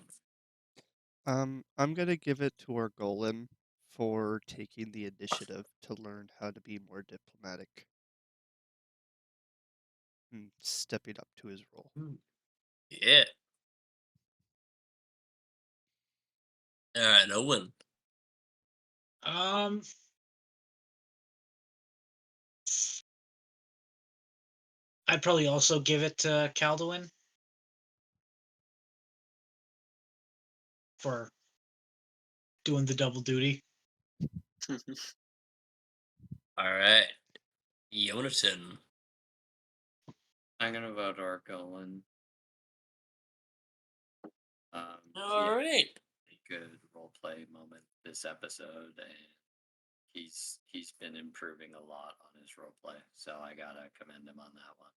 S5: I'm gonna give it to our golem for taking the initiative to learn how to be more diplomatic and stepping up to his role.
S1: Yeah. All right, Owen.
S3: Um, I'd probably also give it to Calduin for doing the double duty.
S1: All right, Jonathan.
S4: I'm gonna vote Orgolan.
S1: All right.
S4: A good role play moment this episode, and he's been improving a lot on his role play, so I gotta commend him on that one.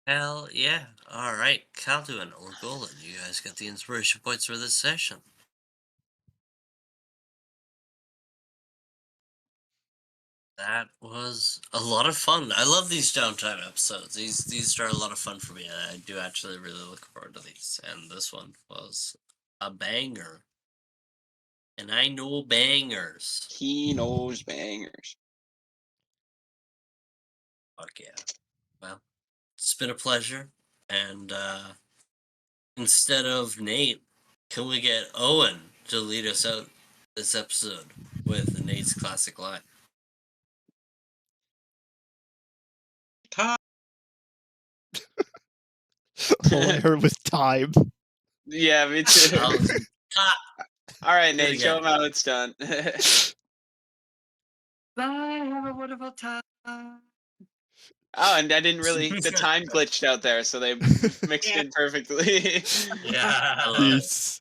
S1: Hell yeah. All right. Calduin or Golden, you guys got the inspiration points for this session. That was a lot of fun. I love these downtime episodes. These are a lot of fun for me. I do actually really look forward to these. And this one was a banger. And I know bangers.
S6: He knows bangers.
S1: Fuck yeah. Well, it's been a pleasure. And instead of Nate, can we get Owen to lead us out this episode with Nate's classic line?
S3: Time.
S5: All I heard was time.
S6: Yeah, me too.
S1: Ah,
S6: All right,
S1: Do it
S6: Nate, show
S1: again.
S6: him how it's done.
S4: Bye, have a wonderful time.
S6: Oh, and I didn't really. The time glitched out there, so they mixed
S3: Yeah.
S6: in perfectly.
S1: yeah, I love it.
S5: Peace.